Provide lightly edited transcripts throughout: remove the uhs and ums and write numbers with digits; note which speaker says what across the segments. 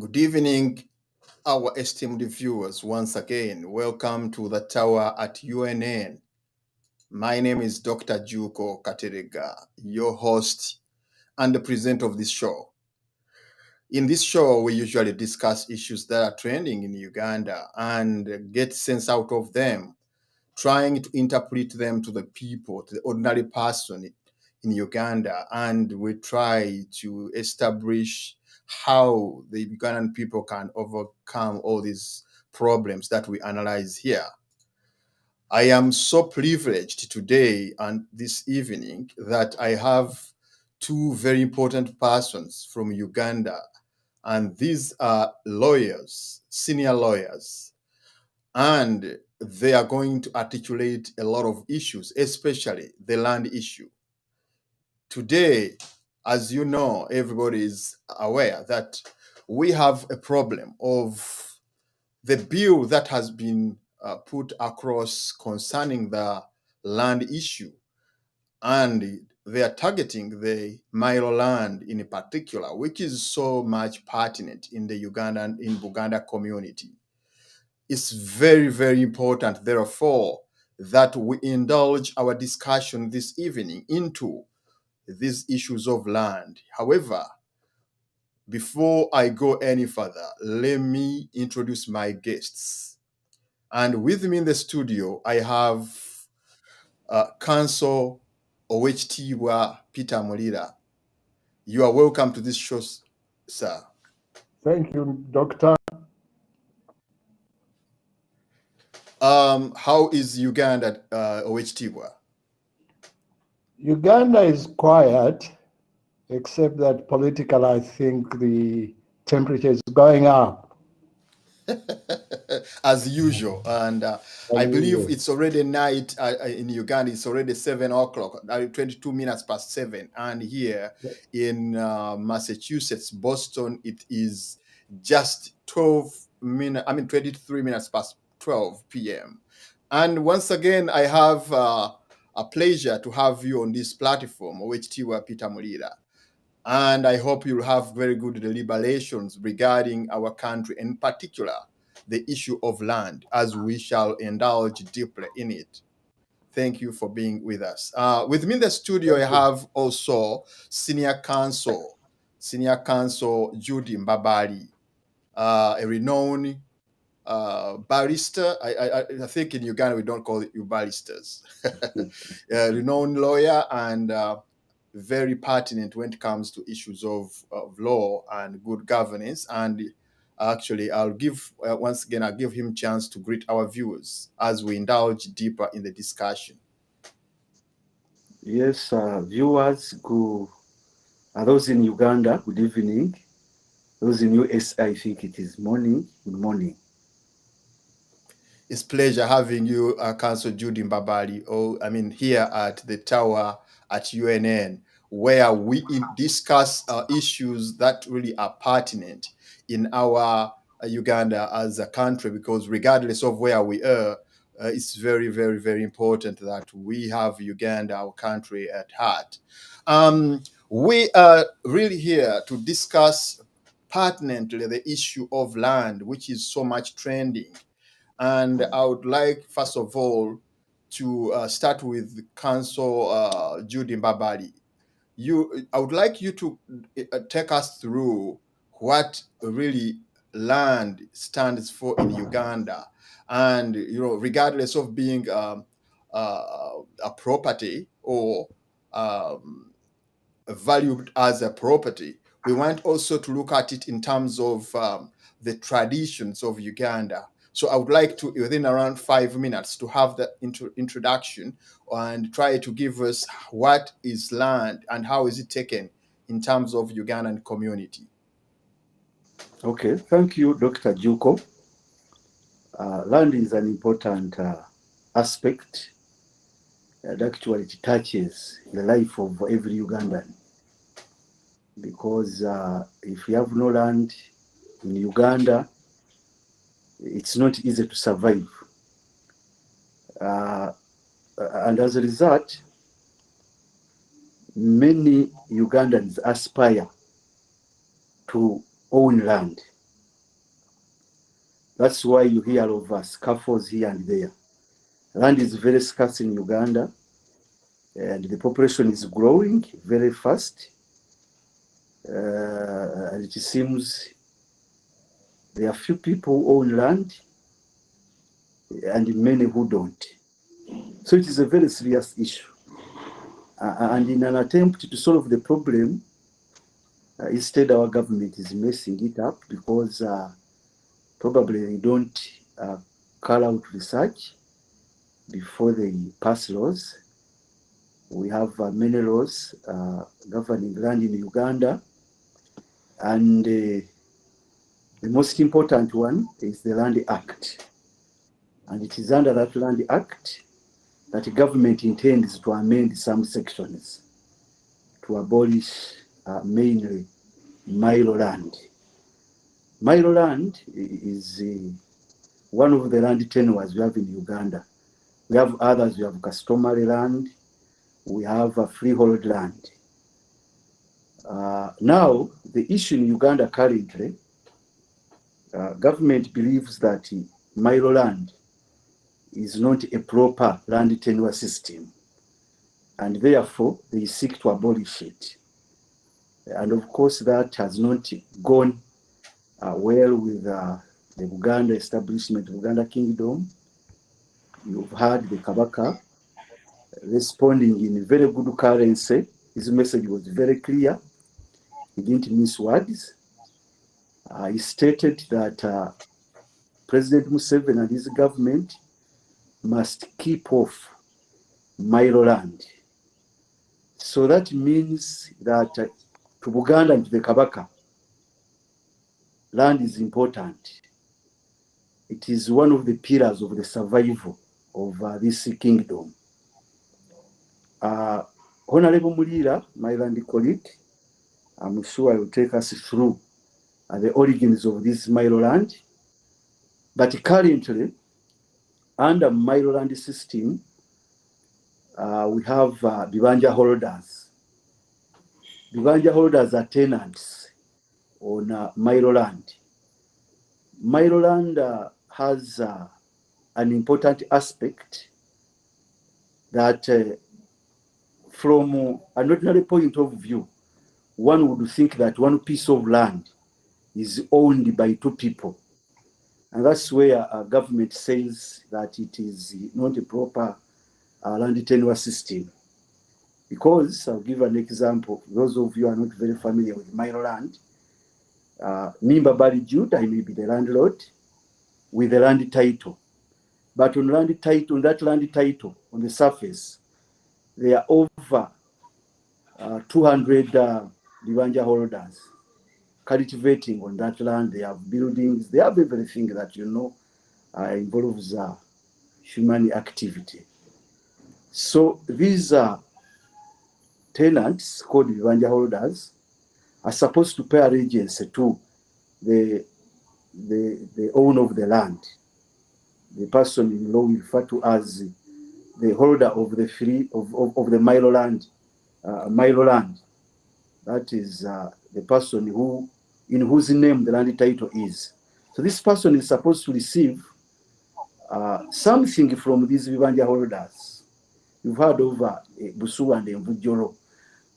Speaker 1: Good evening, our esteemed viewers. Once again, welcome to the tower at UNN. My name is Dr. Jude Kateriga, your host and the presenter of this show. In this show, we usually discuss issues that are trending in Uganda and get sense out of them, trying to interpret them to the people, to the ordinary person in Uganda, and we try to establish how the Ugandan people can overcome all these problems that we analyze here. I am so privileged today and this evening that I have two very important persons from Uganda, and these are lawyers, senior lawyers, and they are going to articulate a lot of issues, especially the land issue. Today, as you know, everybody is aware that we have a problem of the bill that has been put across concerning the land issue, and they are targeting the Mailo land in particular, which is so much pertinent in the Buganda community. It's very, very important, therefore, that we indulge our discussion this evening into these issues of land. However, before I go any further, let me introduce my guests. And with me in the studio, I have Counsel Owek Peter Muliira. You are welcome to this show, sir.
Speaker 2: Thank you, Doctor.
Speaker 1: How is Uganda, Owek?
Speaker 2: Uganda is quiet, except that politically, I think the temperature is going up.
Speaker 1: As usual, and I believe it's already night in Uganda. It's already 7 o'clock, 22 minutes past 7, and here in Massachusetts, Boston, it is just 23 minutes past 12 p.m. And once again, I have a pleasure to have you on this platform, which Peter Muliira. And I hope you'll have very good deliberations regarding our country, in particular, the issue of land, as we shall indulge deeply in it. Thank you for being with us. With me in the studio, I have also Senior Counsel Jude Mbabaali, a renowned barrister. I think in Uganda we don't call you barristers. A renowned lawyer and very pertinent when it comes to issues of law and good governance. And actually, I'll give him a chance to greet our viewers as we indulge deeper in the discussion.
Speaker 3: Yes, viewers, those in Uganda, good evening. Those in US, I think it is morning. Good morning.
Speaker 1: It's a pleasure having you, Counsel Jude Mbabaali, here at the tower at UNN, where we discuss issues that really are pertinent in our Uganda as a country, because regardless of where we are, it's very, very, very important that we have Uganda, our country, at heart. We are really here to discuss pertinently the issue of land, which is so much trending. And I would like, first of all, to start with Counsel Jude Mbabaali. I would like you to take us through what really land stands for in Uganda, and regardless of being a property or valued as a property, we want also to look at it in terms of the traditions of Uganda. So I would like to, within around 5 minutes, to have the introduction and try to give us what is land and how is it taken in terms of Ugandan community.
Speaker 3: Okay, thank you, Dr. Juko. Land is an important aspect that actually touches the life of every Ugandan. Because if you have no land in Uganda, it's not easy to survive. And as a result, many Ugandans aspire to own land. That's why you hear of scuffles here and there. Land is very scarce in Uganda, and the population is growing very fast. And it seems there are few people who own land and many who don't. So it is a very serious issue. And in an attempt to solve the problem, instead our government is messing it up because probably they don't carry out research before they pass laws. We have many laws governing land in Uganda, and the most important one is the Land Act. And it is under that Land Act that the government intends to amend some sections to abolish mainly Mailo land. Mailo land is one of the land tenures we have in Uganda. We have others, we have customary land, we have a freehold land. Now, the issue in Uganda currently, government believes that Mailo land is not a proper land tenure system, and therefore they seek to abolish it. And of course, that has not gone well with the Buganda establishment, Buganda Kingdom. You've heard the Kabaka responding in very good currency. His message was very clear. He didn't miss words. He stated that President Museveni and his government must keep off Mailo land. So that means that to Buganda and to the Kabaka, land is important. It is one of the pillars of the survival of this kingdom. Honorable Muliira, my land colleague, I'm sure I will take us through the origins of this Mailo land. But currently, under Mailo land system, we have Bibanja holders. Bibanja holders are tenants on Mailo land. Mailo land has an important aspect that from an ordinary point of view, one would think that one piece of land is owned by two people. And that's where our government says that it is not a proper land tenure system. Because I'll give an example. Those of you who are not very familiar with Mailo land, Mbabaali Jude, I may be the landlord with the land title. But on land title, on that land title, on the surface, there are over 200 Bibanja holders cultivating on that land. They have buildings, they have everything that involves human activity. So these tenants called Bibanja holders are supposed to pay allegiance to the owner of the land, the person in law we refer to as the holder of the the Mailo land. Mailo land. That is the person in whose name the land title is. So this person is supposed to receive something from these Bibanja holders. You've heard of Busu and Mvujoro.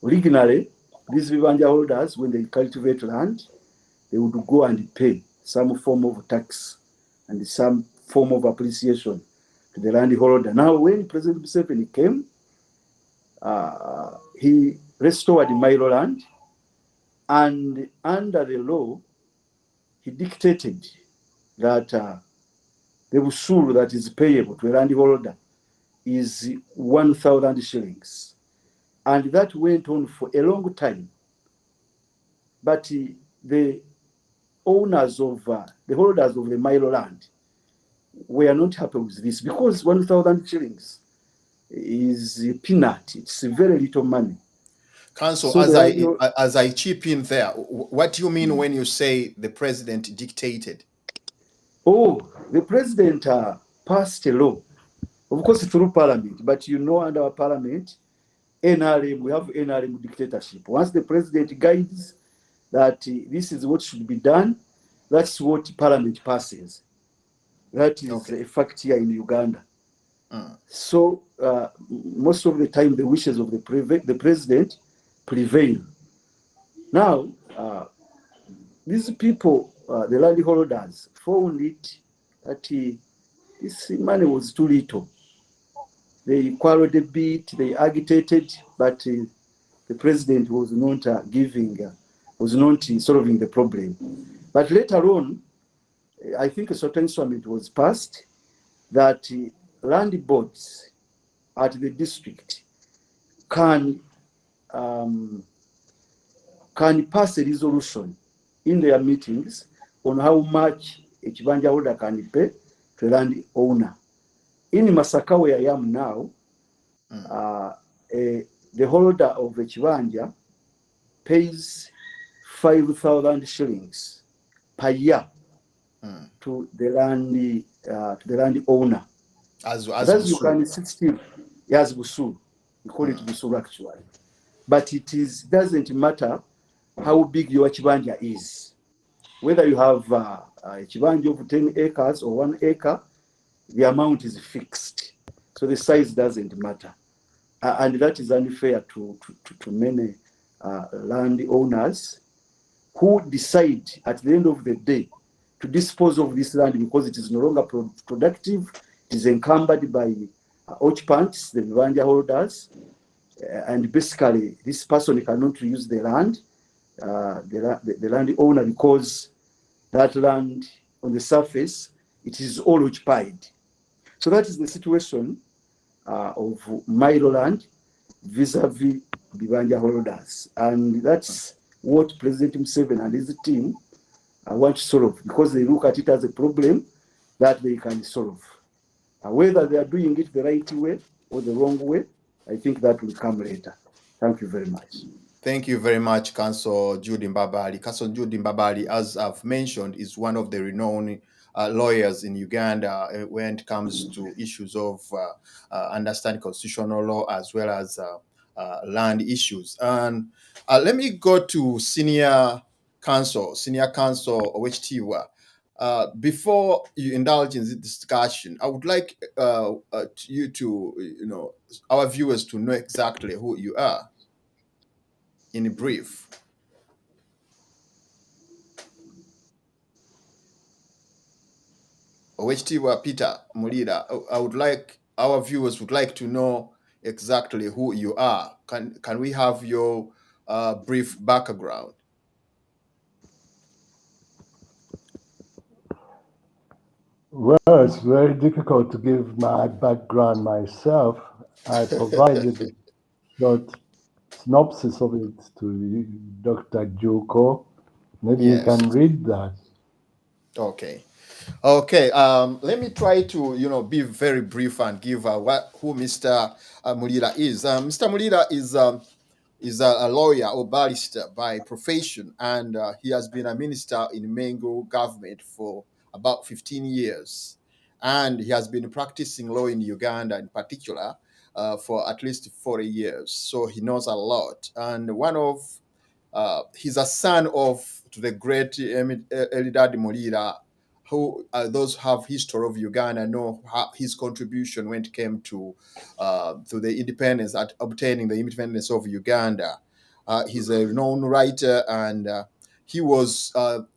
Speaker 3: Originally, these Bibanja holders, when they cultivate land, they would go and pay some form of tax and some form of appreciation to the land holder. Now, when President Museveni came, he restored Mailo land, and under the law, he dictated that the ushuru that is payable to a land holder is 1,000 shillings. And that went on for a long time. But the owners of, the holders of the Mailo land were not happy with this because 1,000 shillings is a peanut. It's very little money.
Speaker 1: Counsel,
Speaker 3: So
Speaker 1: as I chip in there, what do you mean when you say the president dictated?
Speaker 3: Oh, the president passed a law, of course through parliament, but under our parliament, NRM, we have NRM dictatorship. Once the president guides that this is what should be done, that's what parliament passes. That is
Speaker 1: Okay.
Speaker 3: a fact here in Uganda.
Speaker 1: Mm.
Speaker 3: So most of the time, the wishes of the president prevail. Now, these people, the landholders, found it that this money was too little. They quarreled a bit, they agitated, but the president was not was not solving the problem. But later on, I think a certain instrument was passed that land boards at the district can pass a resolution in their meetings on how much a Kibanja holder can pay to a land owner. In Masaka, where I am now, the holder of a Kibanja pays 5,000 shillings per year to the land owner.
Speaker 1: As
Speaker 3: You can sit still. Yes, Busuru. We call it Busuru actually. But it doesn't matter how big your Kibanja is. Whether you have a Kibanja of 10 acres or 1 acre, the amount is fixed. So the size doesn't matter. And that is unfair to many land owners who decide at the end of the day to dispose of this land because it is no longer productive. It is encumbered by occupants, the Kibanja holders, and basically this person cannot use the land, the land owner, because that land on the surface, it is all occupied. So that is the situation of Mailo land vis-a-vis Kibanja holders. And that's what President Museveni and his team want to solve, because they look at it as a problem that they can solve. Whether they are doing it the right way or the wrong way, I think that will come later. Thank you very much.
Speaker 1: Thank you very much, Counsel Jude Mbabaali. Counsel Jude Mbabaali, as I've mentioned, is one of the renowned lawyers in Uganda when it comes to issues of understanding constitutional law as well as land issues. And let me go to Senior Counsel Owek. Before you indulge in this discussion, I would like you to, our viewers to know exactly who you are in brief. Owek Peter Muliira, our viewers would like to know exactly who you are. Can we have your brief background?
Speaker 2: Well, it's very difficult to give my background myself. I provided a short synopsis of it to Dr. Juko. Maybe you can read that.
Speaker 1: Okay. Let me try to be very brief and give who Mr. Muliira is. Mr. Muliira is a lawyer or barrister by profession, and he has been a minister in Mengo government for about 15 years. And he has been practicing law in Uganda in particular for at least 40 years. So he knows a lot. And he's a son of the great Eldad Muliira, who those who have history of Uganda know his contribution when it came to the independence, at obtaining the independence of Uganda. He's a renowned writer, and he was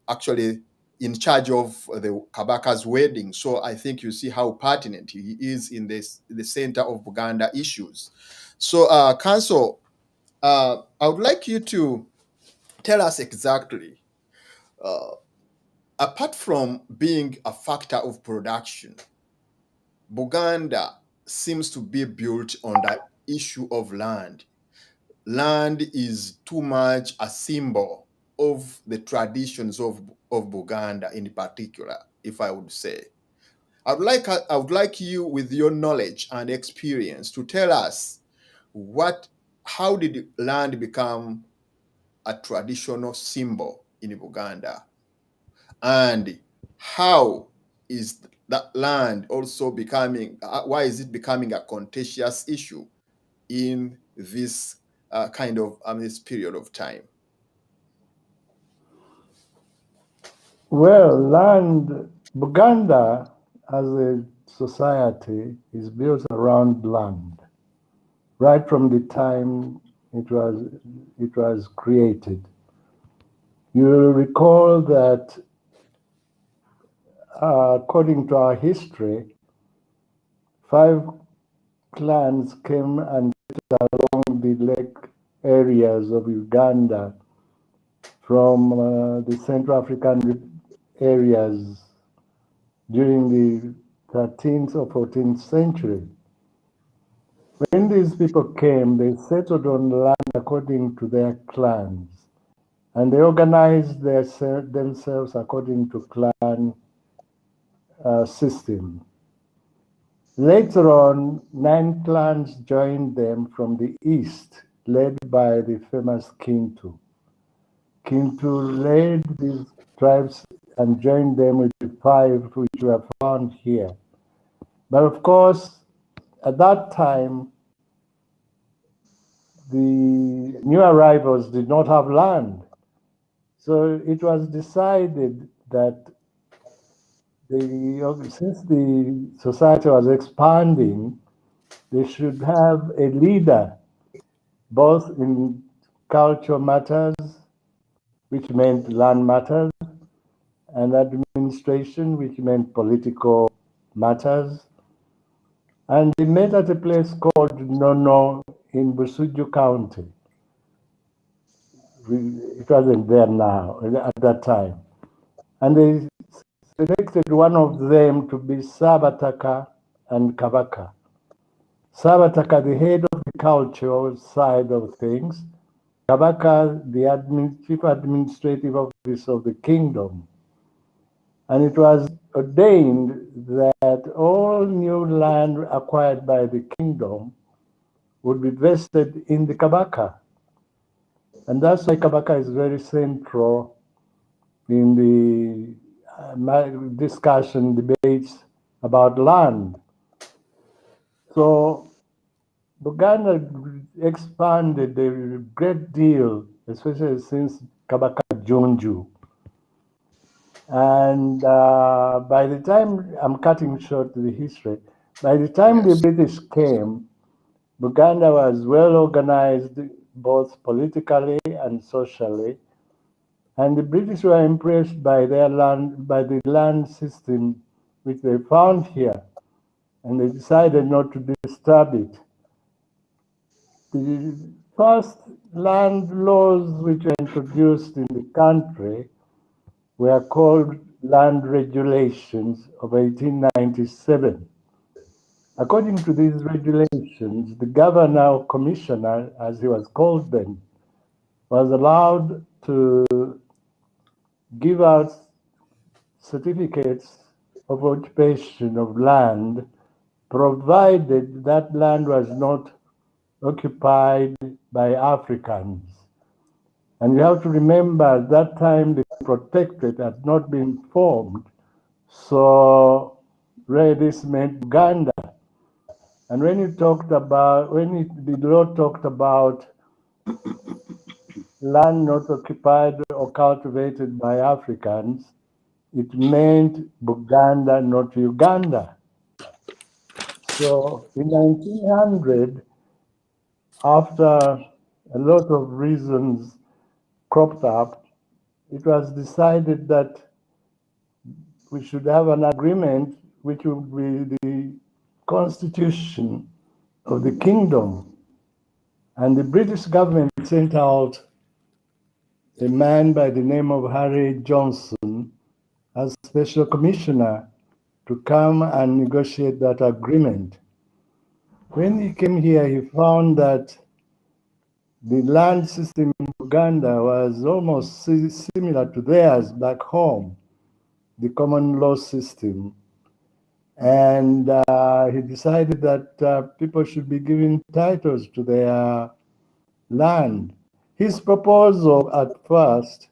Speaker 1: actually in charge of the Kabaka's wedding. So I think you see how pertinent he is in the center of Buganda issues. So, Counsel, I would like you to tell us exactly, apart from being a factor of production, Buganda seems to be built on the issue of land. Land is too much a symbol of the traditions of Buganda in particular, if I would say. I would like you, with your knowledge and experience, to tell us how did land become a traditional symbol in Buganda, and how is that land also becoming, why is it becoming a contentious issue in this this period of time?
Speaker 2: Well, land, Buganda as a society is built around land, right from the time it was created. You will recall that according to our history, 5 clans came and along the lake areas of Uganda from the Central African areas during the 13th or 14th century. When these people came, they settled on land according to their clans, and they organized themselves according to clan system. Later on, 9 clans joined them from the east, led by the famous Kintu. Kintu led these tribes and joined them with the 5 which were found here. But of course, at that time, the new arrivals did not have land. So it was decided that since the society was expanding, they should have a leader, both in cultural matters, which meant land matters, and administration, which meant political matters. And they met at a place called Nono in Busuju County. It wasn't there now, at that time. And they selected one of them to be Sabataka and Kabaka. Sabataka, the head of the cultural side of things, Kabaka, the chief administrative office of the kingdom. And it was ordained that all new land acquired by the kingdom would be vested in the Kabaka. And that's why Kabaka is very central in the discussion, debates about land. So Buganda expanded a great deal, especially since Kabaka Junju. And by the time, I'm cutting short the history, by the time the British came, Buganda was well organized both politically and socially. And the British were impressed by their land, by the land system which they found here, and they decided not to disturb it. The first land laws which were introduced in the country were called Land Regulations of 1897. According to these regulations, the governor or commissioner, as he was called then, was allowed to give out certificates of occupation of land, provided that land was not occupied by Africans. And you have to remember at that time the protectorate had not been formed, so this meant Uganda. And when the law talked about land not occupied or cultivated by Africans, it meant Buganda, not Uganda. So in 1900, after a lot of reasons cropped up, it was decided that we should have an agreement which would be the constitution of the kingdom. And the British government sent out a man by the name of Harry Johnson as special commissioner to come and negotiate that agreement. When he came here, he found that the land system in Uganda was almost similar to theirs back home, the common law system. And he decided that people should be given titles to their land. His proposal at first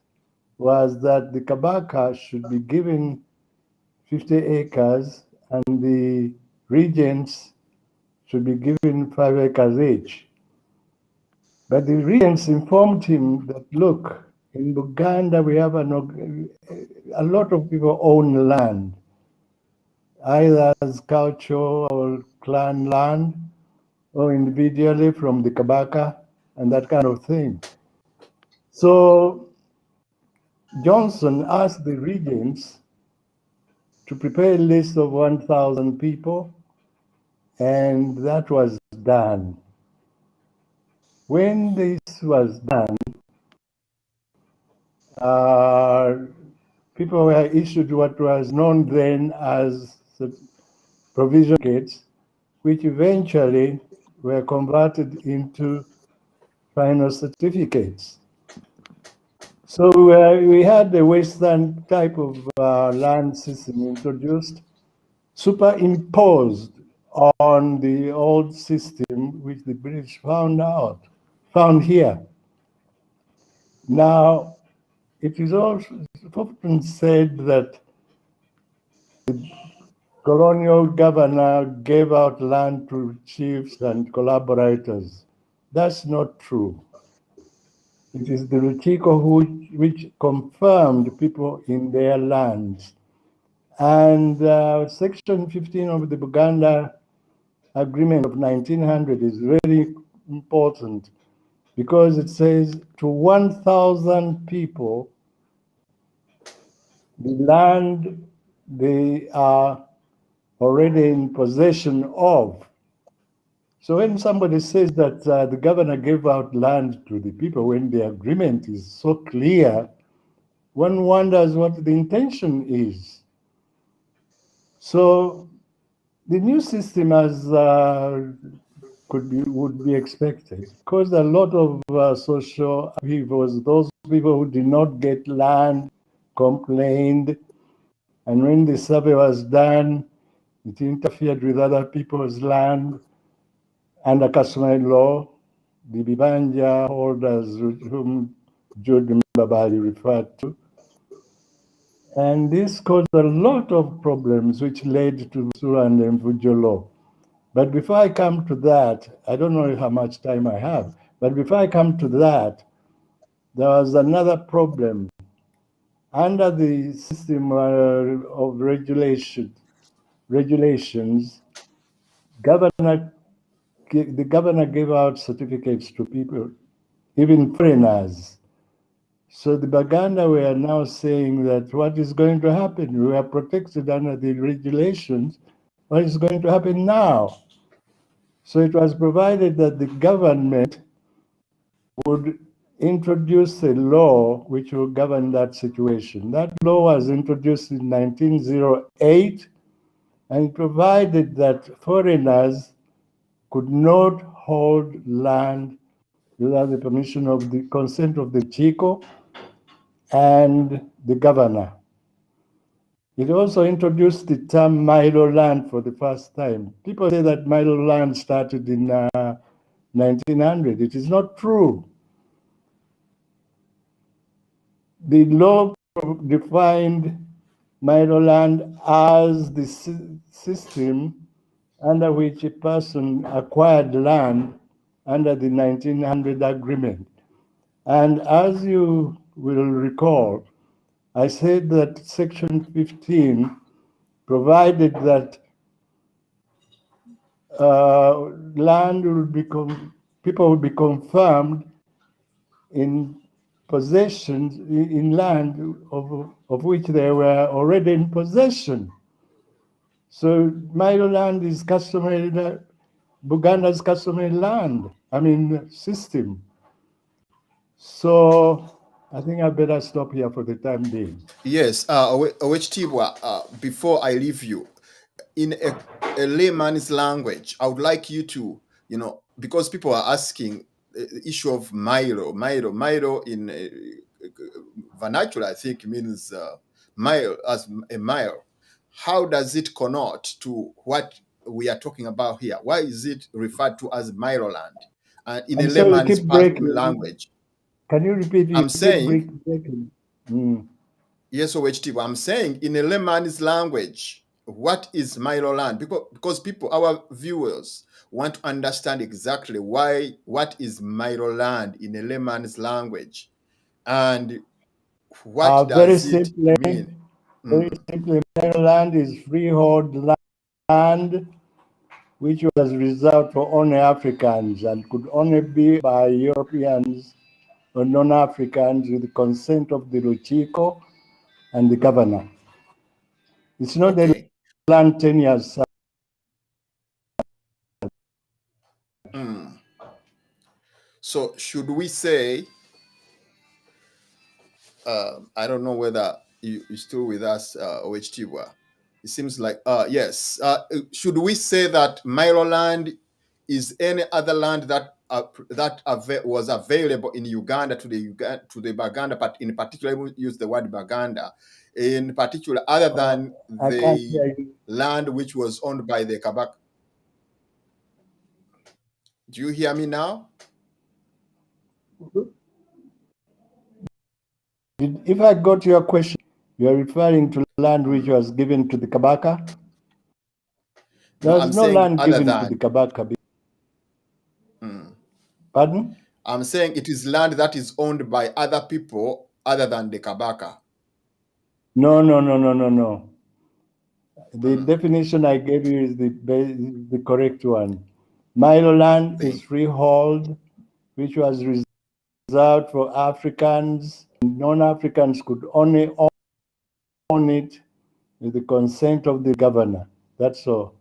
Speaker 2: was that the Kabaka should be given 50 acres and the regents should be given 5 acres each. But the regents informed him that, look, in Buganda we have a lot of people own land. either as cultural or clan land, or individually from the Kabaka and that kind of thing. So Johnson asked the regents to prepare a list of 1,000 people, and that was done. When this was done, people were issued what was known then as provision certificates, which eventually were converted into final certificates. So we had the Western type of land system introduced, superimposed on the old system which the British found here. Now, it is often said that the colonial governor gave out land to chiefs and collaborators. That's not true. It is the Luchiko which confirmed people in their lands. And Section 15 of the Buganda Agreement of 1900 is very important because it says to 1,000 people, the land they are already in possession of. So when somebody says that the governor gave out land to the people when the agreement is so clear, one wonders what the intention is. So the new system, as would be expected, caused a lot of social upheavals. Those people who did not get land complained, and when the survey was done, it interfered with other people's land under customary law. The Bibanja holders, whom Jude Mbabaali referred to. And this caused a lot of problems which led to Sura and Mvujo law. But before I come to that, I don't know how much time I have, but before I come to that, there was another problem. Under the system of regulations, the governor gave out certificates to people, even foreigners. So the Baganda were now saying that what is going to happen? We are protected under the regulations. What is going to happen now? So it was provided that the government would introduce a law which will govern that situation. That law was introduced in 1908 and provided that foreigners could not hold land without the permission of the consent of the Chico and the governor. It also introduced the term Mailo land for the first time. People say that Mailo land started in 1900. It is not true. The law defined Mailo land as the system under which a person acquired land under the 1900 agreement. And as you will recall, I said that Section 15 provided that land will people will be confirmed in possessions in land of which they were already in possession. So Mailo land is customary, Buganda's customary land, system. So I think I better stop here for the time being.
Speaker 1: Yes, Owek, before I leave you, in a layman's language, I would like you to, because people are asking the issue of Mailo in vernacular, I think means mile, as a mile. How does it connote to what we are talking about here? Why is it referred to as Mailo land? In a layman's language.
Speaker 2: Can you repeat?
Speaker 1: I'm saying,
Speaker 2: breaking.
Speaker 1: Yes, OHT, I'm saying in a layman's language, what is Mailo land? Because our viewers want to understand exactly what is Mailo land in a layman's language, and what does it mean?
Speaker 2: Very simply, Maryland is freehold land which was reserved for only Africans and could only be by Europeans or non-Africans with the consent of the Luchiko and the governor. It's not the land tenure.
Speaker 1: So should we say, I don't know whether you're still with us, Owek. It seems like, yes. Should we say that Mailo land is any other land that was available in Uganda to the Buganda, but in particular, we use the word Buganda, in particular, other than the land which was owned by the Kabaka? Do you hear me now?
Speaker 2: If I got your question, you're referring to land which was given to the Kabaka? There was no land given to the Kabaka. Pardon?
Speaker 1: I'm saying it is land that is owned by other people other than the Kabaka.
Speaker 2: No. The definition I gave you is the correct one. Mailo land is freehold, which was reserved for Africans. Non-Africans could only own it with the consent of the governor. That's all.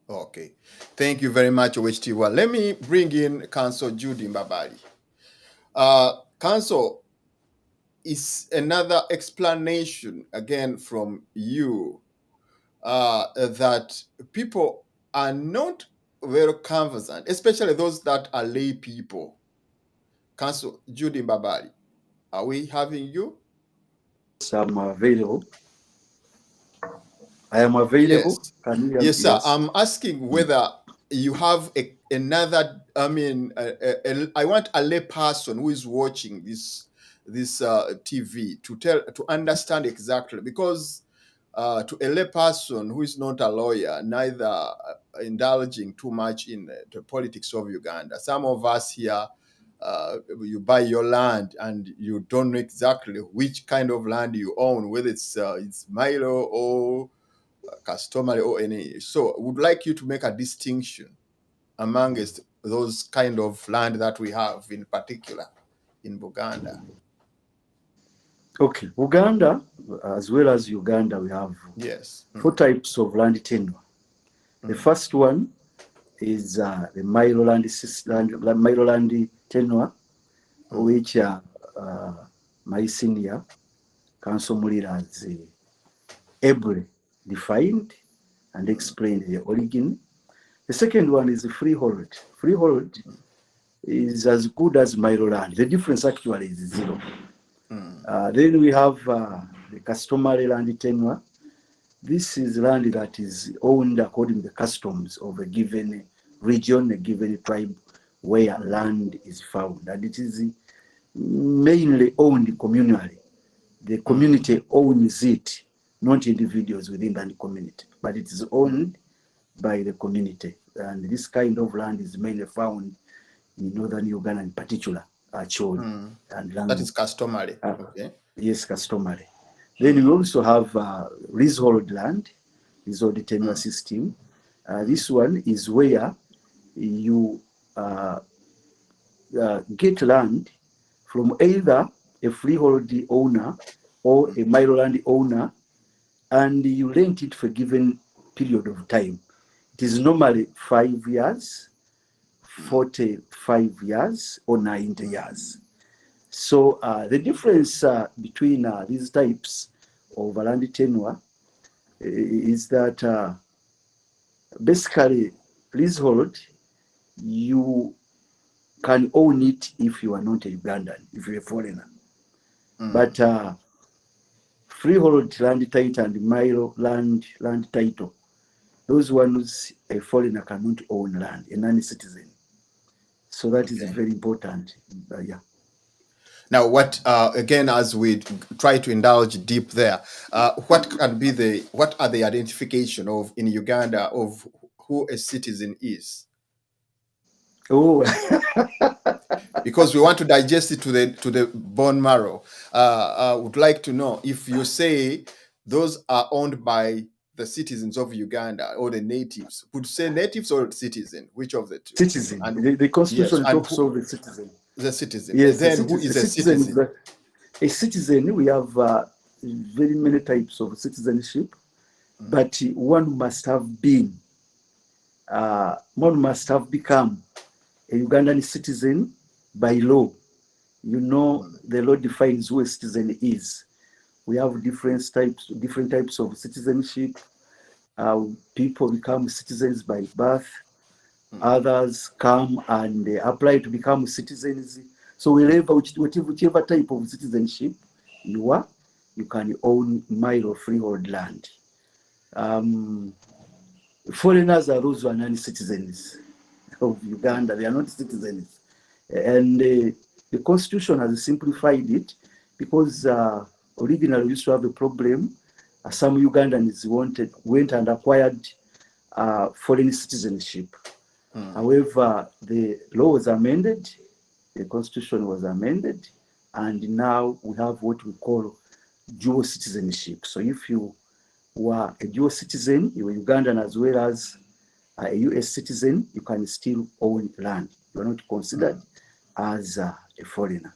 Speaker 1: Okay. Thank you very much, Owek. Well, let me bring in Counsel Jude Mbabaali. Counsel, is another explanation again from you that people are not very conversant, especially those that are lay people. Counsel Jude Mbabaali, are we having you?
Speaker 3: I'm available. I am available.
Speaker 1: Yes.
Speaker 3: Can you hear
Speaker 1: Yes,
Speaker 3: me?
Speaker 1: sir. I'm asking whether you have another. I mean, I want a lay person who is watching this TV to understand exactly, because to a lay person who is not a lawyer, neither indulging too much in the politics of Uganda. Some of us here, you buy your land and you don't know exactly which kind of land you own, whether it's Mailo or customary or any. So would like you to make a distinction amongst those kind of land that we have, in particular in Buganda.
Speaker 3: Okay, Buganda, as well as Uganda, we have four types of land tenure. The first one is the Mailo land tenure, which my senior, Counsel Muliira, has ably defined and explained the origin. The second one is the freehold. Freehold is as good as Mailo land. The difference actually is zero. Then we have the customary land tenure. This is land that is owned according to the customs of a given region, a given tribe where land is found. And it is mainly owned communally. The community owns it, not individuals within that community, but it is owned by the community. And this kind of land is mainly found in northern Uganda in particular, Choli and Lango.
Speaker 1: That is customary. Okay.
Speaker 3: Yes, customary. Then we also have leasehold land, leasehold tenure system. This one is where you get land from either a freehold owner or a Mailo land owner, and you rent it for a given period of time. It is normally 5 years, 45 years, or 90 years. So the difference between these types of land tenure is that basically leasehold, you can own it if you are not a Ugandan, if you're a foreigner. But freehold land title and Mailo land title, those ones a foreigner cannot own land, a non-citizen. So that is very important. Yeah.
Speaker 1: Now, what again, as we try to indulge deep there, what are the identification of in Uganda of who a citizen is?
Speaker 3: Oh,
Speaker 1: because we want to digest it to the bone marrow. I would like to know if you say those are owned by the citizens of Uganda or the natives. Would you say natives or citizen? Which of the two?
Speaker 3: Citizen.
Speaker 1: And
Speaker 3: The Constitution
Speaker 1: yes, and
Speaker 3: talks of the citizen.
Speaker 1: the citizen.
Speaker 3: Yes,
Speaker 1: Then who is a citizen?
Speaker 3: A citizen, we have very many types of citizenship, but one must have been, one must have become a Ugandan citizen by law. You know, the law defines who a citizen is. We have different types of citizenship. People become citizens by birth. Others come and apply to become citizens. So whichever type of citizenship you are, you can own Mailo freehold land. Foreigners are those who are non-citizens of Uganda. They are not citizens. And the Constitution has simplified it because originally we used to have a problem. Some Ugandans went and acquired foreign citizenship. However, the law was amended, the Constitution was amended, and now we have what we call dual citizenship. So if you were a dual citizen, you were Ugandan as well as a US citizen, you can still own land. You are not considered as a foreigner.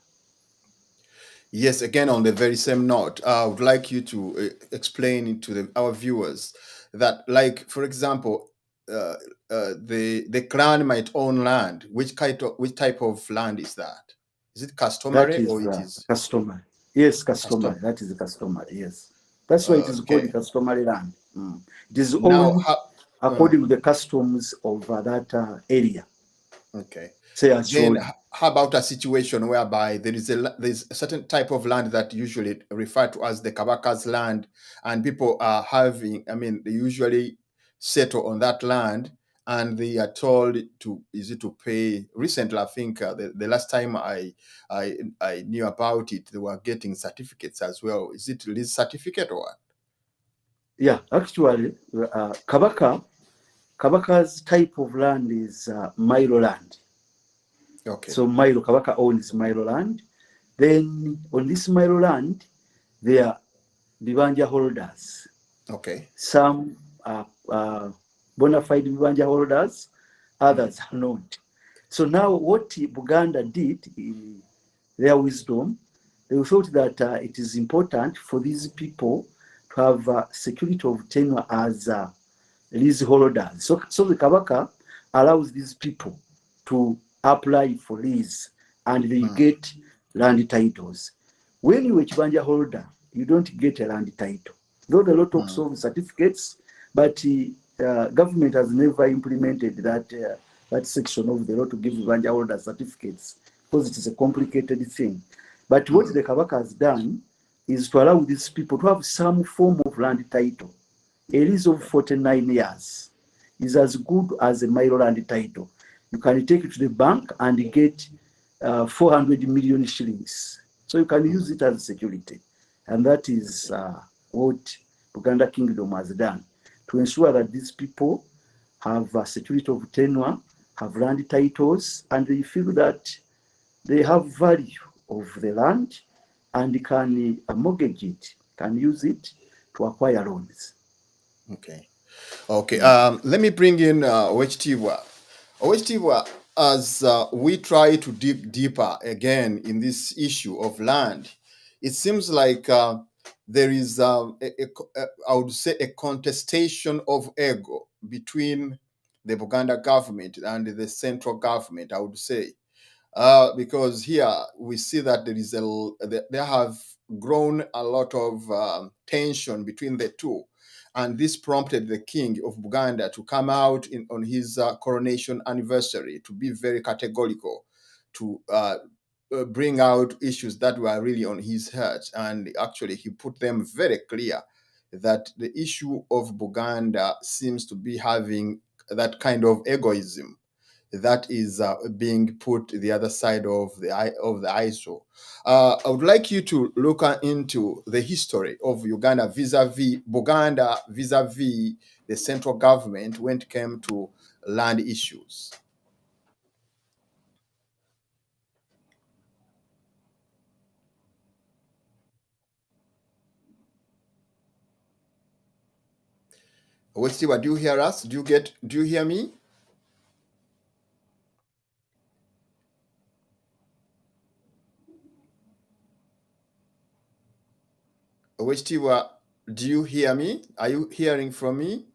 Speaker 1: Yes, again, on the very same note, I would like you to explain to our viewers that, like, for example, the clan might own which type of land is that? Is it customary
Speaker 3: That is
Speaker 1: or it is
Speaker 3: customary? Yes, customary. That is customary. Yes, that's why it is called customary land. It is owned according to the customs of that area.
Speaker 1: Okay.
Speaker 3: Say as
Speaker 1: then how about a situation whereby there's a certain type of land that usually referred to as the Kabaka's land, and people are having, they usually settle on that land, and they are told to pay. Recently, I think the last time I knew about it, they were getting certificates as well. Is it lease certificate or what?
Speaker 3: Yeah, actually, Kabaka's type of land is Mailo land.
Speaker 1: Okay.
Speaker 3: So Kabaka owns Mailo land. Then on this Mailo land, there are Bibanja holders.
Speaker 1: Okay.
Speaker 3: Some are bona fide Bibanja holders, others are not. So now what Buganda did in their wisdom, they thought that it is important for these people to have security of tenure as leaseholders. So the Kabaka allows these people to apply for lease and they get land titles. When you are a Kibanja holder, you don't get a land title. Though the law talks of certificates, but government has never implemented that section of the law to give Kibanja holder certificates because it is a complicated thing. But what the Kabaka has done is to allow these people to have some form of land title. A lease of 49 years is as good as a Mailo land title. You can take it to the bank and get 400 million shillings. So you can use it as security. And that is what Buganda Kingdom has done to ensure that these people have a security of tenure, have land titles, and they feel that they have value of the land and can mortgage it, can use it to acquire loans.
Speaker 1: Okay. Let me bring in Owek. Owek, as we try to dig deeper again in this issue of land, it seems like there is, I would say, a contestation of ego between the Buganda government and the central government, I would say. Because here we see that there have grown a lot of tension between the two, and this prompted the king of Buganda to come out on his coronation anniversary to be very categorical, to bring out issues that were really on his heart, and actually he put them very clear that the issue of Buganda seems to be having that kind of egoism that is being put the other side of the ISO. I would like you to look into the history of Uganda vis-a-vis Buganda, vis-a-vis the central government when it came to land issues. Owek, do you hear us? Do you hear me? Owek, do you hear me? Are you hearing from me?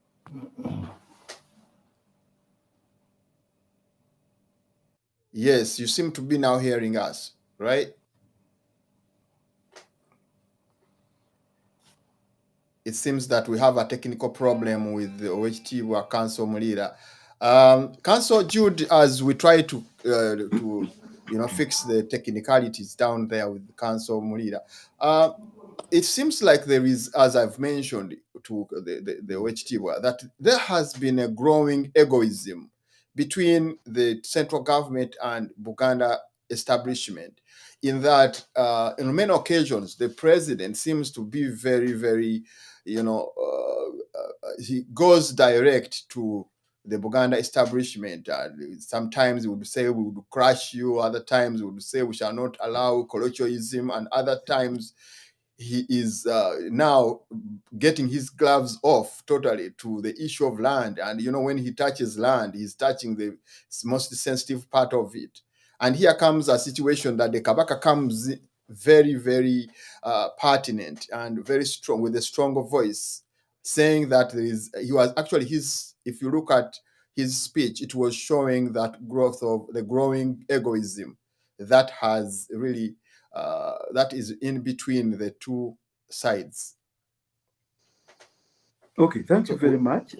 Speaker 1: Yes, you seem to be now hearing us, right? It seems that we have a technical problem with the Owek Counsel Muliira. Counsel Jude, as we try to fix the technicalities down there with Counsel Muliira, it seems like there is, as I've mentioned to the Owek, that there has been a growing egoism between the central government and Buganda establishment, in that on many occasions the president seems to be very, very, he goes direct to the Buganda establishment. Sometimes he would say we would crush you, other times he would say we shall not allow colloquialism, and other times he is now getting his gloves off totally to the issue of land. And when he touches land, he's touching the most sensitive part of it. And here comes a situation that the Kabaka comes very, very pertinent and very strong, with a stronger voice, saying that he was actually, if you look at his speech, it was showing that growth of the growing egoism that has really that is in between the two sides.
Speaker 3: Okay, thank you very much.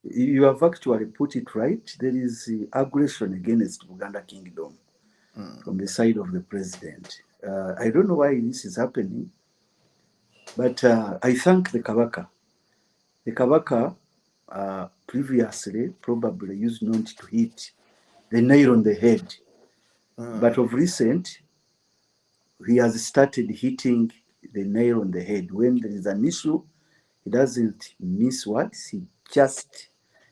Speaker 3: You have actually put it right. There is aggression against Buganda Kingdom from the side of the president. I don't know why this is happening, but I thank the Kabaka. The Kabaka previously probably used not to hit the nail on the head, but of recent, he has started hitting the nail on the head. When there is an issue, he doesn't miss words. He just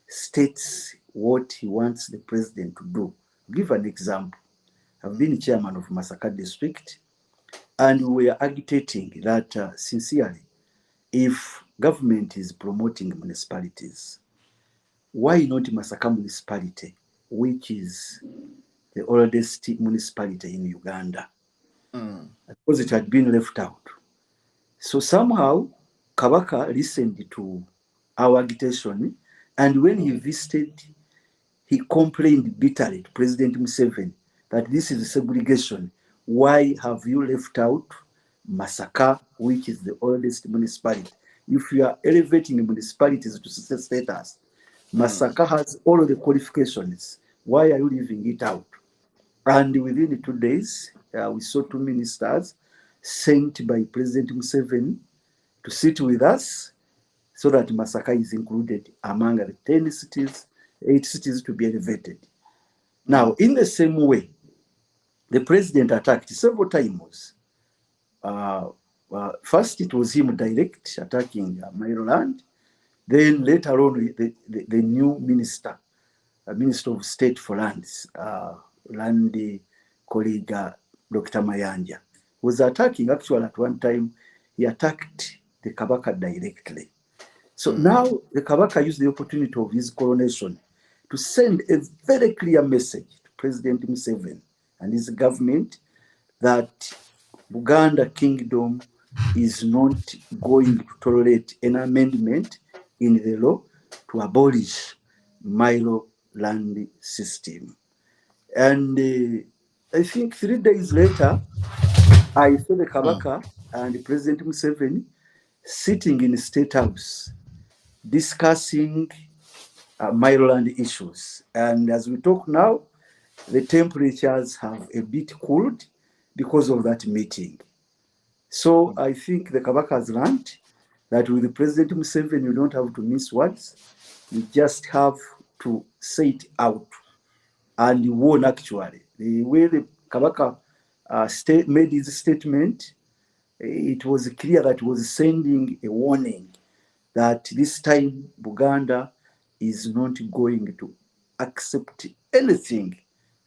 Speaker 3: states what he wants the president to do. I'll give an example. I've been chairman of Masaka district, and we are agitating that sincerely, if government is promoting municipalities, why not Masaka municipality, which is the oldest municipality in Uganda? Because it had been left out. So somehow, Kabaka listened to our agitation, and when he visited, he complained bitterly to President Museveni that this is segregation. Why have you left out Masaka, which is the oldest municipality? If you are elevating the municipalities to status, Masaka has all of the qualifications. Why are you leaving it out? And within 2 days, we saw 2 ministers sent by President Museveni to sit with us so that Masaka is included among the 10 cities, 8 cities to be elevated. Now, in the same way, the president attacked several times. First, it was him direct attacking Mailo land. Then later on, the new minister, Minister of State for Lands, Land Kateriga, Dr. Mayanja, was attacking. Actually, at one time, he attacked the Kabaka directly. So now the Kabaka used the opportunity of his coronation to send a very clear message to President Museveni and his government that Buganda Kingdom is not going to tolerate an amendment in the law to abolish Mailo land system. And I think 3 days later, I saw the Kabaka and President Museveni sitting in the State House discussing Mailo land issues. And as we talk now, the temperatures have a bit cooled because of that meeting. So I think the Kabaka has learned that with the President Museveni, you don't have to miss words. You just have to say it out. And you won, actually. The way the Kabaka made his statement, it was clear that he was sending a warning that this time Buganda is not going to accept anything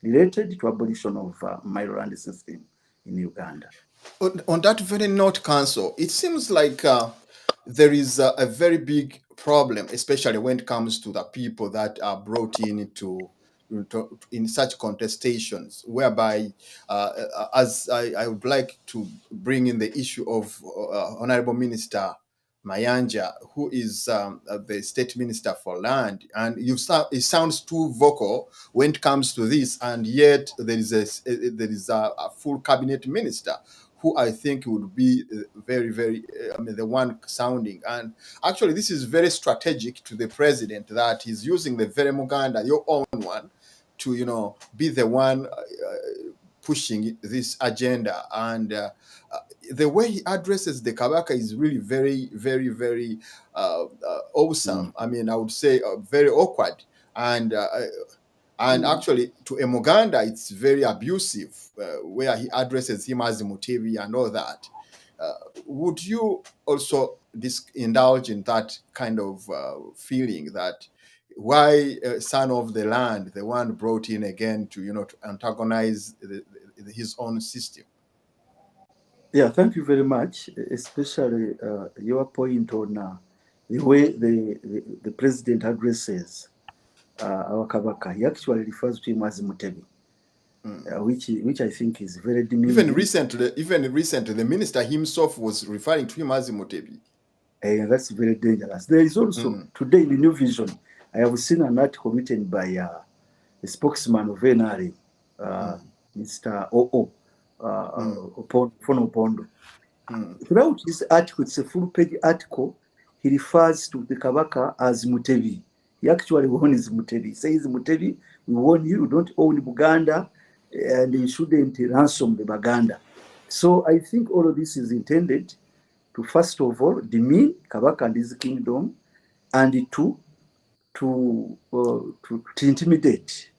Speaker 3: related to abolition of Mailo land system in Uganda.
Speaker 1: On that very note, Counsel, it seems like there is a very big problem, especially when it comes to the people that are brought in such contestations, whereby, as I would like to bring in the issue of Honorable Minister Mayanja, who is the State Minister for Land, and it sounds too vocal when it comes to this, and yet there is a full cabinet minister who I think would be very, very, the one sounding. And actually, this is very strategic to the president that he's using the very Muganda, your own one, to, be the one pushing this agenda. And the way he addresses the Kabaka is really very, very, very awesome. I mean, I would say very awkward. And actually, to a Muganda, it's very abusive, where he addresses him as Mutebi and all that. Would you also indulge in that kind of feeling that why son of the land, the one brought in again to antagonize his own system?
Speaker 3: Yeah, thank you very much, especially your point on the way the president addresses our Kabaka. He actually refers to him as Mutebi, which I think is very demeaning.
Speaker 1: Even recently, the minister himself was referring to him as Mutebi.
Speaker 3: And that's very dangerous. There is also, today in the New Vision, I have seen an article written by the spokesman of NRA, Mr. Opondo. Throughout this article, it's a full-page article, he refers to the Kabaka as Mutebi. He actually warns Mutebi. He says, Mutebi, we warn you, don't own Buganda, and you shouldn't ransom the Buganda. So I think all of this is intended to, first of all, demean Kabaka and his kingdom, and to intimidate.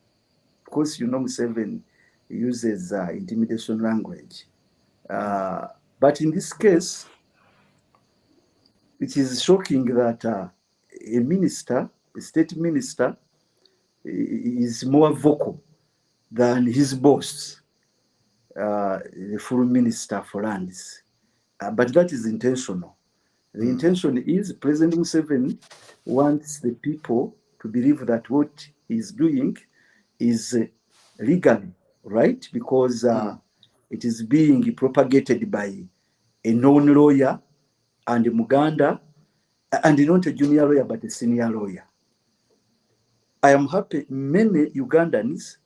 Speaker 3: Of course, Museveni uses intimidation language. But in this case, it is shocking that a state minister, is more vocal than his boss, the full minister for lands. But that is intentional. The intention is President Museveni wants the people to believe that what he's doing is legally right, because it is being propagated by a non-lawyer and a Muganda, and not a junior lawyer, but a senior lawyer. I am happy many Ugandans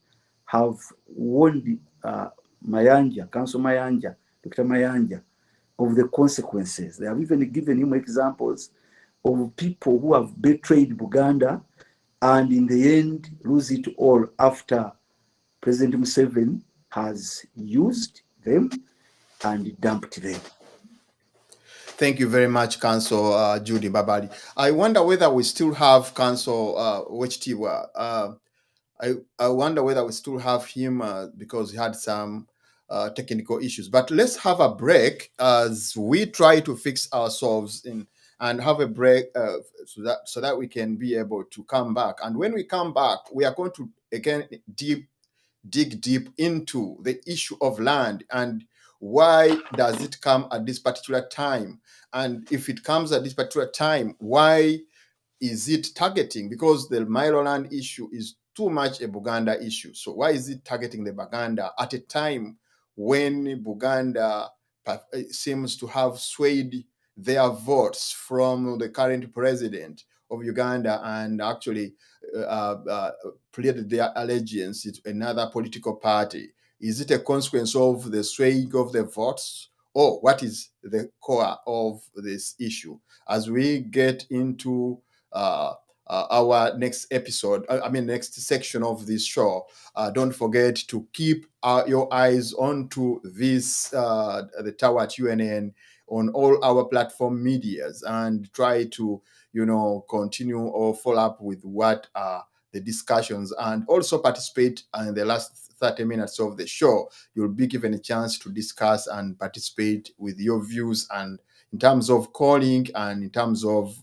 Speaker 3: have warned Mayanja, Counsel Mayanja, Dr. Mayanja, of the consequences. They have even given him examples of people who have betrayed Buganda and in the end lose it all after President Museveni has used them and dumped them.
Speaker 1: Thank you very much, Counsel Jude Mbabaali. I wonder whether we still have Counsel Wechtiwa. I wonder whether we still have him because he had some technical issues. But let's have a break as we try to fix ourselves and have a break so that we can be able to come back. And when we come back, we are going to again dig deep into the issue of land and why does it come at this particular time? And if it comes at this particular time, why is it targeting? Because the Mailo land issue is too much a Buganda issue. So why is it targeting the Buganda at a time when Buganda seems to have swayed their votes from the current president of Uganda and actually pledged their allegiance to another political party? Is it a consequence of the swaying of the votes? Or what is the core of this issue? As we get into our next episode, next section of this show, don't forget to keep your eyes onto this, the Tower at UNN on all our platform medias, and try to, continue or follow up with what are the discussions, and also participate in the last 30 minutes of the show. You'll be given a chance to discuss and participate with your views, and in terms of calling and in terms of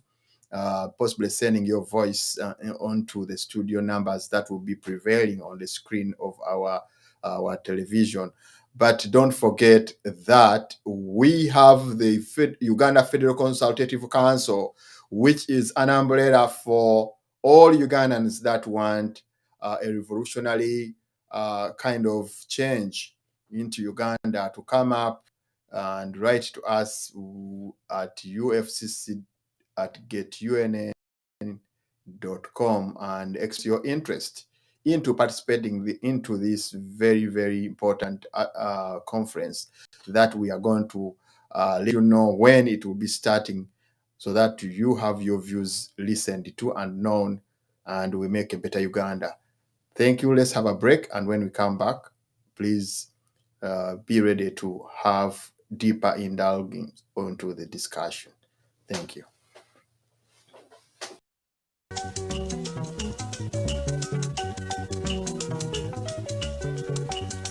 Speaker 1: possibly sending your voice onto the studio numbers that will be prevailing on the screen of our television. But don't forget that we have the Uganda Federal Consultative Council, which is an umbrella for all Ugandans that want a revolutionary kind of change into Uganda to come up and write to us at ufcc@getunn.com and express your interest into participating into this very, very important conference that we are going to let you know when it will be starting, so that you have your views listened to and known, and we make a better Uganda. Thank you. Let's have a break, and when we come back, please be ready to have deeper indulgence onto the discussion. Thank you.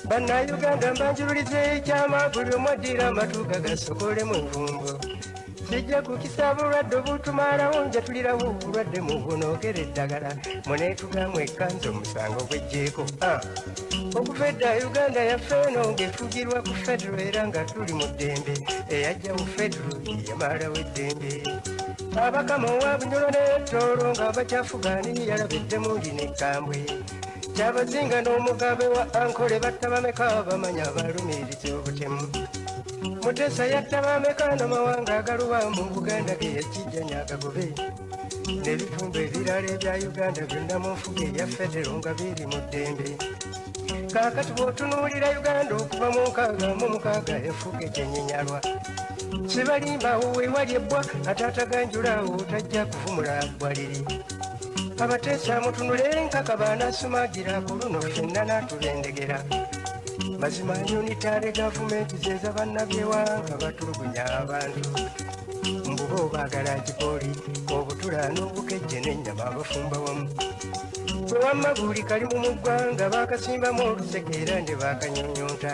Speaker 4: Bannayuganda mbanjululize ekyama buli omu addira amatuuka gasokole mu nvumbo sijja kukisa bulwadde obutumalawo njatulirawo obulwadde mu bunookera eddagala muneetugamu ekkanza omusango gw'eggyeko okuva edda Uganda yaffe eno ng'efugirwa ku federo era nga tuli mu ddembe eyajjawo federo yamalawo eddembe abakama owa bunyolo n'etoolo nga bakyafugaani yalabeddemu ndi n'ekkambwe kyabazinga n'omugabe wa ankole batta bameka bamanya abalumiriza obutemu Mutesa yatta bameka n'amawanga agaluba mu Buganda ge yakijjanya agagobe n'ebitundu ebirala ebya Uganda byonna mu nfuga eya federo nga biri mu ddembe kaakati bw'otunuulira Uganda okuva mu 66 enfuga egyenyinyalwa sibalimbawo wewali ebbwa ataataganjulawo tajja kuvumula ggwaliri abateesa mutunule enkaka baanasumagira ku luno ffenna n'atulendegera mazima unitary gavumenti zeza bannabyewanga batulugunya abantu mbuba obaagala kipoli obutula n'obukejje n'ennyama abafumba wamu bwe wamma buli kali mu muggwanga baakasimbamu olusekeera ne baakanyonyonta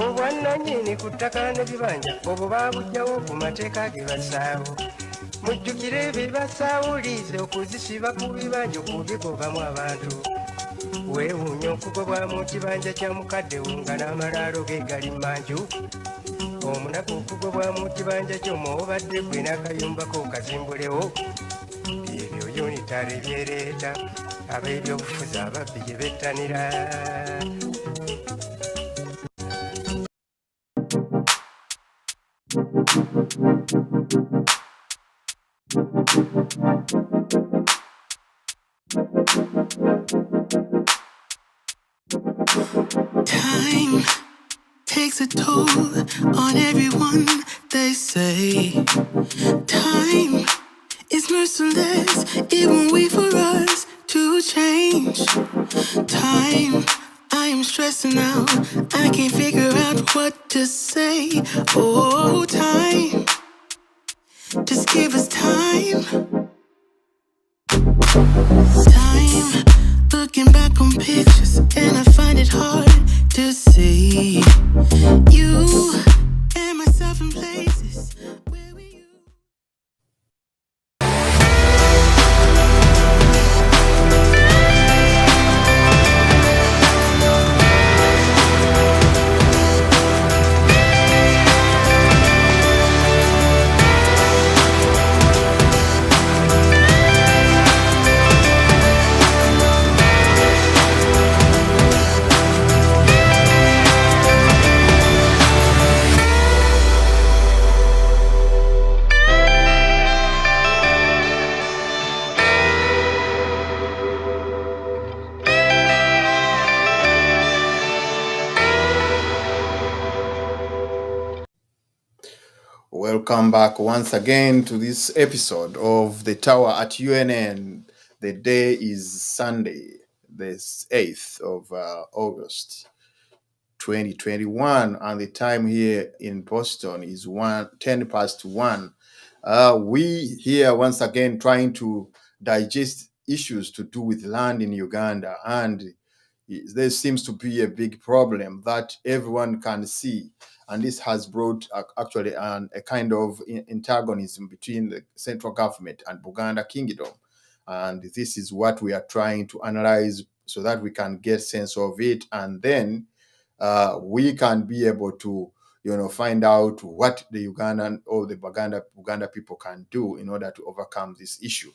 Speaker 4: obwannannyini ku ttaka n'ebibanja obwo baabugjawo ku mateeka ge basaawo mujjukire bye basaawulize okuzisiba ku bibanja okubigobamu abantu weewuunya okugobwa mu kibanja kya mukadde wo nga n'amalaalo ge gali manju omunaku okugobwa mu kibanja ky'omwo obadde gwe n'akayumbako kazimbulewo ebyo unitary byereeta ab'ebyobufuzi ababbi gye bettanira
Speaker 5: Time takes a toll on everyone, they say. Time is merciless, it won't wait for us to change. Time, I am stressing out, I can't figure out what to say. Oh, time, just give us time. Time, looking back on pictures, and I find it hard to see you and myself in places where we used.
Speaker 1: Welcome back once again to this episode of the Tower at UNN. The day is Sunday, the 8th of August 2021, and the time here in Boston is 10 past 1. We here once again trying to digest issues to do with land in Uganda, and there seems to be a big problem that everyone can see. And this has brought actually a kind of antagonism between the central government and Buganda Kingdom. And this is what we are trying to analyze so that we can get sense of it and then we can be able to, find out what the Ugandan or the Buganda people can do in order to overcome this issue.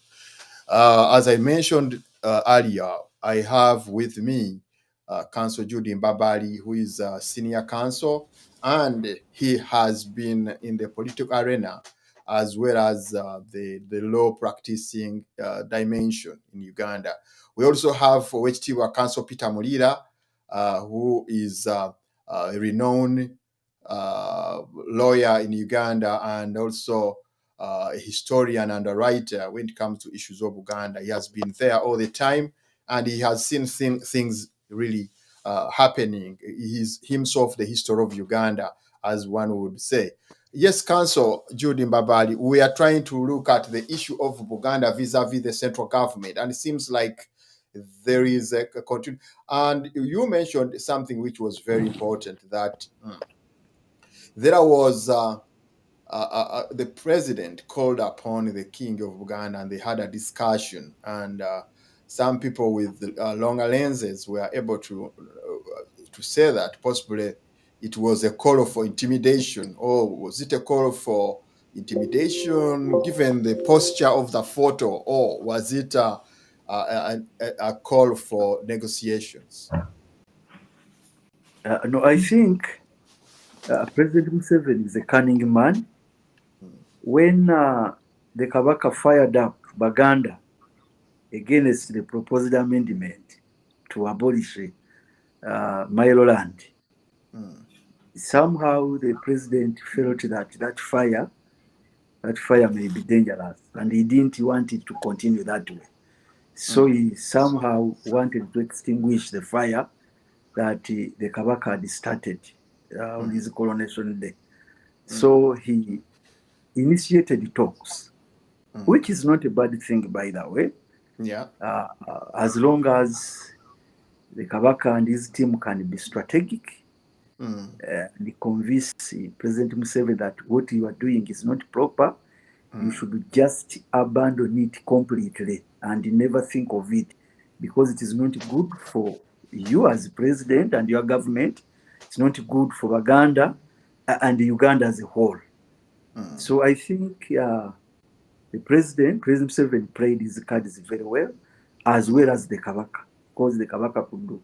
Speaker 1: As I mentioned earlier, I have with me Counsel Jude Mbabaali, who is a senior counsel, and he has been in the political arena as well as the law practicing dimension in Uganda. We also have OHT Counsel Peter Muliira, who is a renowned lawyer in Uganda and also a historian and a writer when it comes to issues of Uganda. He has been there all the time, and he has seen things really happening. He's himself the history of Uganda, as one would say. Yes, Counsel Jude Mbabaali, we are trying to look at the issue of Buganda vis-a-vis the central government, and it seems like there is a continue. And you mentioned something which was very important, that there was the president called upon the king of Uganda, and they had a discussion, and some people with longer lenses were able to say that possibly it was a call for intimidation, or was it a call for intimidation given the posture of the photo, or was it a call for negotiations?
Speaker 3: No, I think President Museveni is a cunning man. When the Kabaka fired up Buganda against the proposed amendment to abolish Mailo land, somehow the president felt that that fire may be dangerous, and he didn't want it to continue that way. So he somehow wanted to extinguish the fire that the Kabaka had started on his coronation day. So he initiated talks, which is not a bad thing, by the way.
Speaker 1: Yeah.
Speaker 3: As long as the Kabaka and his team can be strategic, and convince President Museveni that what you are doing is not proper, you should just abandon it completely and never think of it, because it is not good for you as president and your government. It's not good for Buganda and Uganda as a whole. So I think the President Museveni played his cards very well, as well as the Kabaka, because the Kabaka could do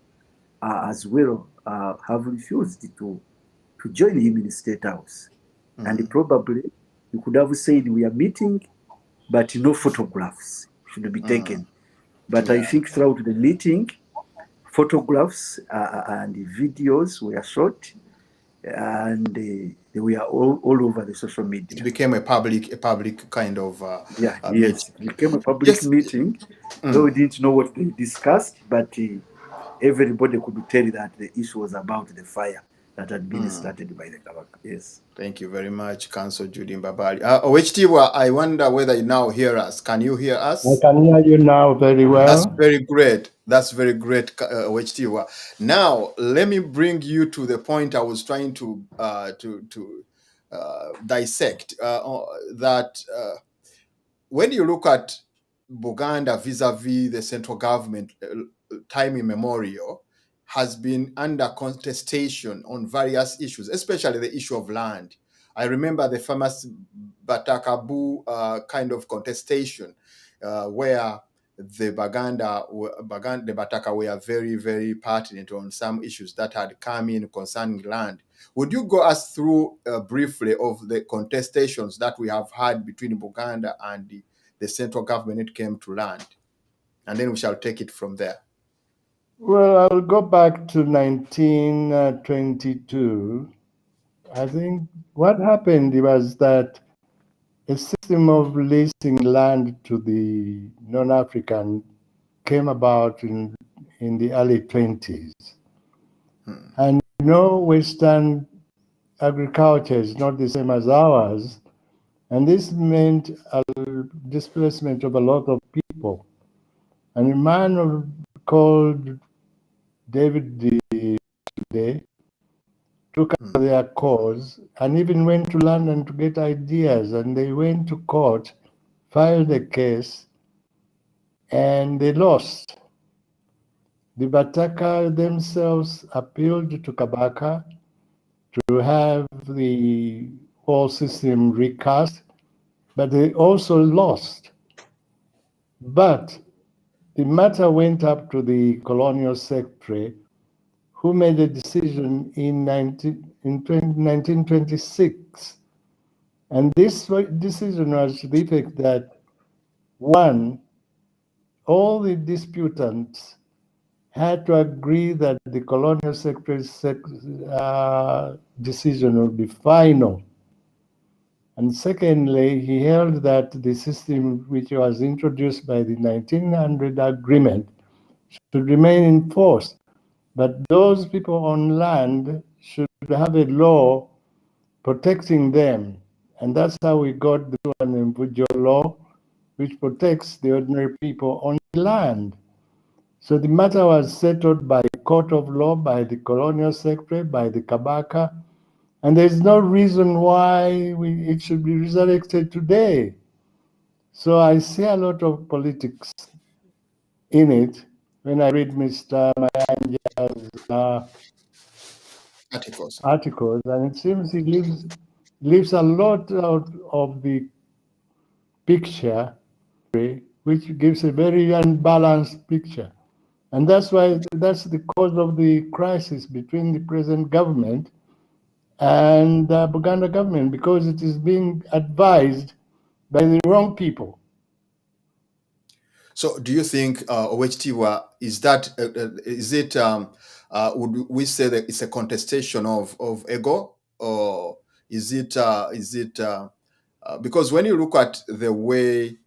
Speaker 3: as well have refused to join him in the State House. And probably you could have said, we are meeting, but no photographs should be taken. But I think throughout the meeting, photographs and videos were shot, and they were all over the social media.
Speaker 1: It became a public kind of
Speaker 3: yes, it became a public meeting. Though we didn't know what they discussed, but everybody could tell that the issue was about the fire that had been started by the Kabaka. Yes.
Speaker 1: Thank you very much, Counsel Jude Mbabaali. OHT, I wonder whether you now hear us. Can you hear us?
Speaker 2: I can hear you now very well.
Speaker 1: That's very great. That's very great, OHT. Now, let me bring you to the point I was trying to dissect. That when you look at Buganda vis-a-vis the central government, time immemorial, has been under contestation on various issues, especially the issue of land. I remember the famous Batakabu kind of contestation where the Bataka were very, very pertinent on some issues that had come in concerning land. Would you go us through briefly of the contestations that we have had between Buganda and the central government when it came to land? And then we shall take it from there.
Speaker 2: Well, I'll go back to 1922. I think what happened was that a system of leasing land to the non-African came about in the early 20s. And Western agriculture is not the same as ours. And this meant a displacement of a lot of people. And a man called David today took up their cause and even went to London to get ideas. And they went to court, filed a case, and they lost. The Bataka themselves appealed to Kabaka to have the whole system recast, but they also lost. But the matter went up to the colonial secretary, who made a decision in 1926. And this decision was to the effect that, one, all the disputants had to agree that the colonial secretary's decision would be final. And secondly, he held that the system which was introduced by the 1900 agreement should remain in force, but those people on land should have a law protecting them. And that's how we got the Mvujo law, which protects the ordinary people on the land. So the matter was settled by court of law, by the colonial secretary, by the Kabaka, and there's no reason why it should be resurrected today. So I see a lot of politics in it when I read Mr. Mayanja's articles, and it seems he leaves a lot out of the picture, which gives a very unbalanced picture. And that's the cause of the crisis between the present government and the Buganda government, because it is being advised by the wrong people.
Speaker 1: So do you think, Owek, would we say that it's a contestation of ego, or is it because when you look at the way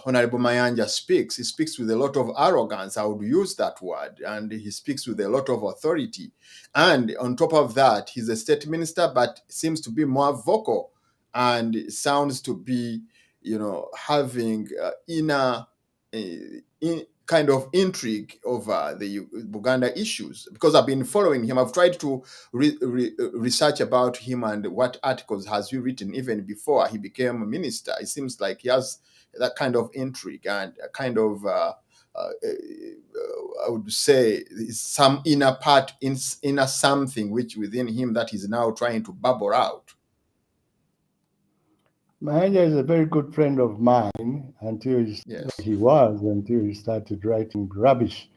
Speaker 1: Honorable Mayanja speaks, he speaks with a lot of arrogance, I would use that word, and he speaks with a lot of authority. And on top of that, he's a state minister, but seems to be more vocal and sounds to be, having inner kind of intrigue over the Buganda issues, because I've been following him. I've tried to research about him and what articles has he written even before he became a minister. It seems like he has that kind of intrigue and a kind of I would say some inner part, inner something which within him that is now trying to bubble out.
Speaker 2: Mahanja is a very good friend of mine until he started writing rubbish.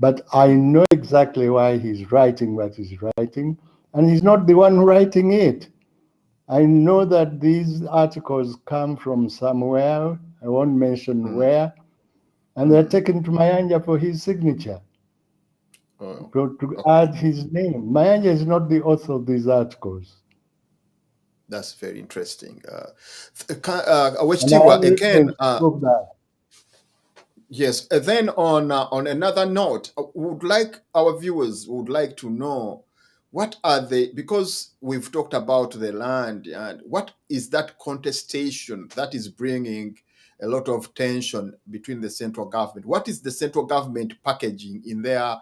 Speaker 2: But I know exactly why he's writing what he's writing, and he's not the one writing it. I know that these articles come from somewhere, I won't mention where, and they're taken to Mayanja for his signature, to add his name. Mayanja is not the author of these articles.
Speaker 1: That's very interesting.
Speaker 2: Again,
Speaker 1: yes. Then on another note, our viewers would like to know, what are they, because we've talked about the land, and what is that contestation that is bringing a lot of tension between the central government? What is the central government packaging in their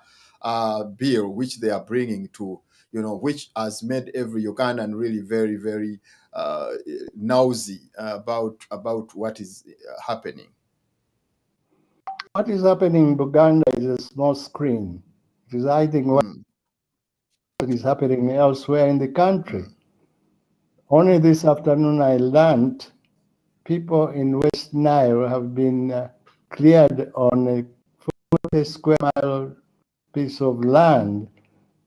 Speaker 1: bill, which they are bringing to, which has made every Ugandan really very, very nosy about what is happening?
Speaker 2: What is happening in Buganda is a small screen. It is hiding what is happening elsewhere in the country. Only this afternoon I learned people in West Nile have been cleared on a 40 square mile piece of land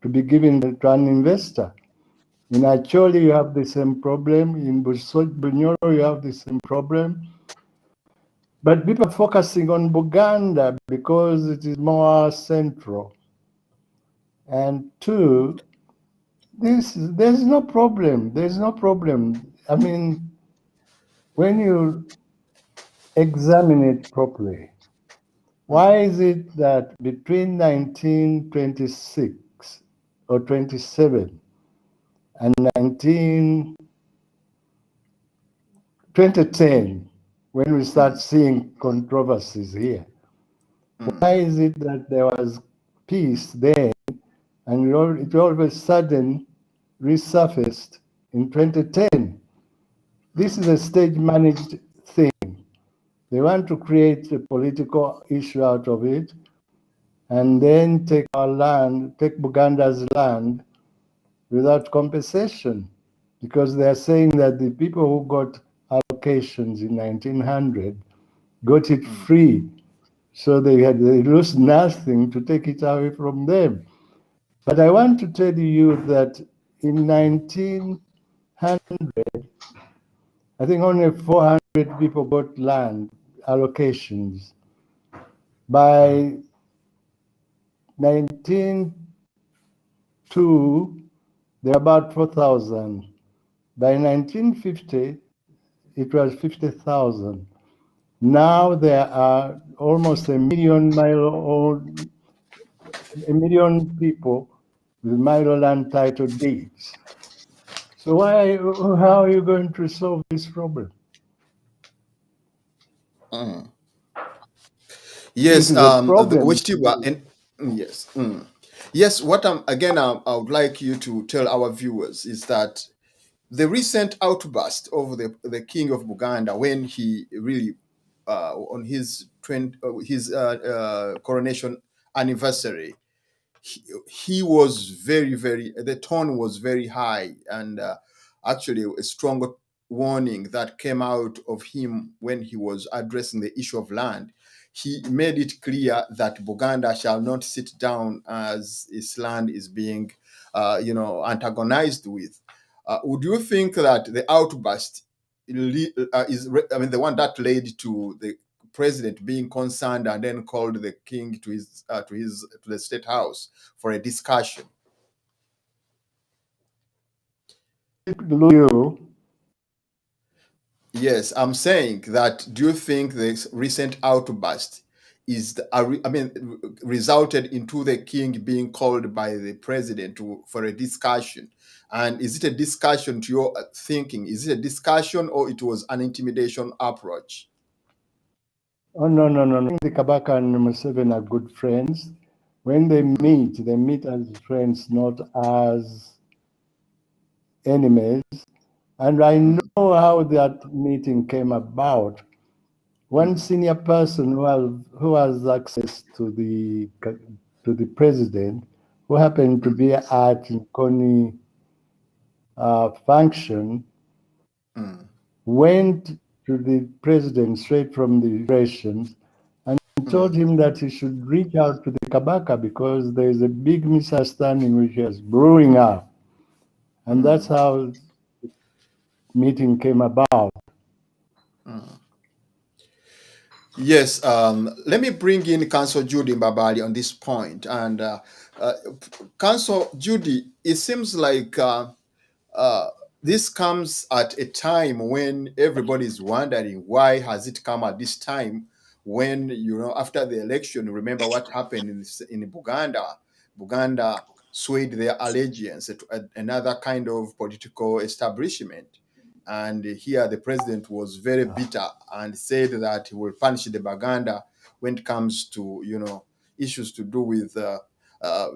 Speaker 2: to be given to an investor. In Acholi, you have the same problem. In Bunyoro, you have the same problem. But people are focusing on Buganda because it is more central. And two, there's no problem. There's no problem. I mean, when you examine it properly, why is it that between 1926 or 27 and 2010, when we start seeing controversies here, why is it that there was peace then and it all of a sudden resurfaced in 2010? This is a stage-managed thing. They want to create a political issue out of it, and then take our land, take Buganda's land without compensation, because they are saying that the people who got allocations in 1900 got it free, so they lost nothing to take it away from them. But I want to tell you that in 1900, I think only 400 people got land allocations. By 1902, there were about 4,000. By 1950, it was 50,000. Now there are almost a million people with Mailo land title deeds. So how are you going to solve this problem?
Speaker 1: Yes,
Speaker 2: It is a problem.
Speaker 1: which you are, and yes, yes. What I would like you to tell our viewers is that the recent outburst of the king of Buganda, when he really on his coronation anniversary, he was very, the tone was very high, and actually a strong warning that came out of him when he was addressing the issue of land. He made it clear that Buganda shall not sit down as its land is being, antagonized with. Would you think that the outburst the one that led to the president being concerned and then called the king to the state house for a discussion? Yes, I'm saying that. Do you think this recent outburst resulted into the king being called by the president for a discussion? And is it a discussion to your thinking? Is it a discussion or it was an intimidation approach?
Speaker 2: Oh, no. The Kabaka and Museveni are good friends. When they meet as friends, not as enemies. And I know how that meeting came about. One senior person who has access to the president, who happened to be at Nkoni function, went to the president straight from the operations and told him that he should reach out to the Kabaka because there is a big misunderstanding which is brewing up. And that's how the meeting came about.
Speaker 1: Yes, let me bring in Counsel Jude Mbabaali on this point. And Counsel Judy, it seems like this comes at a time when everybody is wondering why has it come at this time when, after the election, remember what happened in Buganda. Buganda swayed their allegiance to another kind of political establishment. And here the president was very bitter and said that he will punish the Buganda when it comes to, issues to do with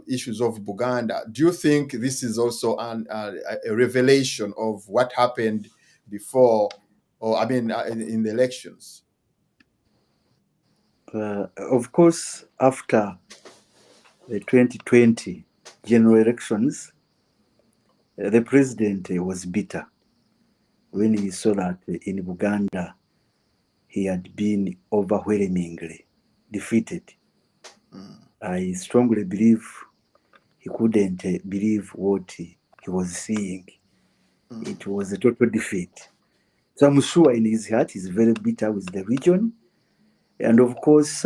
Speaker 1: issues of Buganda. Do you think this is also a revelation of what happened before, in the elections?
Speaker 3: Of course, after the 2020 general elections, the president was bitter when he saw that in Buganda he had been overwhelmingly defeated. I strongly believe he couldn't believe what he was seeing. It was a total defeat. So I'm sure in his heart he's very bitter with the region. And of course,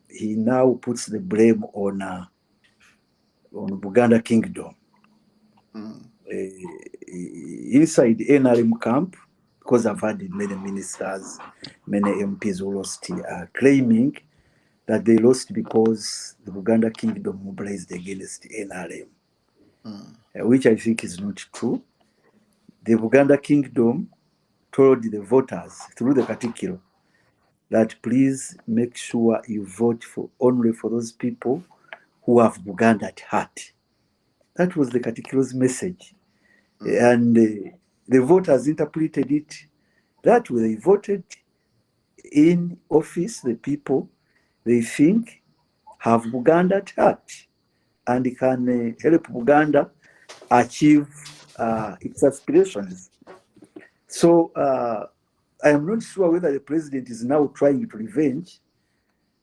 Speaker 3: he now puts the blame on Buganda Kingdom. Inside the NRM camp, because I've had many ministers, many MPs who lost, claiming that they lost because the Buganda Kingdom mobilized against the NRM, which I think is not true. The Buganda Kingdom told the voters through the Kateriga that please make sure you vote only for those people who have Buganda at heart. That was the Kateriga's message. And the voters interpreted it that way. They voted in office the people they think have Buganda at heart and can help Buganda achieve its aspirations. So I am not sure whether the president is now trying to revenge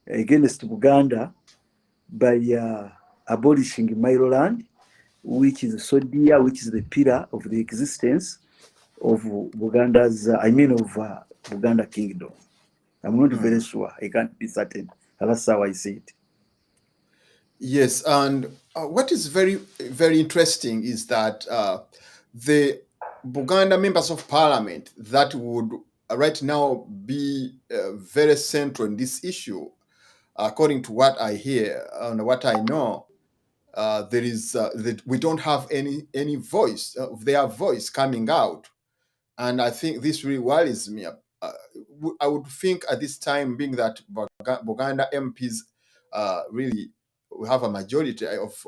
Speaker 3: against Buganda by abolishing Mailo land, which is so dear, which is the pillar of the existence of Buganda's, of Buganda Kingdom. I'm not very sure. I can't be certain. That's how I see it.
Speaker 1: Yes, and what is very, very interesting is that the Buganda members of parliament that would right now be very central in this issue, according to what I hear and what I know, there is that we don't have any voice of their voice coming out, and I think this really worries me. I would think at this time, being that Buganda MPs really have a majority of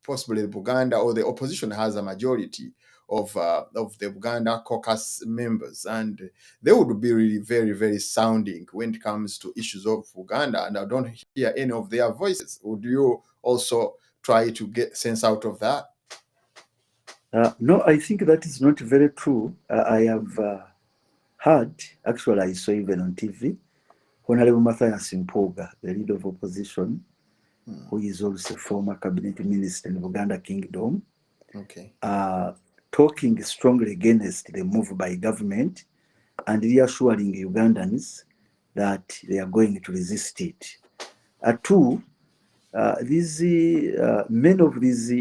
Speaker 1: possibly Buganda or the opposition has a majority of the Buganda caucus members, and they would be really very, very sounding when it comes to issues of Uganda, and I don't hear any of their voices. Would you also try to get sense out of that?
Speaker 3: No, I think that is not very true. I have heard, actually I saw even on TV, Honorable Matthias Mpoga, the leader of opposition, who is also a former cabinet minister in the Buganda Kingdom, talking strongly against the move by government and reassuring Ugandans that they are going to resist it. Two, many of these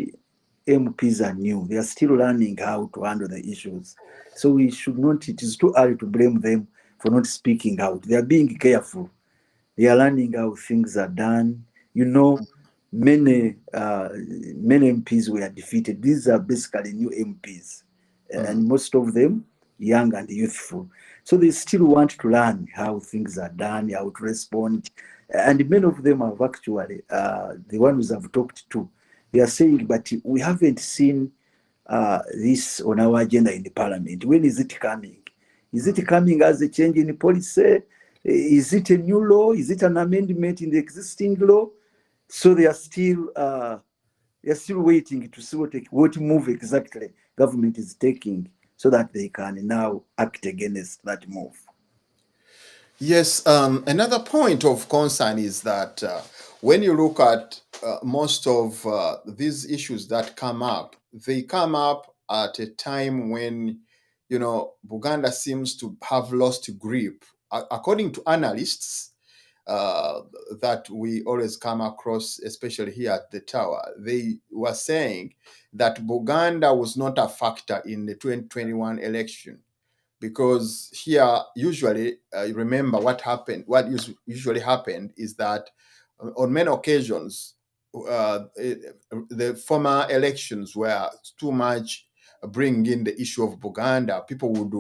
Speaker 3: MPs are new. They are still learning how to handle the issues. So we should not, it is too early to blame them for not speaking out. They are being careful. They are learning how things are done. Many MPs were defeated. These are basically new MPs, and most of them young and youthful. So they still want to learn how things are done, how to respond. And many of them have actually, the ones I've talked to, they are saying, but we haven't seen this on our agenda in the parliament. When is it coming? Is it coming as a change in policy? Is it a new law? Is it an amendment in the existing law? So they are still waiting to see what move exactly government is taking so that they can now act against that move.
Speaker 1: Yes, another point of concern is that when you look at most of these issues that come up, they come up at a time when, Buganda seems to have lost grip. According to analysts that we always come across, especially here at the Tower, they were saying that Buganda was not a factor in the 2021 election. Because here, usually, remember what happened. What usually happened is that on many occasions, the former elections were too much bringing in the issue of Buganda. People would,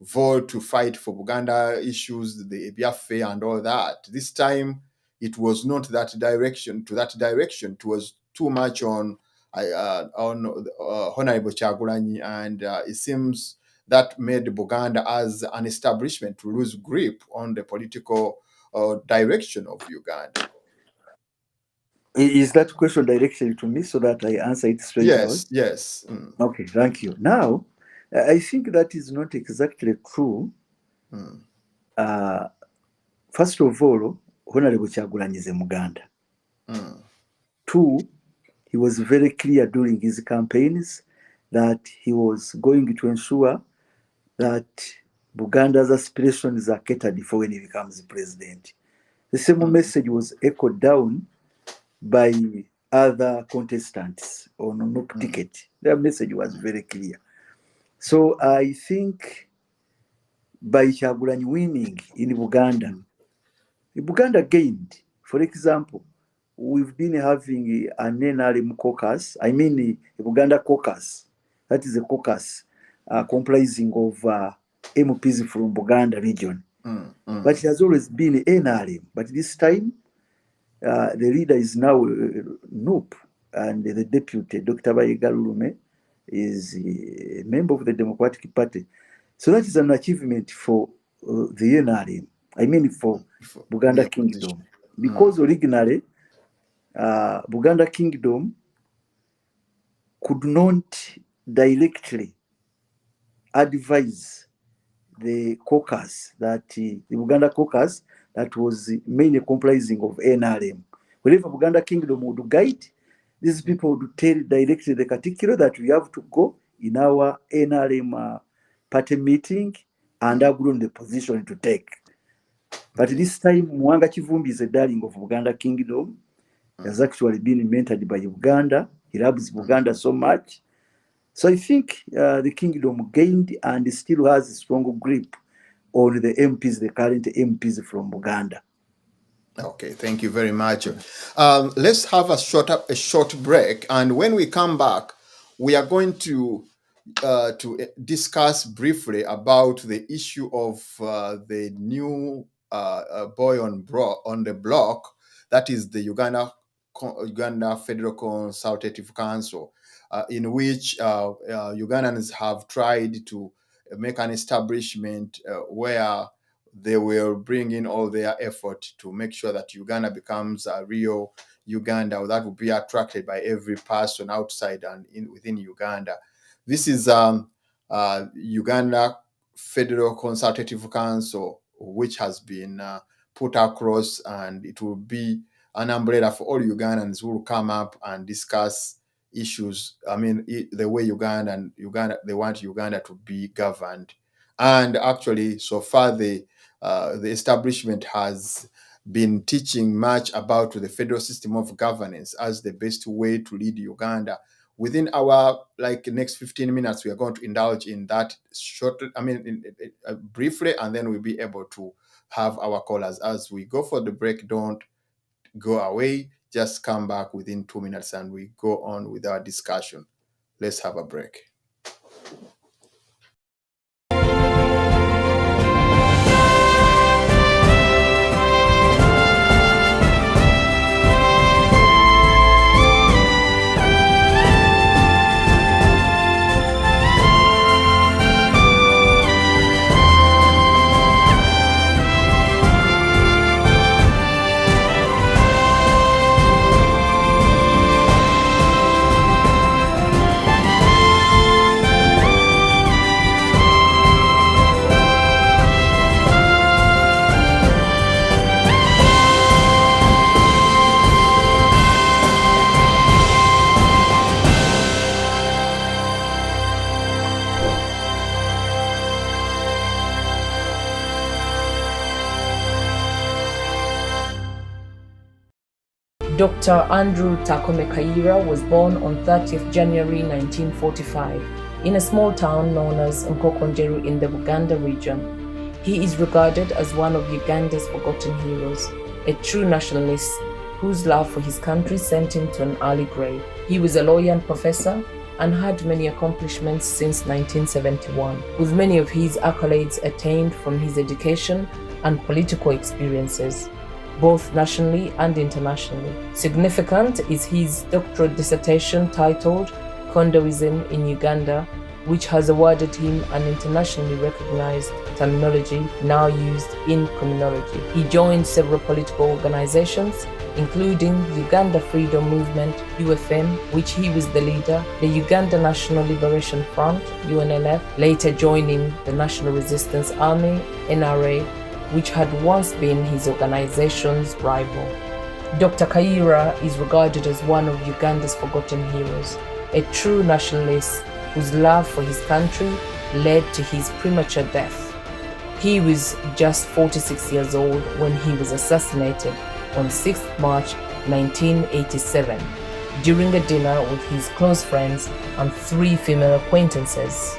Speaker 1: vote to fight for Buganda issues, the Biafra and all that. This time, it was not that direction. It was too much on Honorable Kyagulanyi, and it seems that made Buganda as an establishment to lose grip on the political direction of Uganda.
Speaker 3: Is that question directed to me so that I answer it straight out?
Speaker 1: Yes.
Speaker 3: Okay, thank you. Now, I think that is not exactly true. First of all, Honorable Kyagulanyi is a Muganda. Two, he was very clear during his campaigns that he was going to ensure that Buganda's aspirations are catered for when he becomes president. The same message was echoed down by other contestants on no ticket. Their message was very clear. So I think by Kyagulanyi winning in Buganda gained. For example, we've been having an NRM caucus, a Buganda caucus. That is a caucus comprising of MPs from Buganda region. But it has always been NRM. But this time, the leader is now NUP, and the deputy, Dr. Bayiga is a member of the Democratic Party. So that is an achievement for the NRM. For Buganda Kingdom. because originally Buganda Kingdom could not directly advise the caucus, that the Buganda caucus that was mainly comprising of NRM. Whenever Buganda Kingdom would guide, these people would tell directly the Katikiro that we have to go in our NRM party meeting and agree on the position to take. But this time, Mwanga Kivumbi is a darling of Buganda Kingdom. He has actually been mentored by Uganda. He loves Buganda so much. So I think the kingdom gained and still has a strong grip on the MPs, the current MPs from Buganda.
Speaker 1: Okay, thank you very much. Let's have a short break, and when we come back, we are going to discuss briefly about the issue of the new boy on the block, that is the Uganda Federal Consultative Council, in which Ugandans have tried to make an establishment where they will bring in all their effort to make sure that Uganda becomes a real Uganda that will be attracted by every person outside and within Uganda. This is Uganda Federal Consultative Council, which has been put across, and it will be an umbrella for all Ugandans who will come up and discuss issues. I mean, the way Uganda they want Uganda to be governed. And actually, so far the establishment has been teaching much about the federal system of governance as the best way to lead Uganda. Within our next 15 minutes, we are going to indulge in that briefly, and then we'll be able to have our callers. As we go for the break, don't go away. Just come back within 2 minutes and we go on with our discussion. Let's have a break.
Speaker 6: Dr. Andrew Takome Kaira was born on 30th January 1945 in a small town known as Nkokonjeru in the Buganda region. He is regarded as one of Uganda's forgotten heroes, a true nationalist whose love for his country sent him to an early grave. He was a lawyer and professor and had many accomplishments since 1971, with many of his accolades attained from his education and political experiences, both nationally and internationally. Significant is his doctoral dissertation titled Condoism in Uganda, which has awarded him an internationally recognized terminology now used in criminology. He joined several political organizations, including Uganda Freedom Movement, UFM, which he was the leader, the Uganda National Liberation Front, UNLF, later joining the National Resistance Army, NRA, which had once been his organization's rival. Dr. Kaira is regarded as one of Uganda's forgotten heroes, a true nationalist whose love for his country led to his premature death. He was just 46 years old when he was assassinated on 6th March 1987 during a dinner with his close friends and 3 female acquaintances.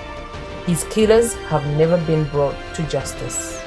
Speaker 6: His killers have never been brought to justice.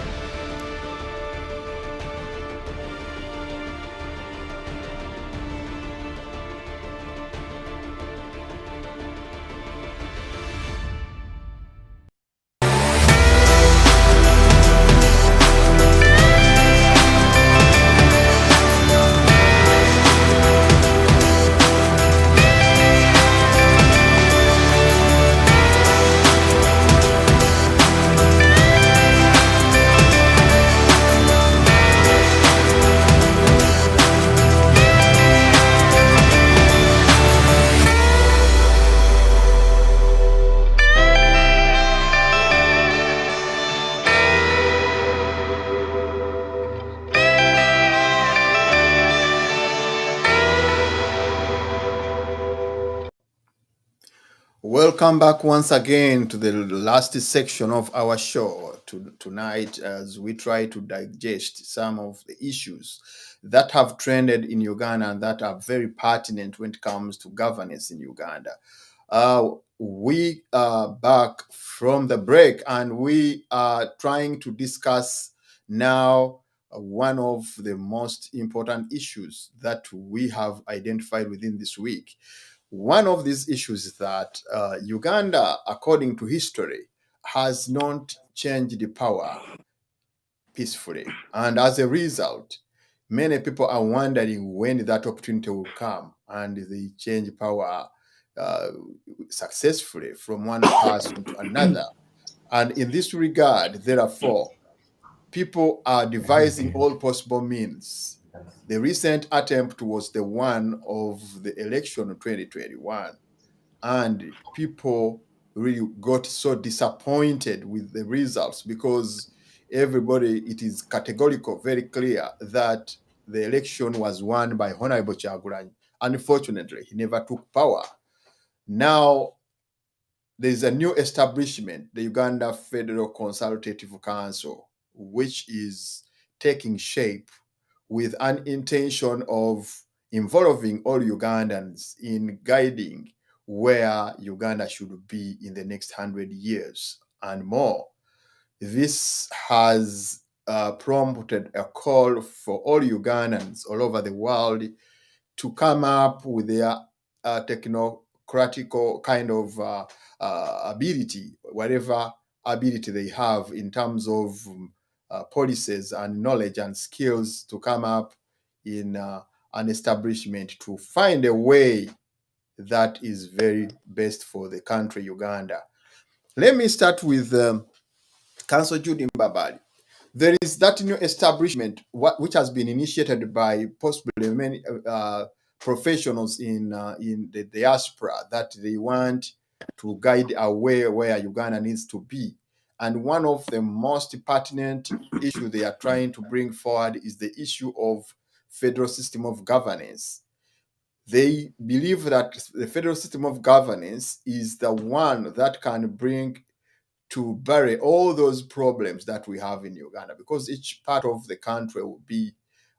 Speaker 1: Welcome back once again to the last section of our show tonight, as we try to digest some of the issues that have trended in Uganda and that are very pertinent when it comes to governance in Uganda. We are back from the break and we are trying to discuss now one of the most important issues that we have identified within this week. One of these issues is that Uganda, according to history, has not changed the power peacefully. And as a result, many people are wondering when that opportunity will come and they change power successfully from one person to another. And in this regard, therefore, people are devising all possible means. The recent attempt was the one of the election of 2021. And people really got so disappointed with the results because it is categorical, very clear that the election was won by Honorable Kyagulanyi. Unfortunately, he never took power. Now, there's a new establishment, the Uganda Federal Consultative Council, which is taking shape with an intention of involving all Ugandans in guiding where Uganda should be in the next 100 years and more. This has prompted a call for all Ugandans all over the world to come up with their technocratical kind of ability, whatever ability they have in terms of policies and knowledge and skills, to come up in an establishment to find a way that is very best for the country Uganda. Let me start with Counsel Jude Mbabaali. There is that new establishment which has been initiated by possibly many professionals in the diaspora, that they want to guide our way where Uganda needs to be. And one of the most pertinent issues they are trying to bring forward is the issue of federal system of governance. They believe that the federal system of governance is the one that can bring to bury all those problems that we have in Uganda, because each part of the country will be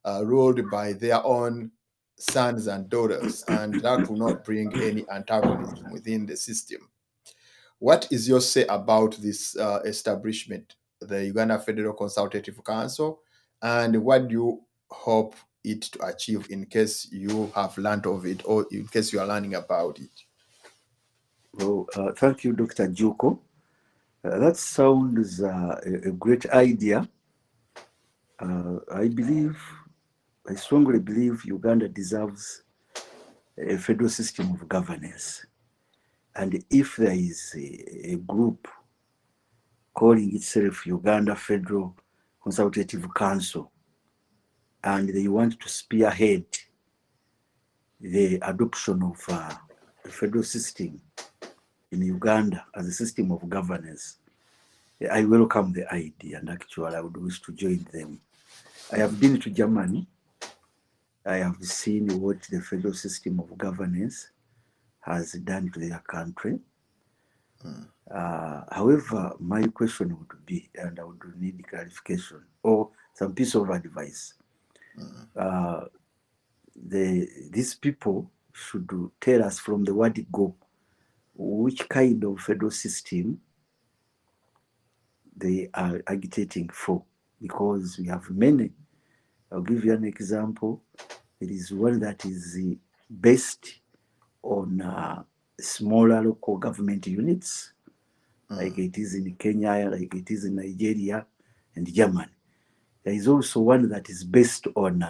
Speaker 1: ruled by their own sons and daughters, and that will not bring any antagonism within the system. What is your say about this establishment, the Uganda Federal Consultative Council, and what do you hope it to achieve, in case you have learned of it or in case you are learning about it?
Speaker 3: Well, thank you, Dr. Juko. That sounds a great idea. I strongly believe Uganda deserves a federal system of governance. And if there is a group calling itself Uganda Federal Consultative Council, and they want to spearhead the adoption of a federal system in Uganda as a system of governance, I welcome the idea, and actually I would wish to join them. I have been to Germany. I have seen what the federal system of governance has done to their country. However, my question would be, and I would need clarification or some piece of advice. These people should tell us from the word go which kind of federal system they are agitating for, because we have many. I'll give you an example. There is one that is based on smaller local government units, like it is in Kenya, like it is in Nigeria and Germany. There is also one that is based on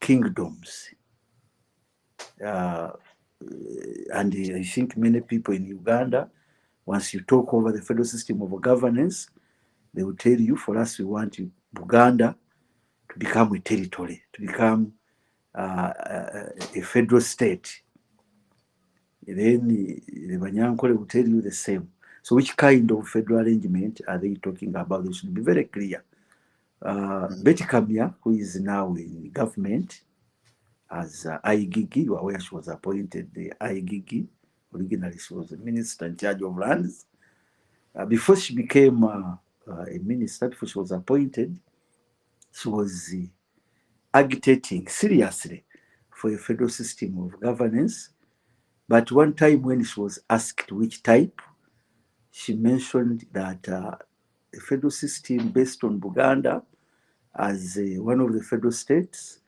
Speaker 3: kingdoms. And I think many people in Uganda, once you talk over the federal system of governance, they will tell you, for us, we want Buganda to become a territory, to become a federal state. Then the Banyankole will tell you the same. So which kind of federal arrangement are they talking about? They should be very clear. Betty Kamya, who is now in government as IGIGI, where she was appointed the IGIGI Originally, she was a minister in charge of lands. Before she became a minister, before she was appointed, she was agitating seriously for a federal system of governance. But one time when she was asked which type, she mentioned that a federal system based on Buganda as one of the federal states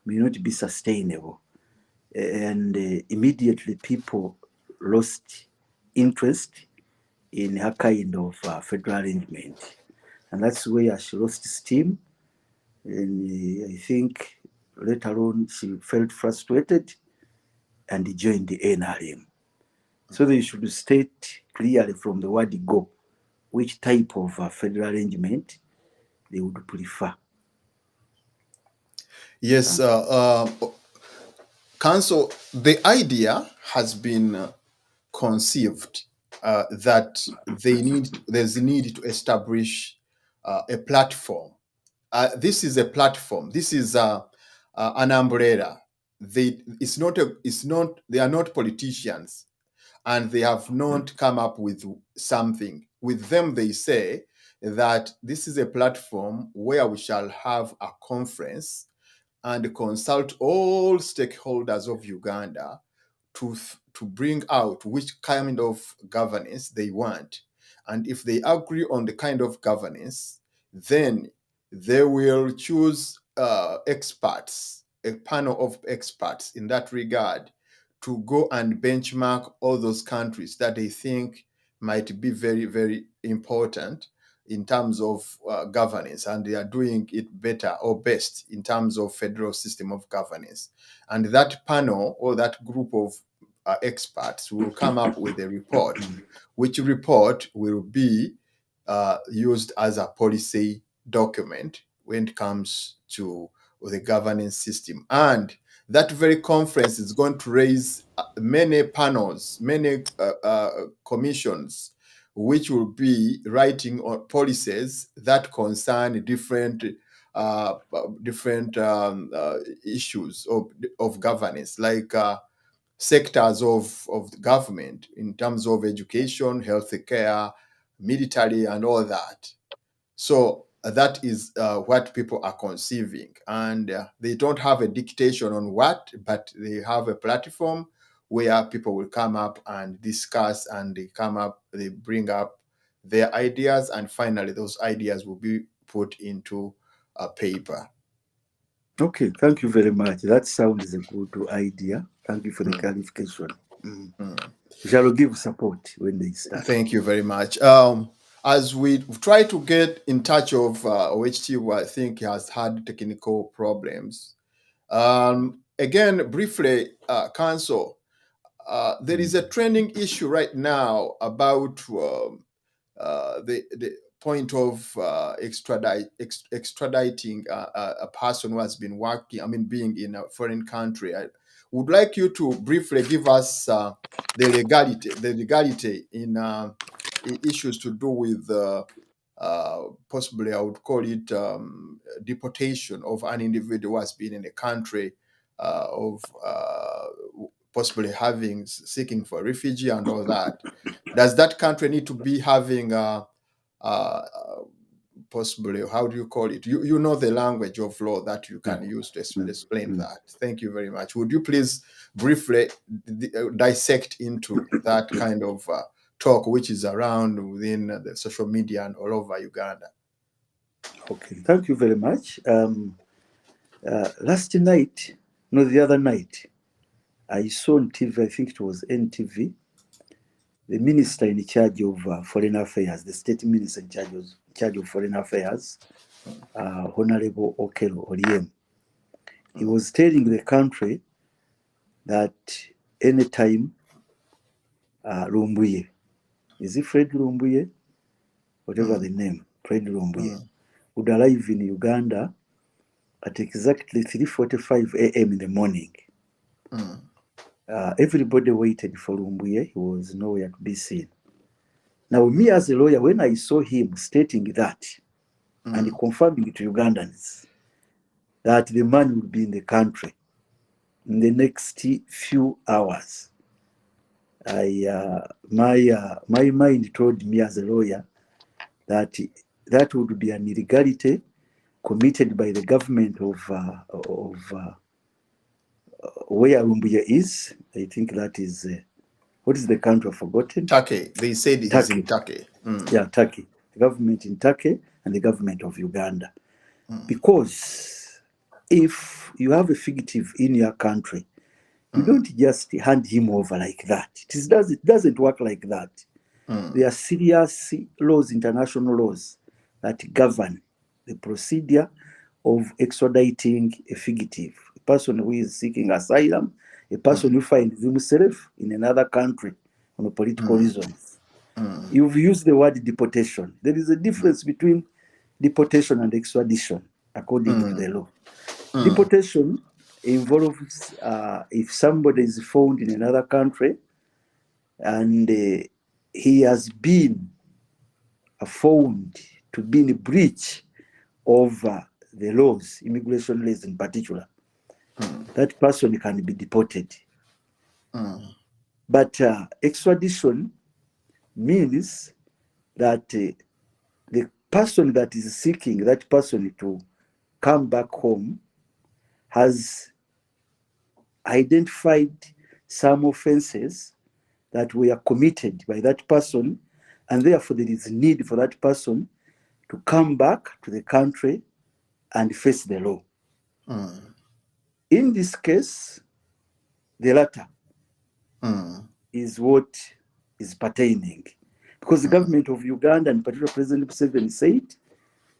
Speaker 3: may not be sustainable. And immediately people lost interest in her kind of federal arrangement. And that's where she lost steam. And I think later on she felt frustrated and joined the NRM. So they should state clearly from the word go which type of federal arrangement they would prefer.
Speaker 1: Yes, Counsel, the idea has been conceived that there's a need to establish a platform. This is a platform. This is an umbrella. They are not politicians, and they have not come up with something. With them, they say that this is a platform where we shall have a conference and consult all stakeholders of Uganda to bring out which kind of governance they want. And if they agree on the kind of governance, then they will choose experts, a panel of experts in that regard, to go and benchmark all those countries that they think might be very, very important in terms of governance, and they are doing it better or best in terms of federal system of governance. And that panel or that group of experts will come up with a report, which report will be used as a policy document when it comes to the governance system. And that very conference is going to raise many panels, many commissions, which will be writing on policies that concern different issues of governance, like sectors of the government in terms of education, healthcare, military, and all that. So that is what people are conceiving, and they don't have a dictation on what, but they have a platform where people will come up and discuss, and they bring up their ideas, and finally those ideas will be put into a paper.
Speaker 3: Okay, thank you very much. That sounds a good idea. Thank you for the clarification. We shall give support when they start.
Speaker 1: Thank you very much. As we try to get in touch of OHT, who I think has had technical problems. Again, briefly, Counsel, there is a trending issue right now about the point of extraditing a person who has been being in a foreign country. I would like you to briefly give us the legality in issues to do with possibly, I would call it deportation of an individual who has been in a country of possibly seeking for refugee and all that. Does that country need to be having possibly, how do you call it? You know the language of law that you can use to explain that. Thank you very much. Would you please briefly dissect into that kind of talk which is around within the social media and all over Uganda?
Speaker 3: Okay, thank you very much. Last night, no, the other night, I saw on TV, I think it was NTV, the minister in charge of foreign affairs, the state minister in charge of foreign affairs, Honorable Okelo Oriem. He was telling the country that anytime Lumbuye, is it Fred Lumbuye? Whatever the name, Fred Lumbuye, would arrive in Uganda at exactly 3:45 a.m. in the morning. Everybody waited for Lumbuye. He was nowhere to be seen. Now, me as a lawyer, when I saw him stating that and confirming to Ugandans that the man will be in the country in the next few hours, My mind told me as a lawyer that that would be an illegality committed by the government of where Lumbuye is. I think that is what is the country? I've forgotten.
Speaker 1: Turkey. They said it is in Turkey.
Speaker 3: Yeah, Turkey. The government in Turkey and the government of Uganda. Because if you have a fugitive in your country, you don't just hand him over like that. It doesn't work like that. There are serious laws, international laws, that govern the procedure of extraditing a fugitive, a person who is seeking asylum, a person who finds himself in another country on political reasons. You've used the word deportation. There is a difference between deportation and extradition, according to the law. Deportation involves if somebody is found in another country and he has been found to be in breach of the laws, immigration laws in particular, that person can be deported. But extradition means that the person that is seeking that person to come back home has identified some offenses that were committed by that person, and therefore there is need for that person to come back to the country and face the law. In this case, the latter is what is pertaining, because the government of Uganda, and particularly President Museveni, said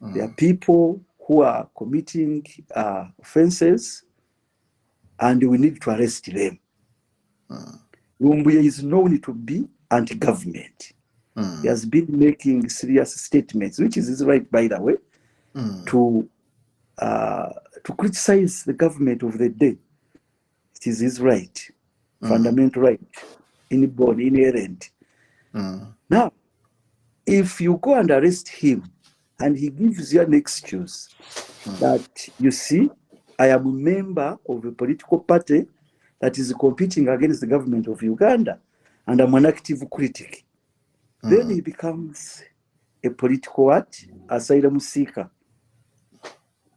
Speaker 3: there are people who are committing offenses and we need to arrest them. Lumbuye is known to be anti-government. He has been making serious statements, which is his right, by the way, to criticize the government of the day. It is his right, fundamental right, inborn, inherent. Now, if you go and arrest him and he gives you an excuse that, you see, I am a member of a political party that is competing against the government of Uganda and I'm an active critic, then he becomes a political asylum seeker.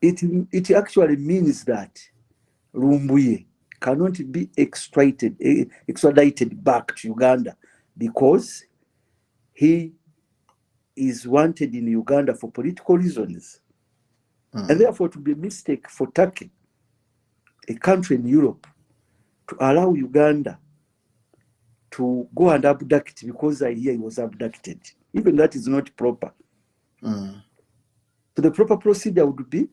Speaker 3: It actually means that Lumbuye cannot be extradited back to Uganda because he is wanted in Uganda for political reasons. And therefore, it would be a mistake for Turkey, a country in Europe, to allow Uganda to go and abduct because I hear he was abducted. Even that is not proper. So the proper procedure would be,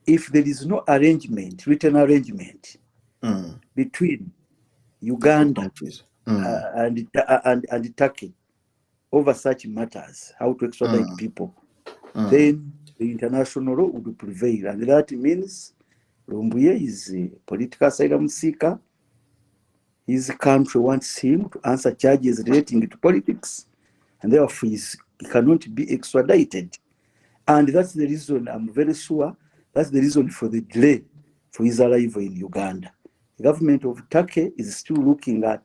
Speaker 3: if there is no arrangement, written arrangement, between Uganda and Turkey over such matters, how to extradite people, then the international law would prevail. And that means Lumbuye is a political asylum seeker. His country wants him to answer charges relating to politics, and therefore he cannot be extradited. And that's the reason, I'm very sure, that's the reason for the delay for his arrival in Uganda. The government of Turkey is still looking at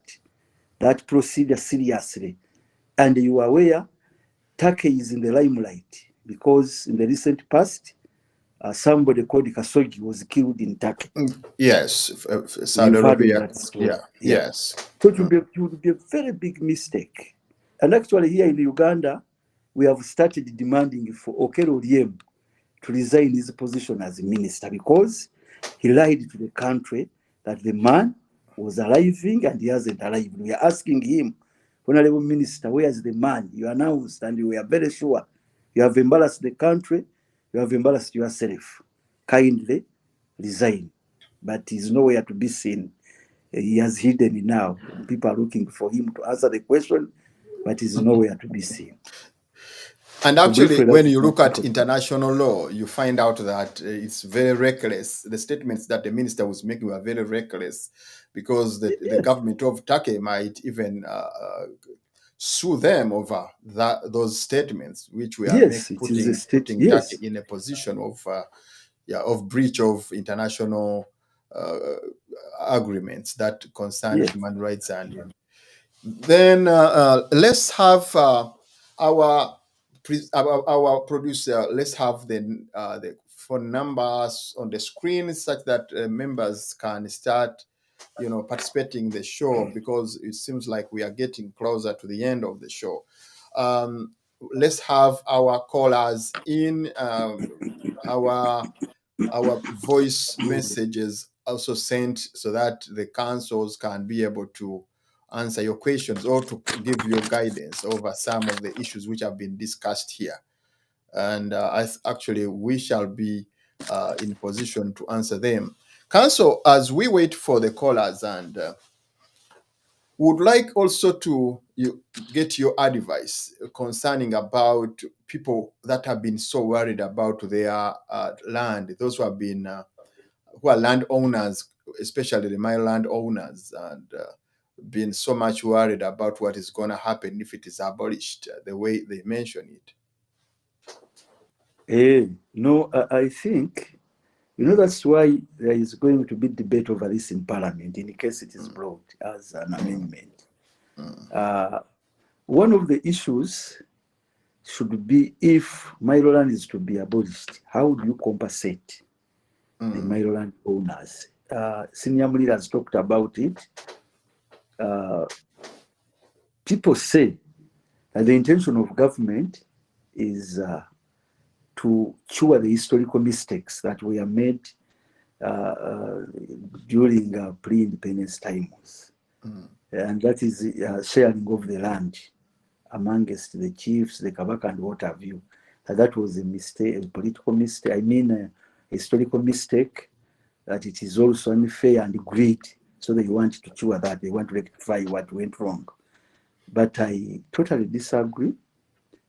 Speaker 3: that procedure seriously. And you are aware, Turkey is in the limelight because in the recent past, somebody called Khashoggi was killed in Turkey.
Speaker 1: Yes, Saudi Arabia. Yes.
Speaker 3: So it would be a very big mistake. And actually here in Uganda, we have started demanding for Okello Oryem to resign his position as a minister because he lied to the country that the man was arriving and he hasn't arrived. We are asking him, Honorable Minister, where is the man you announced and we are very sure you have embarrassed the country, you have embarrassed yourself. Kindly resign. But he's nowhere to be seen. He has hidden now. People are looking for him to answer the question, but he's nowhere to be seen.
Speaker 1: And actually, when you look at international law, you find out that it's very reckless. The statements that the minister was making were very reckless because the government of Turkey might even sue them over those statements, which we are putting Turkey in a position of breach of international agreements that concern human rights and Then let's have our producer. Let's have the phone numbers on the screen such that members can start, participating in the show, because it seems like we are getting closer to the end of the show. Let's have our callers in, our voice messages also sent, so that the councils can be able to answer your questions or to give you guidance over some of the issues which have been discussed here. And actually, we shall be in position to answer them. Council, as we wait for the callers, and would like also to get your advice concerning about people that have been so worried about their land, those who have been who are landowners, especially the Mailo landowners, and been so much worried about what is going to happen if it is abolished, the way they mention it.
Speaker 3: No, I think, that's why there is going to be debate over this in Parliament in case it is brought as an amendment. One of the issues should be, if Mailo land is to be abolished, how do you compensate the Mailo land owners? Senior Muliira has talked about it. People say that the intention of government is to cure the historical mistakes that were made during pre-independence times. And that is sharing of the land amongst the chiefs, the Kabaka, and what have you. That was a mistake, a political mistake. I mean, a historical mistake, that it is also unfair and greed. So they want to cure that. They want to rectify what went wrong. But I totally disagree,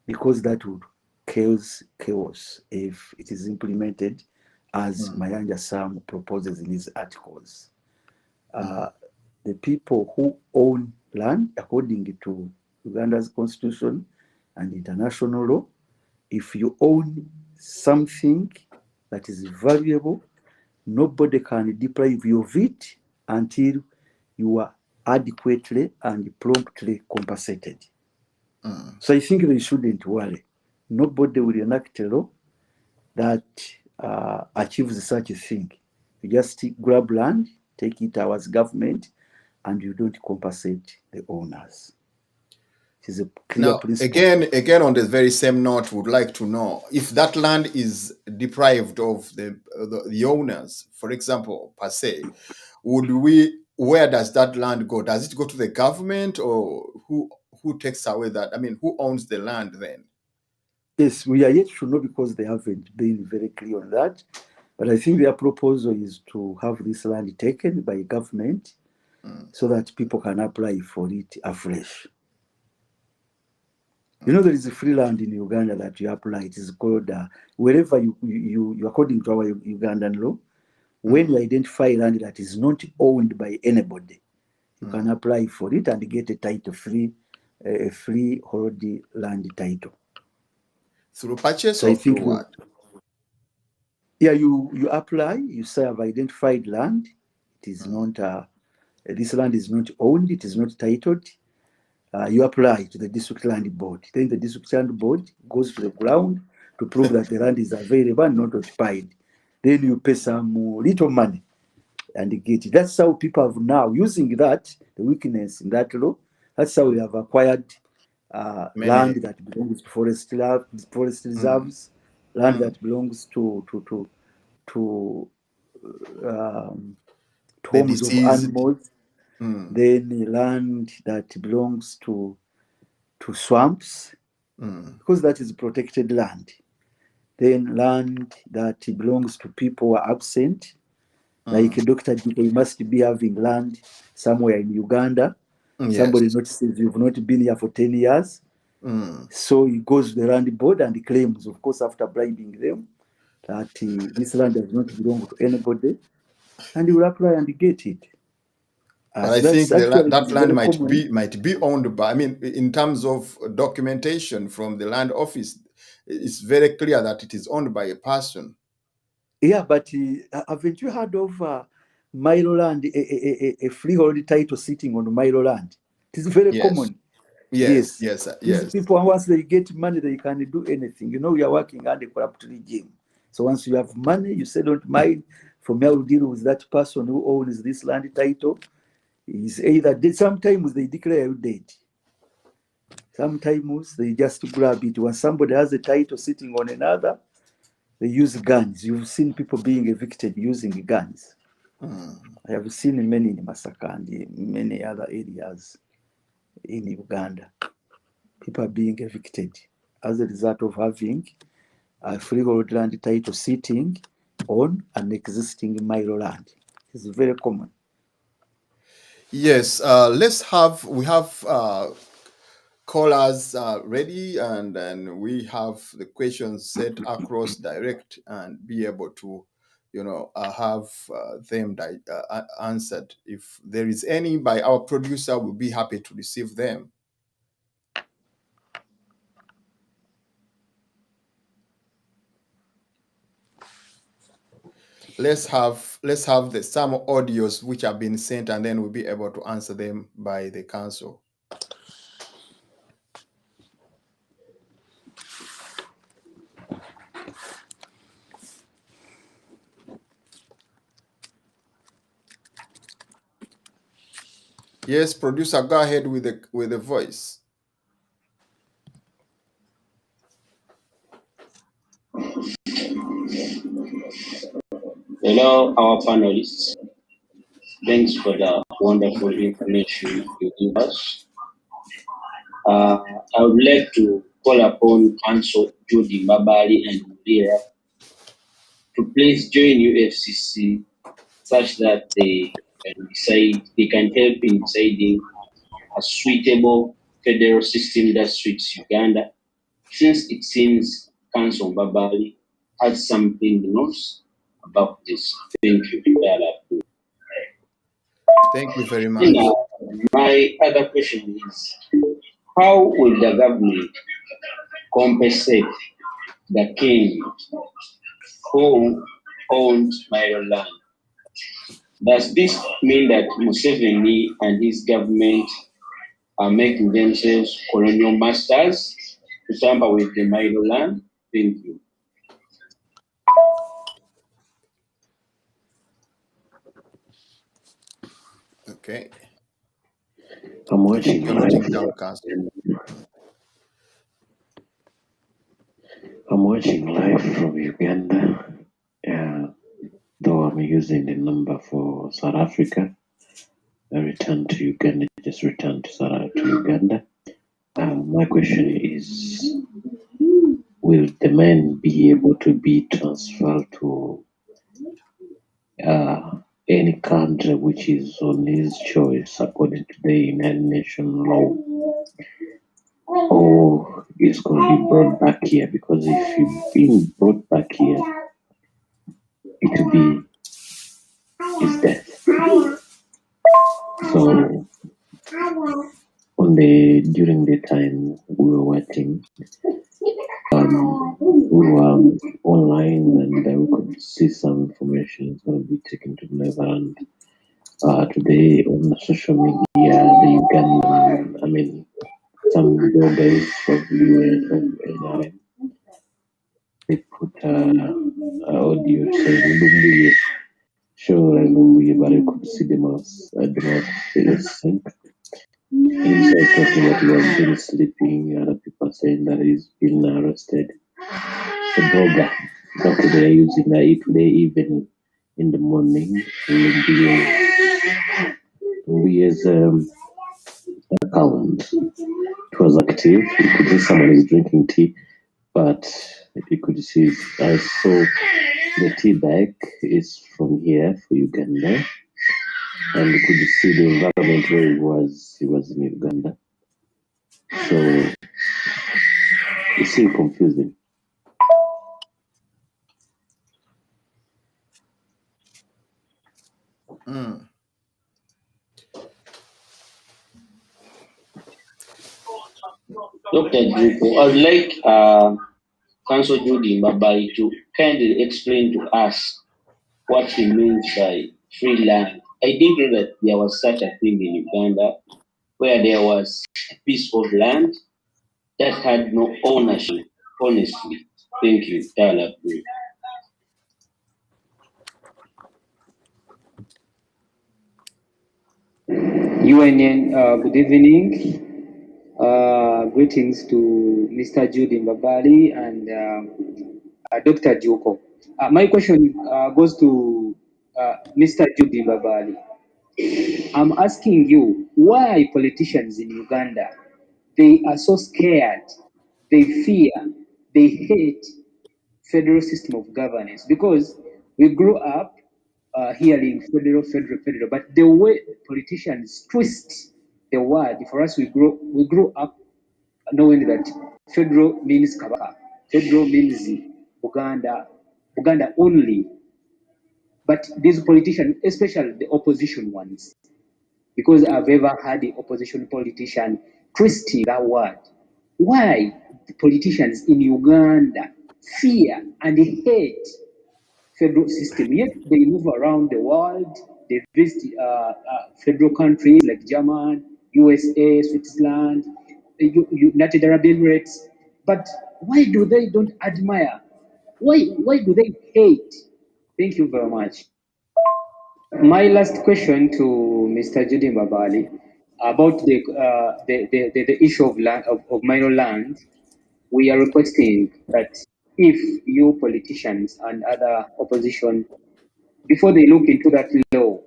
Speaker 3: because that would cause chaos if it is implemented as Mayanja Sam proposes in his articles. The people who own land, according to Uganda's constitution and international law, if you own something that is valuable, nobody can deprive you of it until you are adequately and promptly compensated. So I think they shouldn't worry. Nobody will enact a law that achieves such a thing. You just grab land, take it as government, and you don't compensate the owners. It is a clear principle.
Speaker 1: Again, on the very same note, would like to know if that land is deprived of the owners, for example, per se, where does that land go? Does it go to the government, or who takes away that? I mean, who owns the land then?
Speaker 3: Yes, we are yet to know, because they haven't been very clear on that. But I think their proposal is to have this land taken by government so that people can apply for it afresh. There is a free land in Uganda that you apply. It is called, wherever you according to our Ugandan law, when you identify land that is not owned by anybody, you can apply for it and get a title, a freehold land title.
Speaker 1: Through purchase, so or through what?
Speaker 3: Yeah, you apply, you say I've identified land. It is not, this land is not owned, it is not titled. You apply to the district land board. Then the district land board goes to the ground to prove that the land is available and not occupied. Then you pay some little money and get it. That's how people have now, using that, the weakness in that law, that's how we have acquired land that belongs to forest reserves, land that belongs to homes of animals, then land that belongs to swamps, because that is protected land. Then land that belongs to people who are absent, like Dr. Jude, you must be having land somewhere in Uganda. Yes. Somebody notices you've not been here for 10 years. So he goes to the land board and he claims, of course, after bribing them, that this land does not belong to anybody, and he will apply and get it.
Speaker 1: But I think that land might be owned by, I mean, in terms of documentation from the land office, it's very clear that it is owned by a person.
Speaker 3: Yeah, but haven't you heard of Mailo land, a freehold title sitting on Mailo land? It is very
Speaker 1: Yes.
Speaker 3: common.
Speaker 1: Yes.
Speaker 3: These people, once they get money, they can do anything. You know, you are working under a corrupt regime. So once you have money, you say, don't mind, for me, I will deal with that person who owns this land title. Is either dead. Sometimes they declare you dead. Sometimes they just grab it. When somebody has a title sitting on another, they use guns. You've seen people being evicted using guns. I have seen many in Masaka and in many other areas in Uganda. People are being evicted as a result of having a freehold land title sitting on an existing Mailo land. It's very common.
Speaker 1: Yes. We have callers ready, and then we have the questions set across direct and be able to, have them answered. If there is any by our producer, we'll be happy to receive them. Let's have some audios which have been sent, and then we'll be able to answer them by the council. Yes, producer, go ahead with the voice.
Speaker 7: Hello, our panelists. Thanks for the wonderful information you give us. I would like to call upon Counsel Jude, Mbabaali, and Muliira to please join UFCC such that they can help in deciding a suitable federal system that suits Uganda, since it seems Counsel Mbabaali has something knows about this. Thank you.
Speaker 1: Thank you very much.
Speaker 7: My other question is, how will the government compensate the king who owns Mailo land? Does this mean that Museveni and his government are making themselves colonial masters to tamper with the Mailo land? Thank you.
Speaker 1: Okay.
Speaker 8: I'm watching
Speaker 1: You're noting down, Counsel.
Speaker 8: I'm watching live from Uganda. Though I'm using the number for South Africa. I returned to Uganda, just returned to Uganda. My question is, will the man be able to be transferred to any country which is on his choice according to the United Nations law? Or is going to be brought back here? Because if you're being brought back here, it will be his death. So during the time we were waiting, we were online and we could see some information is going to be taken to Netherlands. Today on the social media, the Ugandan, some bloggers of UNN, they put audio saying Lumbuye, sure Lumbuye, but I could see the mouth sink. Inside talking that he has been sleeping, other people saying that he's been arrested. The blogger, so today using today even in the morning, Lumbuye's account, it was active. You could see someone is drinking tea, but you could see, I saw the tea bag is from here for Uganda, and you could see the environment where he was in Uganda. So it's still confusing.
Speaker 7: Dr. Juko, I would like Counsel Jude Mbabaali to kindly explain to us what he means by free land. I didn't know that there was such a thing in Uganda. where there was a piece of land that had no ownership, honestly. Thank you, Tyler.
Speaker 9: UNN, good evening. Greetings to Mr. Jude Mbabaali and Dr. Joko. My question goes to Mr. Jude Mbabaali. I'm asking you, why politicians in Uganda, they are so scared, they fear, they hate federal system of governance? Because we grew up hearing federal, but the way politicians twist the word, for us, we grew up knowing that federal means Kabaka, federal means Buganda only. But these politicians, especially the opposition ones, because I've ever had the opposition politician twisting that word. Why the politicians in Uganda fear and hate federal system, yet they move around the world, they visit federal countries like Germany, USA, Switzerland, United Arab Emirates, but why do they don't admire? Why do they hate? Thank you very much. My last question to Mr. Jude Mbabaali about the issue of land of minor land. We are requesting that if you politicians and other opposition, before they look into that law,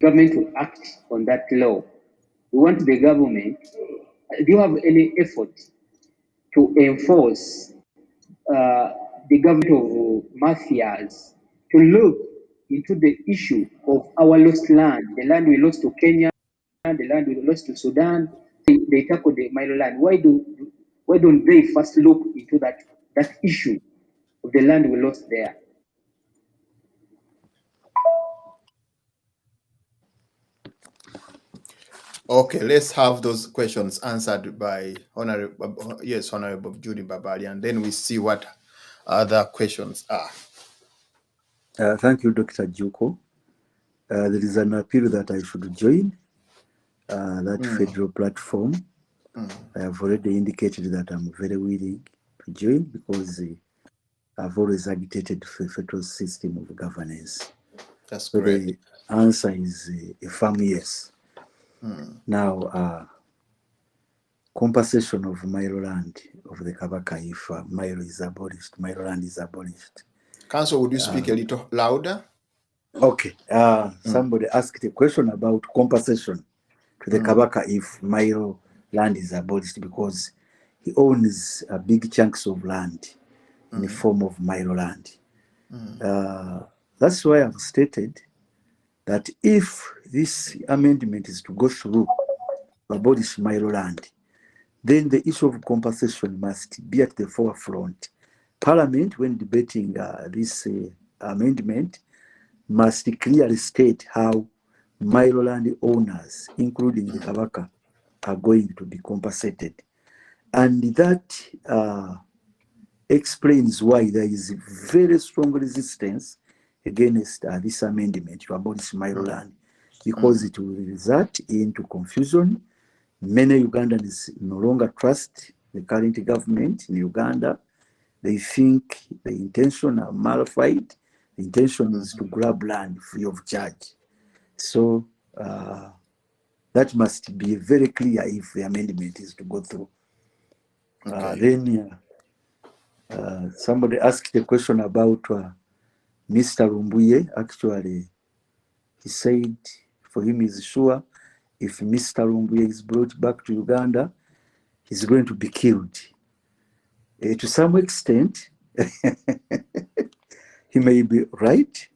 Speaker 9: government will act on that law. We want the government. Do you have any effort to enforce the government of mafias to look into the issue of our lost land, the land we lost to Kenya, the land we lost to Sudan? They tackle the Mailo land. Why don't they first look into that issue of the land we lost there?
Speaker 1: Okay, let's have those questions answered by Honorable Jude Mbabaali, and then we see what other questions are.
Speaker 3: Thank you, Dr. Joko. There is an appeal that I should join that federal platform. I have already indicated that I'm very willing to join because I've always agitated for the federal system of governance.
Speaker 1: That's
Speaker 3: so
Speaker 1: great.
Speaker 3: The answer is a firm yes. Now, compensation of Mailo land of the Kabaka if Mailo is abolished, Mailo land is abolished.
Speaker 1: Counsel, would you speak a little louder?
Speaker 3: Okay. Somebody asked a question about compensation to the Kabaka if Mailo land is abolished because he owns big chunks of land in the form of Mailo land. That's why I've stated that if this amendment is to go through to abolish Mailo land, then the issue of compensation must be at the forefront. Parliament, when debating this amendment, must clearly state how Mailo land owners, including the Kabaka, are going to be compensated. And that explains why there is very strong resistance against this amendment to abolish Mailo land, because it will result into confusion. Many Ugandans no longer trust the current government in Uganda. They think the intention are malified. The intention is to grab land free of charge. So that must be very clear if the amendment is to go through. Then somebody asked a question about Mr. Rumbuye. Actually, he said for him is sure if Mr. Rumbuye is brought back to Uganda, he's going to be killed. To some extent, he may be right,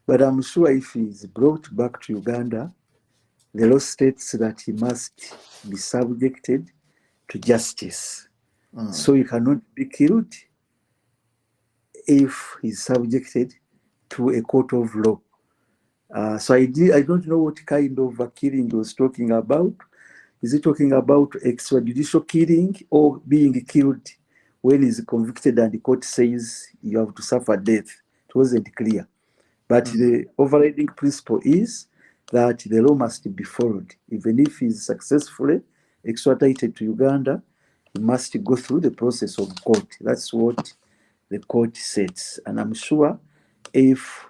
Speaker 3: but I'm sure if he is brought back to Uganda, the law states that he must be subjected to justice. So he cannot be killed if he's subjected to a court of law. So I don't know what kind of killing he was talking about. Is he talking about extrajudicial killing or being killed when he's convicted and the court says you have to suffer death? It wasn't clear. But the overriding principle is that the law must be followed. Even if he is successfully extradited to Uganda, he must go through the process of court. That's what the court sets. And I'm sure if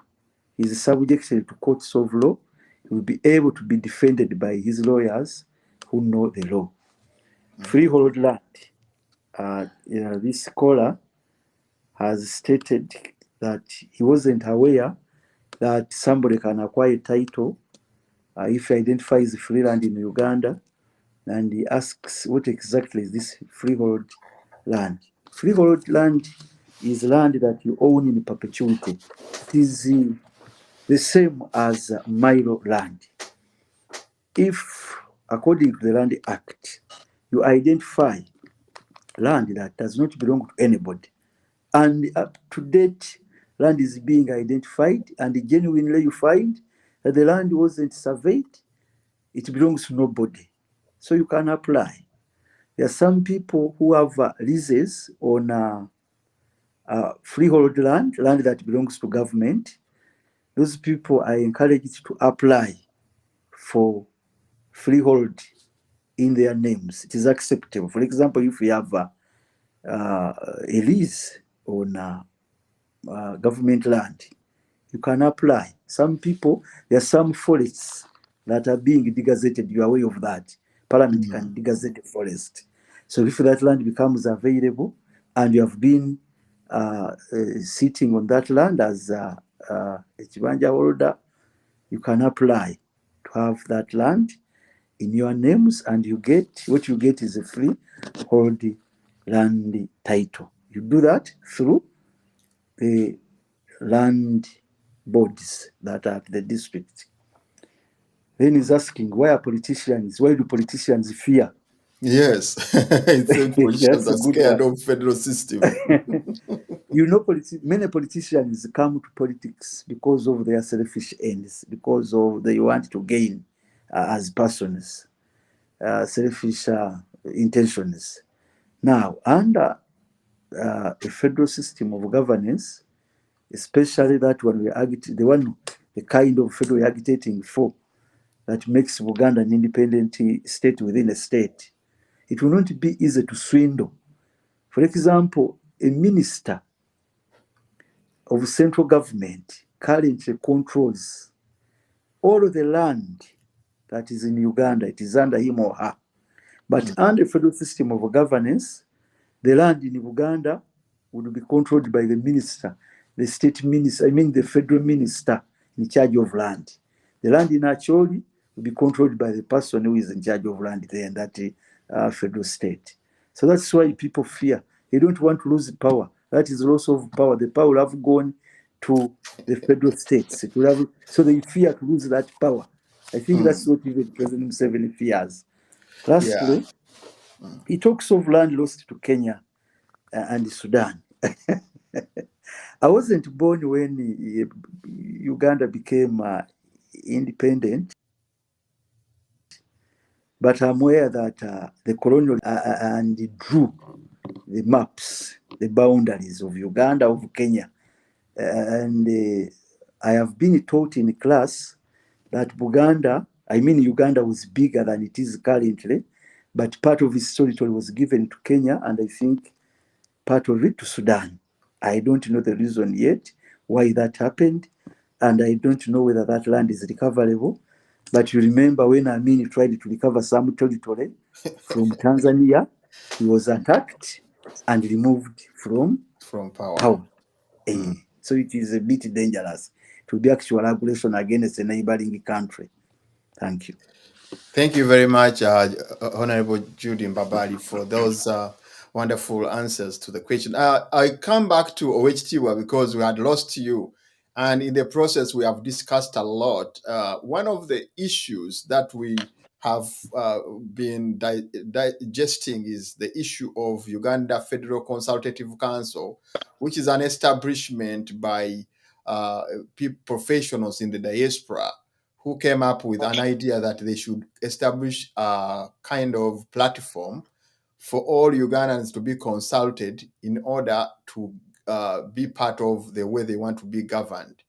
Speaker 3: he is subjected to courts of law, he will be able to be defended by his lawyers who know the law. Freehold land. This scholar has stated that he wasn't aware that somebody can acquire title if he identifies free land in Uganda, and he asks, what exactly is this freehold land? Freehold land is land that you own in perpetuity. It is the same as Mailo land. If, according to the Land Act, you identify land that does not belong to anybody, and up to date, land is being identified, and genuinely you find that the land wasn't surveyed, it belongs to nobody. So you can apply. There are some people who have leases on freehold land that belongs to government. Those people are encouraged to apply for freehold in their names. It is acceptable. For example, if you have a lease on government land, you can apply. Some people, there are some forests that are being degazetted. You are aware of that. Parliament can degazette a forest. So if that land becomes available and you have been sitting on that land as a Chibanja holder, you can apply to have that land in your names, and what you get is a freehold land title. You do that through the land boards that are at the district. Then he's asking, why do politicians fear?
Speaker 1: Yes, it's politicians are scared of federal system.
Speaker 3: Many politicians come to politics because of their selfish ends, because of they want to gain as persons, selfish intentions. Now, under a federal system of governance, especially that one the kind of federal we're agitating for, that makes Uganda an independent state within a state, it will not be easy to swindle. For example, a minister of central government currently controls all of the land that is in Uganda. It is under him or her. But under a federal system of governance, the land in Uganda would be controlled by the minister, the state minister, the federal minister in charge of land. The land in Acholi will be controlled by the person who is in charge of land there in that federal state. So that's why people fear. They don't want to lose power. That is loss of power. The power will have gone to the federal states. So they fear to lose that power. I think that's what even President Museveni fears. Lastly, he talks of land lost to Kenya and Sudan. I wasn't born when Uganda became independent, but I'm aware that the colonial and drew the maps, the boundaries of Uganda, of Kenya. And I have been taught in class that Uganda was bigger than it is currently, but part of its territory was given to Kenya, and I think part of it to Sudan. I don't know the reason yet why that happened, and I don't know whether that land is recoverable. But you remember when Amin tried to recover some territory from Tanzania, he was attacked and removed from
Speaker 1: power.
Speaker 3: So it is a bit dangerous to be actual aggression against a neighboring country. Thank you.
Speaker 1: Thank you very much, Honorable Jude Mbabaali, for those wonderful answers to the question. I come back to Owek because we had lost you. And in the process, we have discussed a lot. One of the issues that we have been digesting is the issue of Uganda Federal Consultative Council, which is an establishment by professionals in the diaspora who came up with an idea that they should establish a kind of platform for all Ugandans to be consulted in order to be part of the way they want to be governed.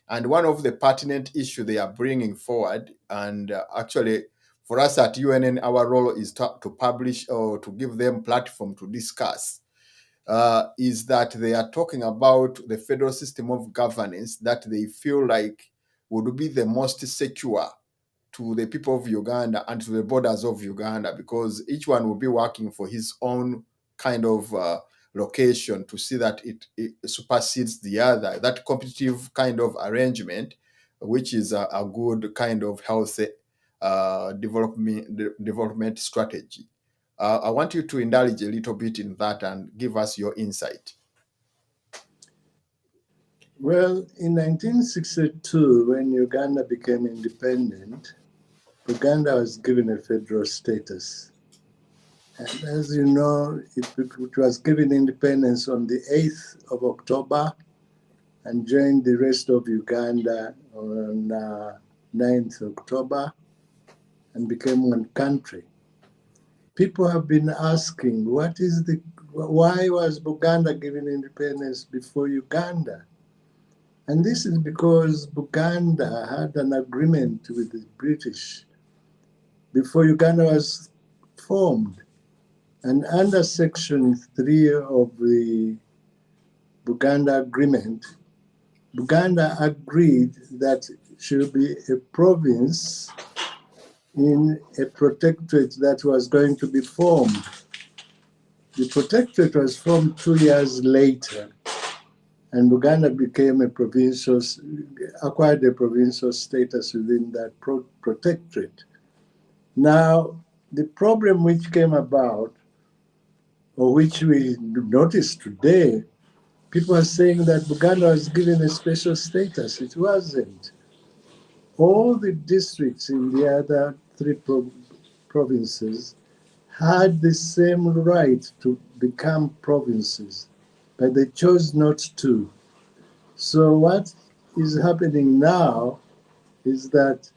Speaker 1: And one of the pertinent issues they are bringing forward, and actually for us at UNN, our role is to publish or to give them platform to discuss, is that they are talking about the federal system of governance that they feel like would be the most secure to the people of Uganda and to the borders of Uganda, because each one will be working for his own kind of location to see that it supersedes the other, that competitive kind of arrangement, which is a good kind of healthy development strategy. I want you to indulge a little bit in that and give us your insight.
Speaker 2: Well, in 1962, when Uganda became independent, Uganda was given a federal status. And as you know, it was given independence on the 8th of October and joined the rest of Uganda on 9th October and became one country. People have been asking, why was Buganda given independence before Uganda? And this is because Buganda had an agreement with the British before Uganda was formed. And under Section 3 of the Buganda Agreement, Buganda agreed that it should be a province in a protectorate that was going to be formed. The protectorate was formed 2 years later, and Buganda became acquired a provincial status within that protectorate. Now, the problem which came about, or which we notice today, people are saying that Buganda was given a special status. It wasn't. All the districts in the other three provinces had the same right to become provinces, but they chose not to. So what is happening now is that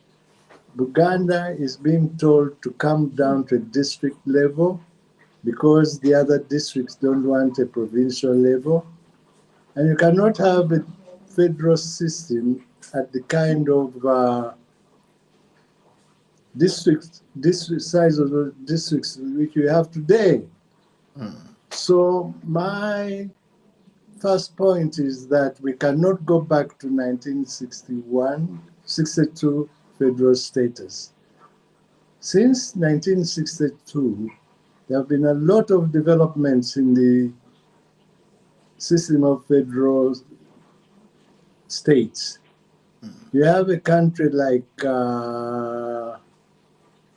Speaker 2: Buganda is being told to come down to a district level because the other districts don't want a provincial level. And you cannot have a federal system at the kind of district size of the districts which we have today. So my first point is that we cannot go back to 1962 federal status. Since 1962, there have been a lot of developments in the system of federal states. You have a country like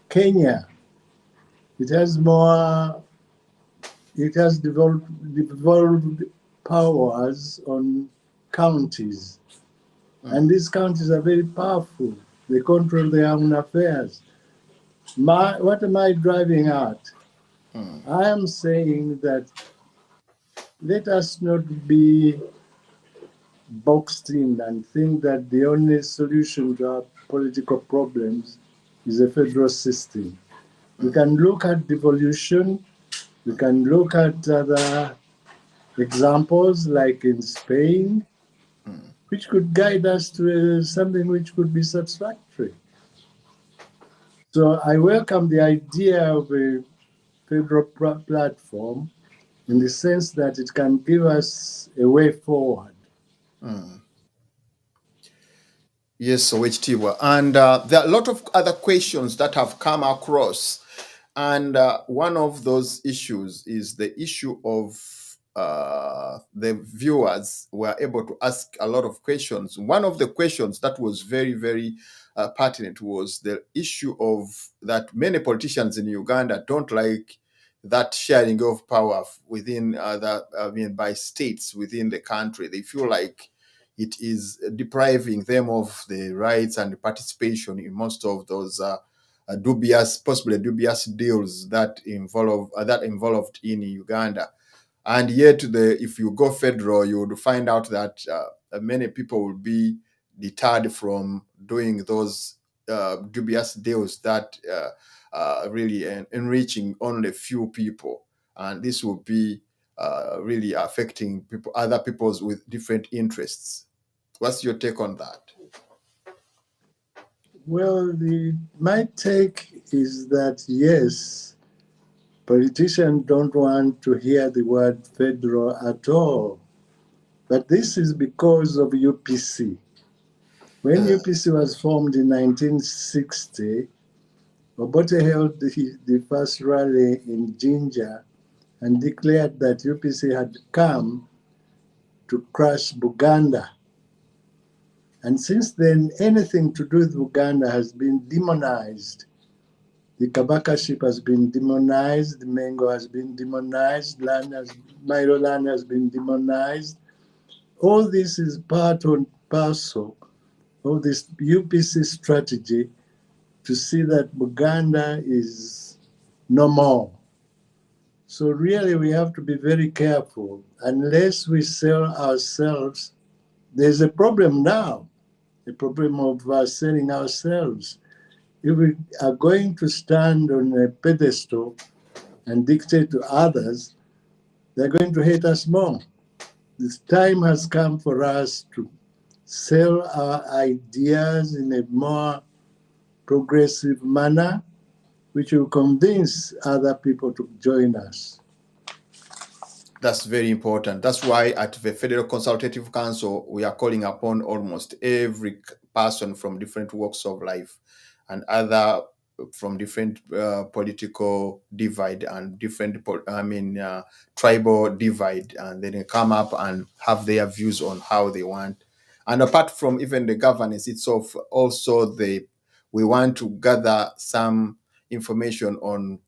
Speaker 2: Kenya. It has devolved powers on counties. And these counties are very powerful. They control their own affairs. What am I driving at? I am saying that let us not be boxed in and think that the only solution to our political problems is a federal system. We can look at devolution, we can look at other examples like in Spain, which could guide us to something which could be satisfactory. So I welcome the idea of a federal platform in the sense that it can give us a way forward.
Speaker 1: Yes, so Tiwa. And there are a lot of other questions that have come across. And one of those issues is the issue of the viewers were able to ask a lot of questions. One of the questions that was very, very pertinent was the issue of that many politicians in Uganda don't like that sharing of power within by states within the country. They feel like it is depriving them of the rights and participation in most of those possibly dubious deals that involved in Uganda. And yet, if you go federal, you would find out that many people will be deterred from doing those dubious deals that really enriching only few people, and this will be really affecting other peoples with different interests. What's your take on that?
Speaker 2: Well, my take is that yes, politicians don't want to hear the word federal at all. But this is because of UPC. When UPC was formed in 1960, Obote held the first rally in Jinja and declared that UPC had come to crush Buganda. And since then, anything to do with Buganda has been demonized. The Kabaka ship has been demonized, the Mengo has been demonized, Mailo land has been demonized. All this is part and parcel of this UPC strategy to see that Buganda is no more. So really we have to be very careful. Unless we sell ourselves, there's a problem now, a problem of selling ourselves. If we are going to stand on a pedestal and dictate to others, they're going to hate us more. This time has come for us to sell our ideas in a more progressive manner, which will convince other people to join us.
Speaker 1: That's very important. That's why at the Federal Consultative Council, we are calling upon almost every person from different walks of life and other from different political divide and different, tribal divide, and then they come up and have their views on how they want. And apart from even the governance itself, also we want to gather some information on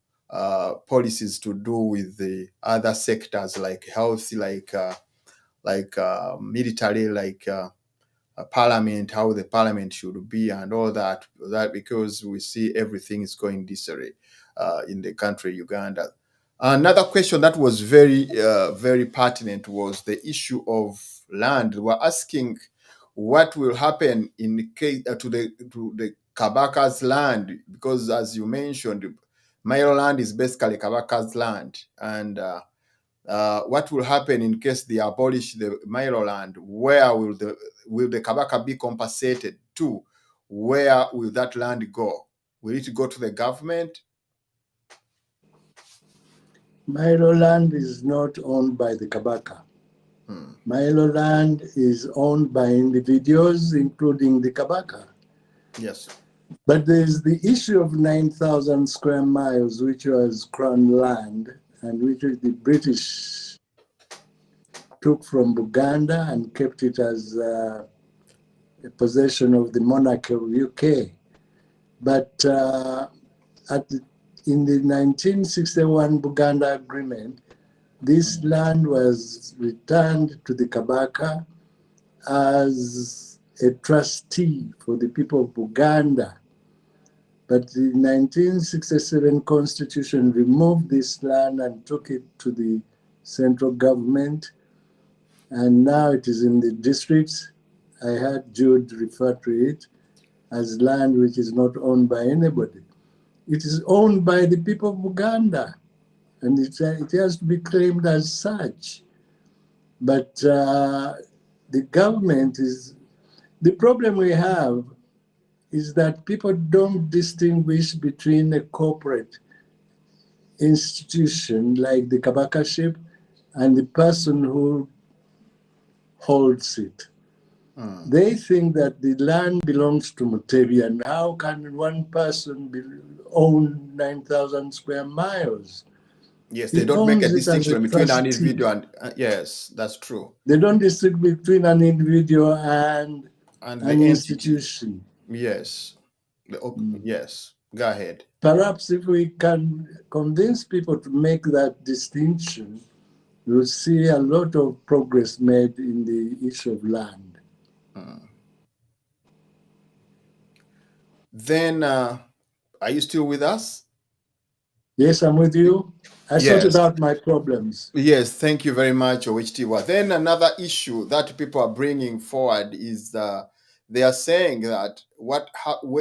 Speaker 1: policies to do with the other sectors like health, like military, like parliament, how the parliament should be, and all that. That because we see everything is going disarray in the country Uganda. Another question that was very pertinent was the issue of land. We were asking what will happen in the case to the Kabaka's land, because as you mentioned, Mailo land is basically Kabaka's land, and what will happen in case they abolish the Mailo land? Where will the Kabaka be compensated to? Where will that land go? Will it go to the government?
Speaker 2: Mailo land is not owned by the Kabaka. Mailo land is owned by individuals, including the Kabaka.
Speaker 1: Yes.
Speaker 2: But there's the issue of 9,000 square miles, which was Crown land, and which the British took from Buganda and kept it as a possession of the monarchy of UK. But in the 1961 Buganda Agreement, this land was returned to the Kabaka as a trustee for the people of Buganda. But the 1967 Constitution removed this land and took it to the central government, and now it is in the districts. I heard Jude refer to it as land which is not owned by anybody. It is owned by the people of Buganda, and it has to be claimed as such. But the government the problem we have is that people don't distinguish between a corporate institution like the Kabaka ship and the person who holds it. They think that the land belongs to Mutebi, and how can one person own 9,000 square miles?
Speaker 1: Yes, they don't make a distinction between an individual and yes, that's true.
Speaker 2: They don't distinguish between an individual and an institution.
Speaker 1: Yes. Yes. Go ahead.
Speaker 2: Perhaps if we can convince people to make that distinction, we'll see a lot of progress made in the issue of land.
Speaker 1: Then, are you still with us?
Speaker 2: Yes, I'm with you. I sorted out my problems.
Speaker 1: Yes, thank you very much, Owek. Then another issue that people are bringing forward is they are saying that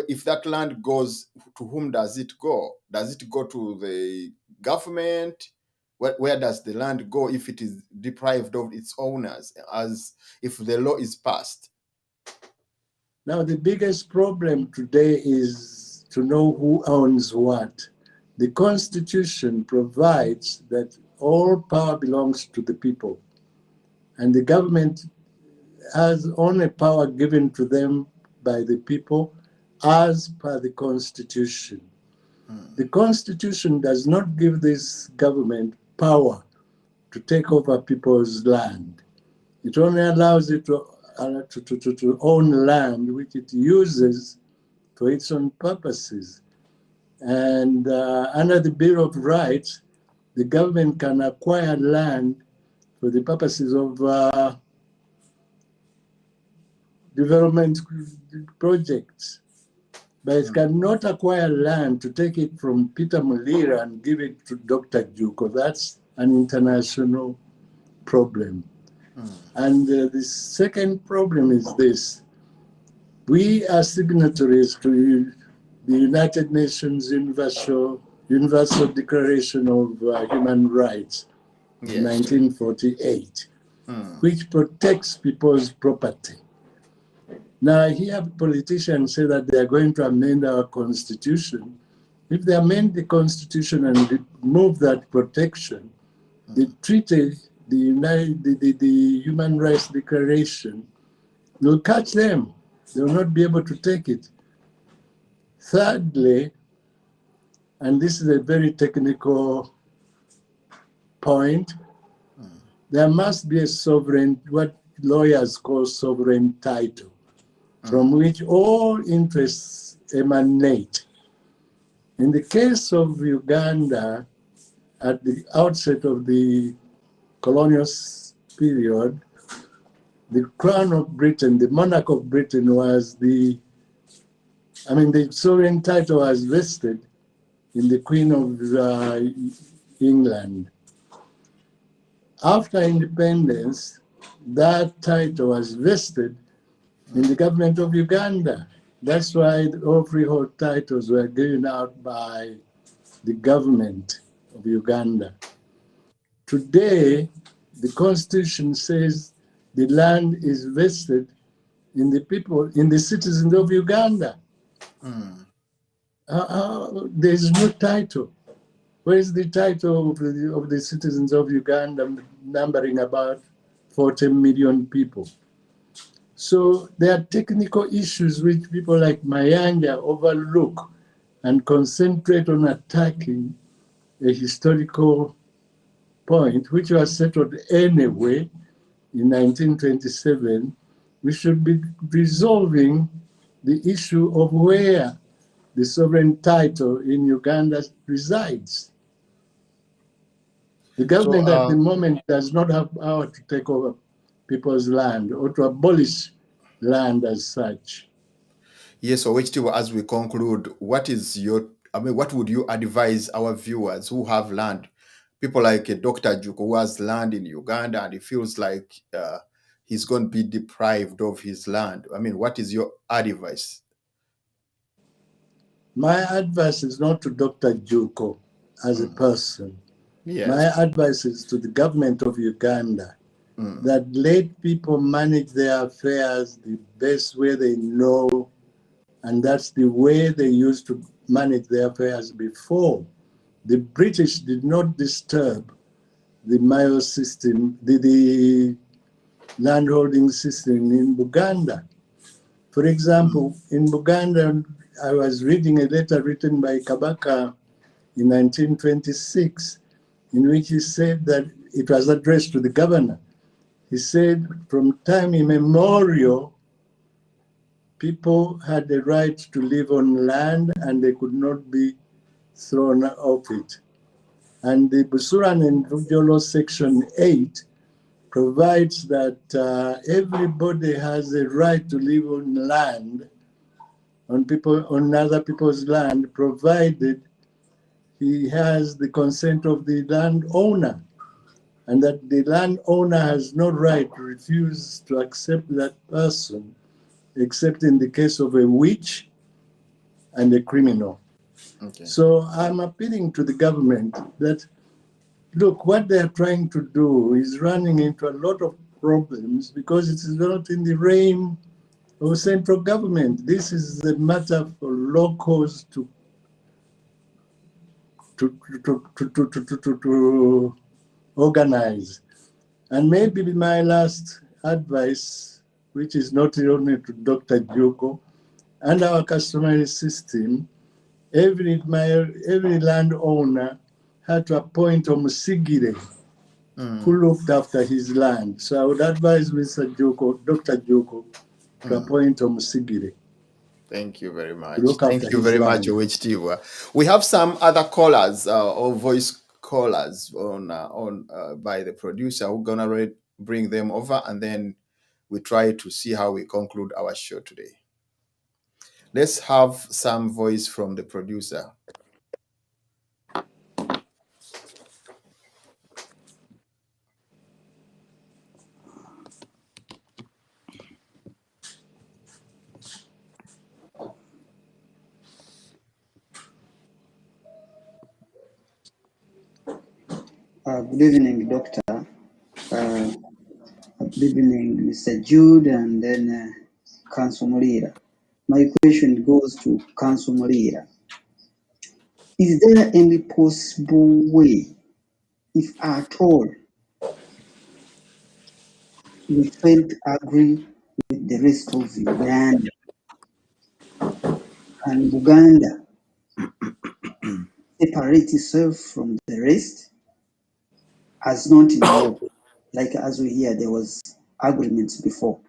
Speaker 1: if that land goes, to whom does it go? Does it go to the government? Where does the land go if it is deprived of its owners, as if the law is passed?
Speaker 2: Now, the biggest problem today is to know who owns what. The Constitution provides that all power belongs to the people, and the government has only power given to them by the people as per the Constitution. The Constitution does not give this government power to take over people's land. It only allows it to own land which it uses for its own purposes. And under the Bill of Rights, the government can acquire land for the purposes of development projects. But it cannot acquire land to take it from Peter Muliira and give it to Dr. Juko. That's an international problem. And the second problem is this. We are signatories to the United Nations Universal Declaration of Human Rights in 1948, which protects people's property. Now, I hear politicians say that they are going to amend our constitution. If they amend the constitution and remove that protection, the treaty, the Human Rights Declaration, will catch them. They will not be able to take it. Thirdly, and this is a very technical point, there must be a sovereign, what lawyers call sovereign title, from which all interests emanate. In the case of Uganda, at the outset of the colonial period, the Crown of Britain, the monarch of Britain was the sovereign title was vested in the Queen of England. After independence, that title was vested in the government of Uganda. That's why all freehold titles were given out by the government of Uganda. Today, the Constitution says the land is vested in the people, in the citizens of Uganda. There's no title. Where is the title of the citizens of Uganda, numbering about 40 million people? So there are technical issues which people like Mayanja overlook and concentrate on attacking a historical point, which was settled anyway in 1927. We should be resolving the issue of where the sovereign title in Uganda resides. The government at the moment does not have power to take over people's land or to abolish land as such.
Speaker 1: Yes, so as we conclude, what would you advise our viewers who have land? People like Dr. Juko, who has land in Uganda and he feels like he's going to be deprived of his land. What is your advice?
Speaker 2: My advice is not to Dr. Juko as a person.
Speaker 1: Yes.
Speaker 2: My advice is to the government of Uganda that let people manage their affairs the best way they know, and that's the way they used to manage their affairs before. The British did not disturb the Mailo system, the landholding system in Buganda. For example, in Buganda, I was reading a letter written by Kabaka in 1926, in which he said that it was addressed to the governor. He said, from time immemorial, people had the right to live on land and they could not be thrown off it. And the Busuran and Vujolo Section 8 provides that everybody has a right to live on land, on other people's land, provided he has the consent of the landowner, and that the landowner has no right to refuse to accept that person, except in the case of a witch and a criminal. Okay. So I'm appealing to the government that, look, what they're trying to do is running into a lot of problems because it is not in the realm or central government. This is a matter for locals to organize. And maybe my last advice, which is not only to Dr. Juko, and our customary system, every landowner had to appoint a Musigire who looked after his land. So I would advise Mr. Juko, Dr. Juko, to appoint a Musigire.
Speaker 1: Thank you very much.
Speaker 2: Look after
Speaker 1: Thank you
Speaker 2: his
Speaker 1: very
Speaker 2: land.
Speaker 1: much, Owek. We have some other callers or voice callers on by the producer. We're gonna bring them over, and then we try to see how we conclude our show today. Let's have some voice from the producer.
Speaker 10: Good evening, Doctor. Good evening, Mr. Jude, and then Counsel Muliira. My question goes to Counsel Muliira. Is there any possible way, if at all, we fail to agree with the rest of Uganda and Uganda separate itself from the rest, as not in law, like as we hear there was agreements before?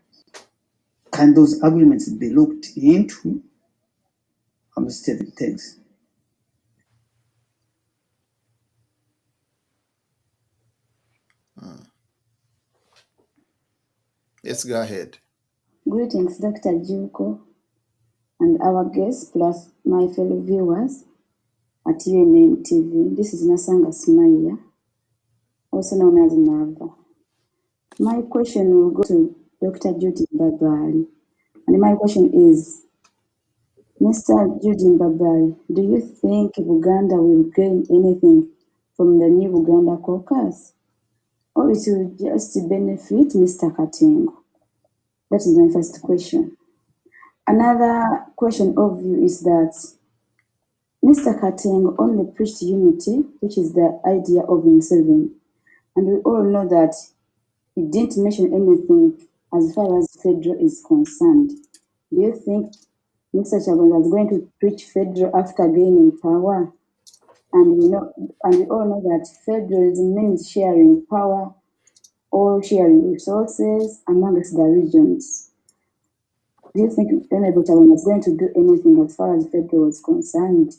Speaker 10: Can those agreements be looked into? I'm Stephen, thanks.
Speaker 1: Let's go ahead.
Speaker 11: Greetings, Dr. Juko, and our guests, plus my fellow viewers at UNN TV. This is Nasanga Smaya, also known as Nava. My question will go to Dr. Jude Mbabaali. And my question is, Mr. Jude Mbabaali, do you think Uganda will gain anything from the new Uganda caucus? Or it will just benefit Mr. Katengo? That is my first question. Another question of you is that Mr. Katengo only preached unity, which is the idea of Museveni. And we all know that he didn't mention anything as far as federal is concerned. Do you think Mr. Chagonga is going to preach federal after gaining power? And we all know that federalism means sharing power or sharing resources amongst the regions. Do you think Honorable Chagonga is going to do anything as far as federal is concerned?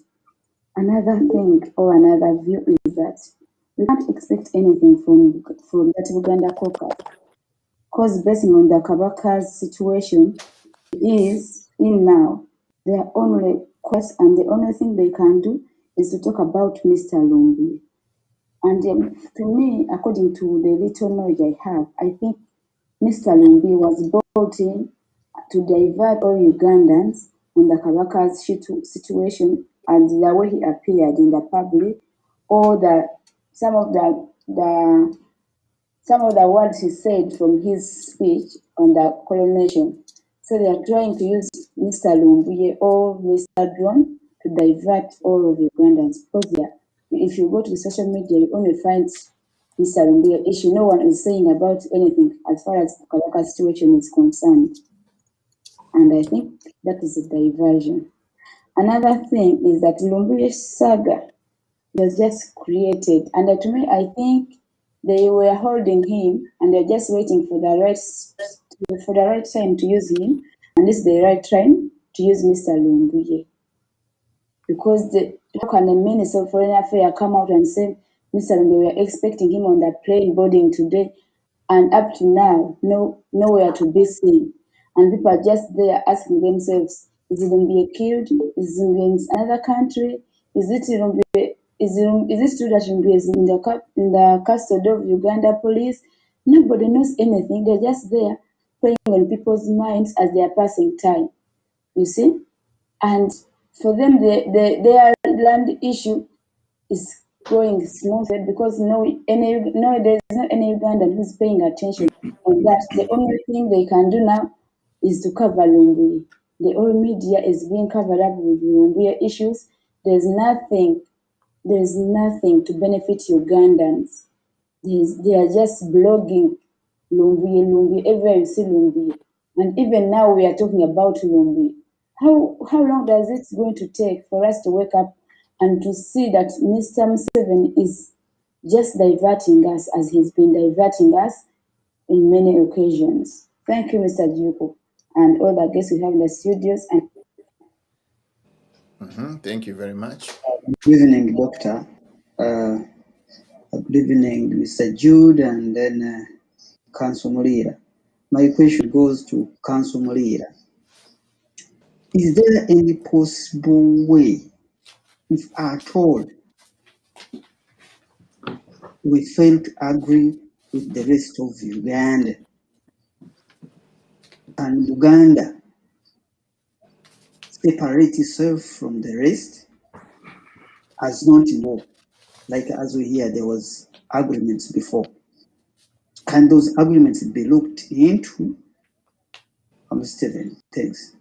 Speaker 11: Another thing or another view is that we can't expect anything from that Uganda caucus, because based on the Kabaka's situation is in now, their only quest and the only thing they can do is to talk about Mr. Lumbi. And to me, according to the little knowledge I have, I think Mr. Lumbi was brought in to divert all Ugandans on the Kabaka's situation and the way he appeared in the public, or some of the words he said from his speech on the coronation. So they are trying to use Mr. Lumbuye or Mr. Drone to divert all of Ugandans. Because if you go to the social media, you only find Mr. Lumbuye issue. No one is saying about anything as far as the Kabaka situation is concerned. And I think that is a diversion. Another thing is that Lumbuye saga was just created. And to me, I think they were holding him and they're just waiting for the right time to use him. And this is the right time to use Mr. Lumbuye. Because how can the Minister of Foreign Affairs come out and say, Mr. Lumbuye, we are expecting him on the plane boarding today, and up to now, nowhere to be seen. And people are just there asking themselves, is Lumbuye killed? Is Lumbuye in another country? Is it Lumbuye? Is it true that Lumbuye is in the custody of Uganda police? Nobody knows anything. They're just there playing on people's minds as they are passing time. You see? And for them, their land issue is going smoothly because there's not any Ugandan who's paying attention on that. The only thing they can do now is to cover Lumbuye. The whole media is being covered up with Lumbuye issues. There's nothing to benefit Ugandans. They are just blogging Lumbuye, everywhere you see Lumbuye. And even now we are talking about Lumbuye. How long does it going to take for us to wake up and to see that Mr. Museveni is just diverting us as he's been diverting us in many occasions? Thank you, Mr. Juko, and all the guests we have in the studios. And
Speaker 1: Thank you very much.
Speaker 10: Good evening, Doctor. Good evening, Mr. Jude, and then Counsel Muliira. My question goes to Counsel Muliira. Is there any possible way, if at all, we fail to agree with the rest of Uganda and Uganda separate itself from the rest as not in war? Like as we hear, there was agreements before. Can those agreements be looked into? Stephen, thanks.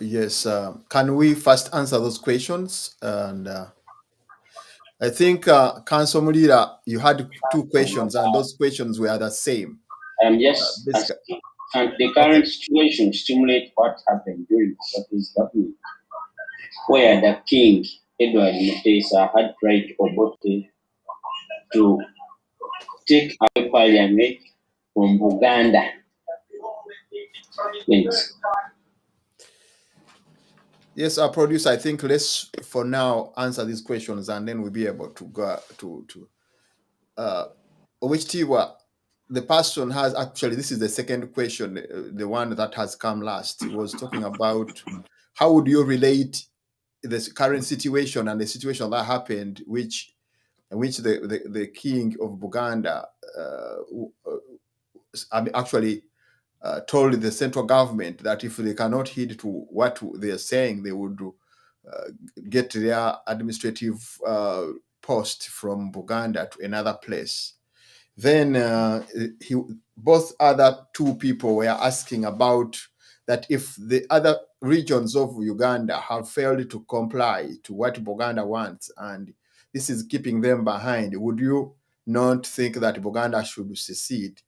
Speaker 1: Yes, can we first answer those questions? And I think, Counsel Muliira, you had two questions, and those questions were the same.
Speaker 7: I'm just asking, can the current situation stimulate what happened during Kateriga's government, where the King, Edward Mutesa, had tried Obote to take away parliament from Buganda? Thanks.
Speaker 1: Yes, our producer, I think let's for now answer these questions, and then we'll be able to go to which Tiwa, the person has actually, this is the second question, the one that has come last. He was talking about how would you relate this current situation and the situation that happened, in which the king of Buganda actually told the central government that if they cannot heed to what they are saying, they would get their administrative post from Buganda to another place. Then both other two people were asking about that if the other regions of Uganda have failed to comply to what Buganda wants, and this is keeping them behind, would you not think that Buganda should secede?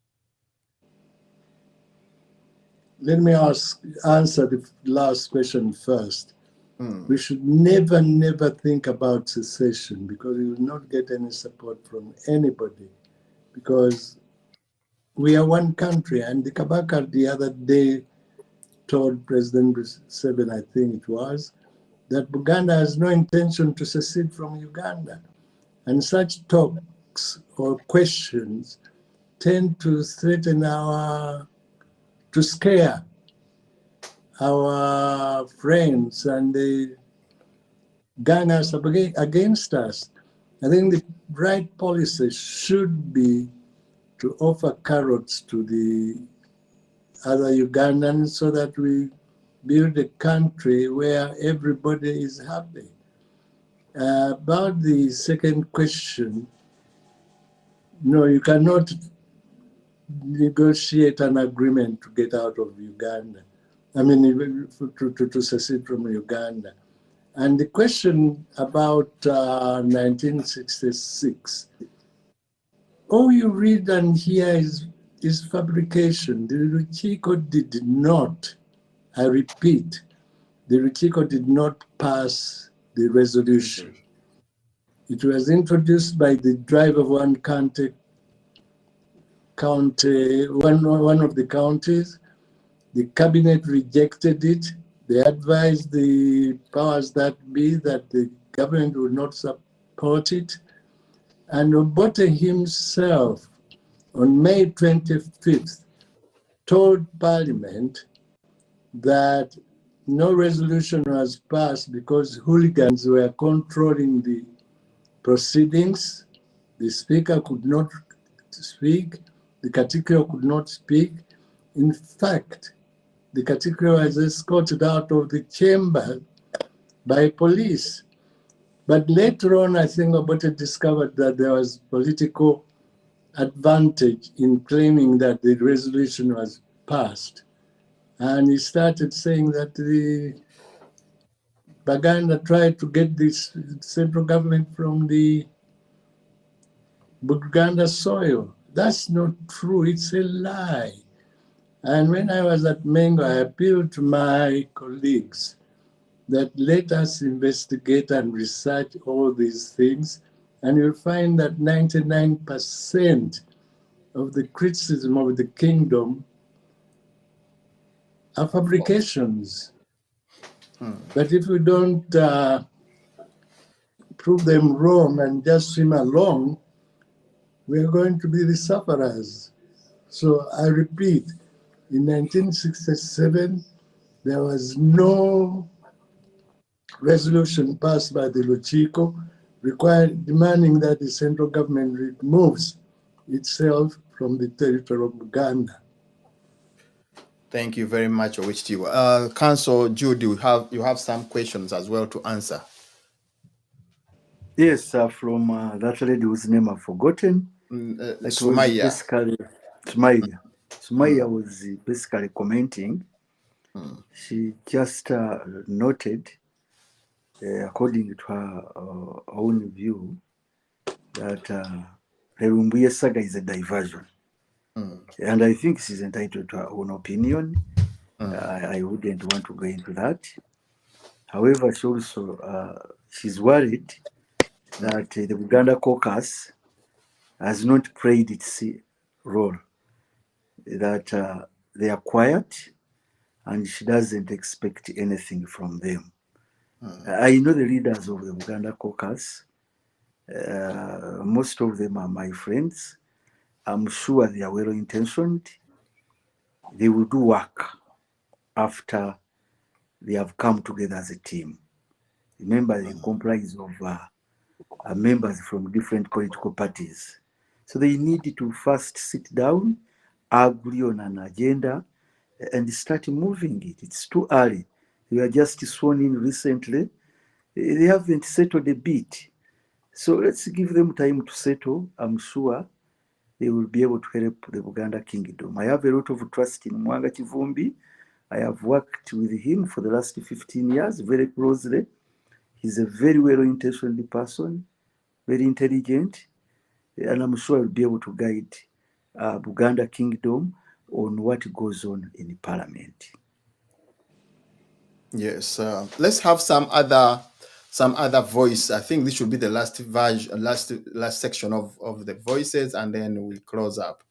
Speaker 2: Let me answer the last question first. We should never think about secession, because we will not get any support from anybody, because we are one country. And the Kabaka the other day told President Museveni, I think it was, that Buganda has no intention to secede from Uganda. And such talks or questions tend to threaten to scare our friends, and they gang us against us. I think the right policy should be to offer carrots to the other Ugandans so that we build a country where everybody is happy. About the second question, no, you cannot negotiate an agreement to get out of Uganda. I mean, to secede from Uganda. And the question about 1966, all you read and hear is fabrication. The Ruchiko did not, I repeat, the Ruchiko did not pass the resolution. It was introduced by the drive of one county, one of the counties. The cabinet rejected it. They advised the powers that be that the government would not support it. And Obote himself, on May 25th, told Parliament that no resolution was passed because hooligans were controlling the proceedings. The Speaker could not speak. The Katekyo could not speak. In fact, the Katekyo was escorted out of the chamber by police. But later on, I think Obote discovered that there was political advantage in claiming that the resolution was passed. And he started saying that the Buganda tried to get this central government from the Buganda soil. That's not true. It's a lie. And when I was at Mengo, I appealed to my colleagues that let us investigate and research all these things, and you'll find that 99% of the criticism of the kingdom are fabrications. But if we don't prove them wrong and just swim along, we're going to be the sufferers. So I repeat, in 1967, there was no resolution passed by the Luchiko demanding that the central government removes itself from the territory of Uganda.
Speaker 1: Thank you very much, Owek. Counsel Jude, you have some questions as well to answer.
Speaker 3: Yes, from that lady whose name I've forgotten.
Speaker 1: Sumaya.
Speaker 3: Basically, Sumaya was basically commenting. She just noted, according to her own view, that the Lumbuye saga is a diversion. And I think she's entitled to her own opinion. I wouldn't want to go into that. However, she also she's worried that the Buganda caucus has not played its role, that they are quiet and she doesn't expect anything from them. I know the leaders of the Buganda caucus. Most of them are my friends. I'm sure they are well-intentioned. They will do work after they have come together as a team. Remember, they comprise of members from different political parties. So they need to first sit down, agree on an agenda, and start moving it. It's too early. They were just sworn in recently. They haven't settled a bit. So let's give them time to settle. I'm sure they will be able to help the Buganda kingdom. I have a lot of trust in Mwanga Kivumbi. I have worked with him for the last 15 years very closely. He's a very well-intentioned person, very intelligent, and I'm sure he'll be able to guide Buganda kingdom on what goes on in the parliament.
Speaker 1: Yes, let's have some other voice. I think this should be the last section of the voices, and then we close up.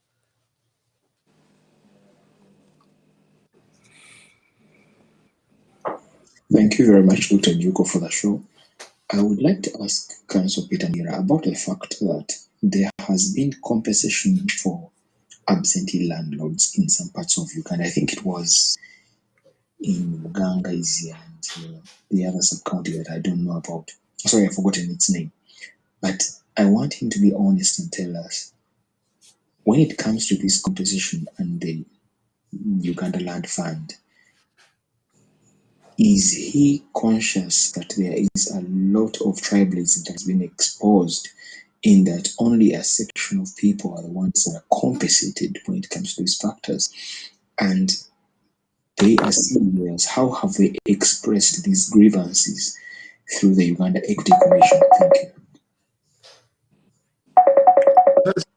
Speaker 12: Thank you very much, Dr. Juko, for the show. I would like to ask Counsel Peter Muliira about the fact that there has been compensation for absentee landlords in some parts of Uganda. I think it was in Uganda and the other sub-county that I don't know about. Sorry, I've forgotten its name. But I want him to be honest and tell us, when it comes to this compensation and the Uganda Land Fund, is he conscious that there is a lot of tribalism that has been exposed in that only a section of people are the ones that are compensated when it comes to these factors? And they are serious. How have they expressed these grievances through the Uganda Equity Commission? Thank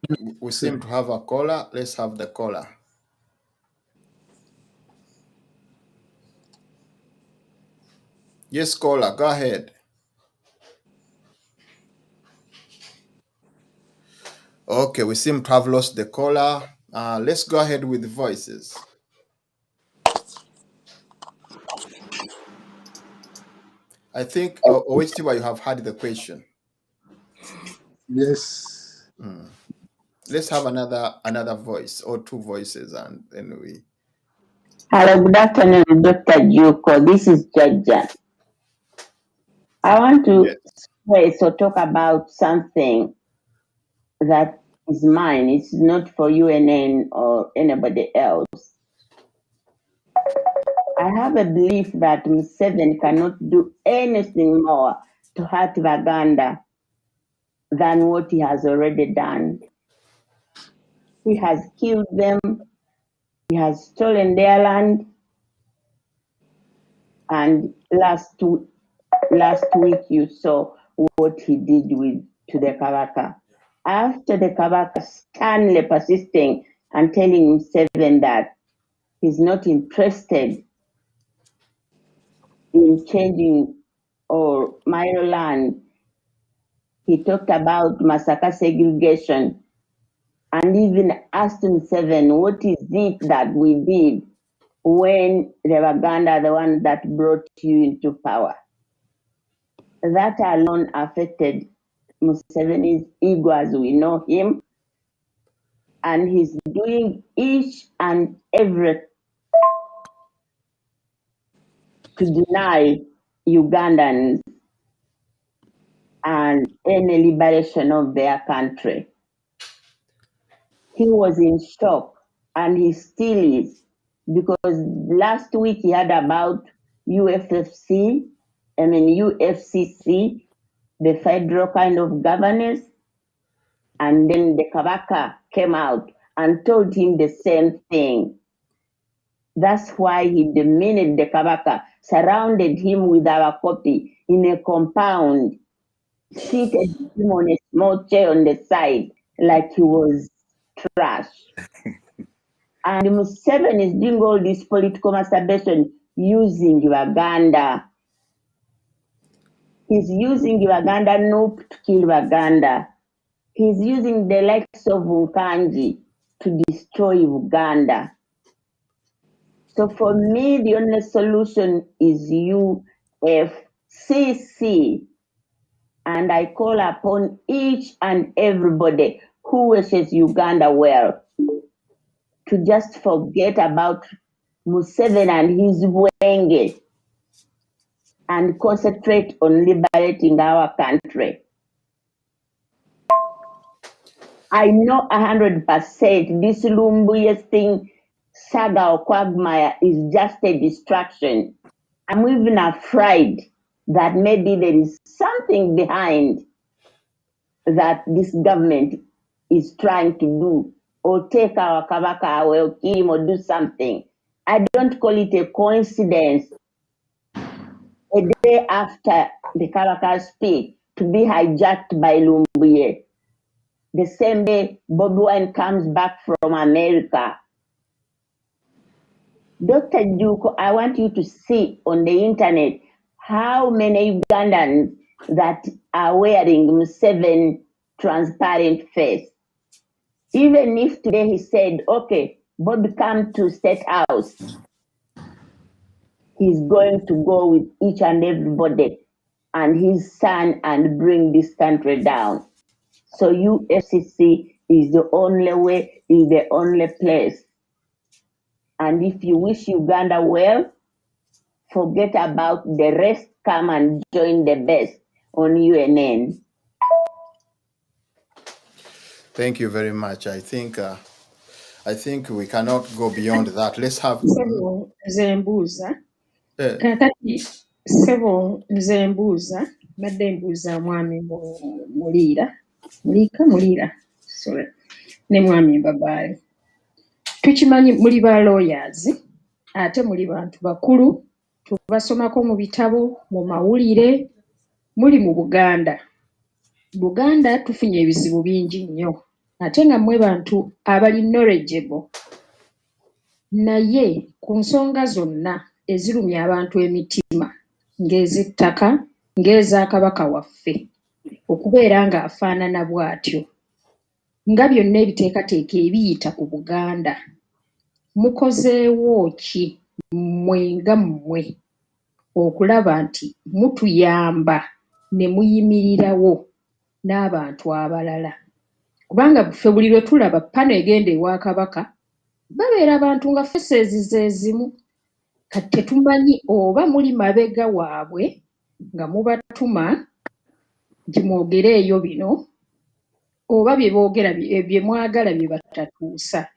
Speaker 12: you.
Speaker 1: We seem to have a caller. Let's have the caller. Yes, caller, go ahead. Okay, we seem to have lost the caller. Let's go ahead with the voices. I think, Owek, you have had the question.
Speaker 2: Yes.
Speaker 1: Let's have another voice or two voices, and then we.
Speaker 13: Hello, good afternoon, Dr. Juko. This is Jaja. I want to express or talk about something that is mine. It's not for UNN or anybody else. I have a belief that Museveni cannot do anything more to hurt Buganda than what he has already done. He has killed them, he has stolen their land, and last week you saw what he did to the Kabaka. After the Kabaka sternly persisting and telling Museveni that he's not interested in changing or Mailo land, he talked about Masaka segregation and even asked Museveni, what is it that we did when the Buganda, the one that brought you into power? That alone affected Museveni's ego as we know him, and he's doing each and every to deny Ugandans and any liberation of their country. He was in shock, and he still is, because last week he had about UFCC, the federal kind of governance, and then the Kabaka came out and told him the same thing. That's why he demeaned the Kabaka, surrounded him with our copy in a compound, seated him on a small chair on the side like he was trash. And Museveni is doing all this political masturbation using Uganda. He's using Uganda Nope to kill Uganda. He's using the likes of Nkanji to destroy Uganda. So for me, the only solution is UFCC. And I call upon each and everybody who wishes Uganda well to just forget about Museveni and his wenge and concentrate on liberating our country. I know 100% this Lumbuye thing, saga or quagmire, is just a distraction. I'm even afraid that maybe there is something behind that this government is trying to do, or take our Kabaka away, or kill him, or do something. I don't call it a coincidence. A day after the Kabaka speak to be hijacked by Lumbuye, the same day Bobi Wine comes back from America. Dr. Juko, I want you to see on the internet how many Ugandans that are wearing Museveni transparent face. Even if today he said, okay, Bobi come to State House, he's going to go with each and everybody and his son and bring this country down. So UFCC is the only way, is the only place. And if you wish Uganda well, forget about the rest, come and join the best on UNN.
Speaker 1: Thank you very much. I think we cannot go beyond that. Let's have
Speaker 14: Sebo nze mbuuza kakati Sebo nze mbuuza mbadde mbuuza mwami Muliira sorry ne mwami Mbabaali. Tukimanyi muli ba lawyers ate muli bantu bakulu tubasomako mu bitabo mu mawulire muli mu Buganda. Buganda tufunye ebizibu bingi nnyo ate nga mmwe bantu abali knowledgeable. Naye ku nsonga zonna ezirumya abantu emitima ng'ez'ettaka ng'eza Kabaka waffe okubeera ng'afaanana bw'atyo nga byonna ebiteekateeka ebiyita ku Buganda, mukozeewo ki mmwe nga mmwe okulaba nti mutuyamba ne muyimirirawo n'abantu abalala? Kubanga ffe buli lwe tulaba pano egenda ewa Kabaka babeera abantu nga fesezi ze zimu. Kati tetumanyi oba muli mabega waabwe nga mubatuma nti mwogereeyo bino oba bye boogera bye mwagala bye batatuusa.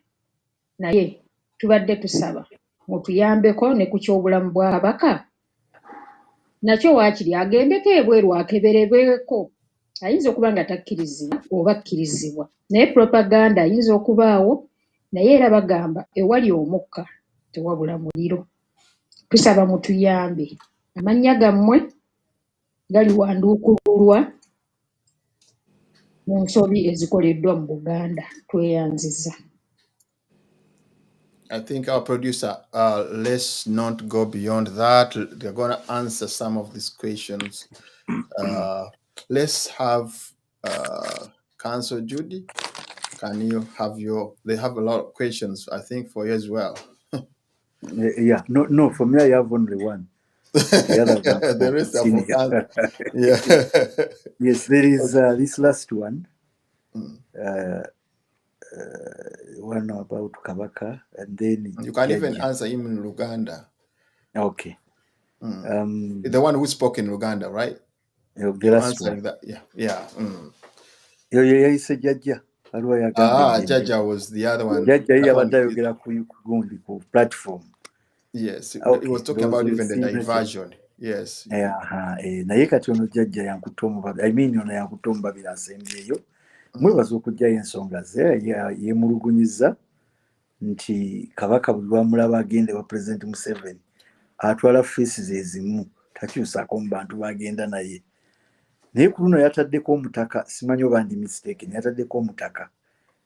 Speaker 14: Naye tubadde tusaba mutuyambeko ne ku ky'obulamu bwa Kabaka nakyo waakiri agendeko ebweru akeberebweko. Ayinza okuba nga takkirizibwa oba akkirizibwa, naye propaganda ayinza okubaawo, naye era bagamba ewali omukka tewabula muliro. Tusaba mutuyambe, amannya gammwe gali wanduukululwa mu nsobi ezikoleddwa mu Buganda. Tweyanziza.
Speaker 1: I think our producer, let's not go beyond that. They're going to answer some of these questions. Let's have Counsel Judy. Can you have they have a lot of questions, I think, for you as well.
Speaker 3: Yeah, no, for me, I have only one. The
Speaker 1: rest are for Counsel. Yeah.
Speaker 3: Yes, there is this last one. One about Kabaka, and then
Speaker 1: you can even answer him in Uganda.
Speaker 3: Okay.
Speaker 1: The one who spoke in Uganda, right?
Speaker 3: The last one.
Speaker 1: That. Yeah.
Speaker 3: You said Jaja.
Speaker 1: Jaja was the other one.
Speaker 3: Jaja platform.
Speaker 1: Yes,
Speaker 3: okay.
Speaker 1: It was talking about even the diversion. Yes.
Speaker 3: Naye kati ono Jajja yankutomba, I mean ono yankutomba birasembyeyo. Mwebaza okujjayo ensonga ze yemulugunyiza nti Kabaka bwe bamulaba agende wa President Museveni atwala feesi ezimu takyusako mu bantu bagenda naye. Naye ku luno yataddeko omutaka, simanyi oba ndi mistake, yataddeko omutaka.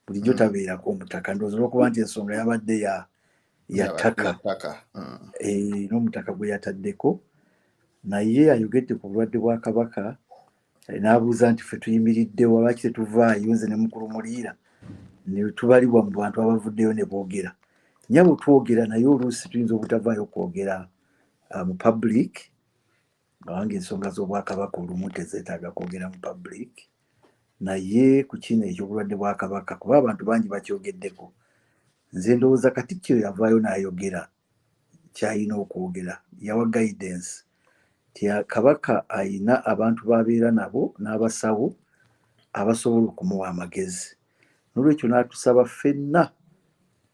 Speaker 3: Bulijjo tabeerako omutaka, ndowooza olw'okuba nti ensonga yabadde ya ttaka. N'omutaka gwe yataddeko. Naye ayogedde ku bulwadde bwa Kabaka n'abuuza nti ffe tuyimiriddewo lwaki tetuvaayo nze ne mukulu Muliira ne tubalibwa mu bantu abavuddeyo ne boogera. Nyabo twogera naye oluusi tuyinza obutavaayo kwogera mu public, nga ensonga z'Obwakabaka olumu tezeetaaga kwogera mu public. Naye ku kino eky'obulwadde bwa Kabaka kuba abantu bangi bakyogeddeko, nze ndowooza Katikkiro yavaayo n'ayogera ky'alina okwogera, yawa guidance. Kabaka ayina abantu babeera nabo n'abasawo abasobola okumuwa amagezi. N'olwekyo n'atusaba ffenna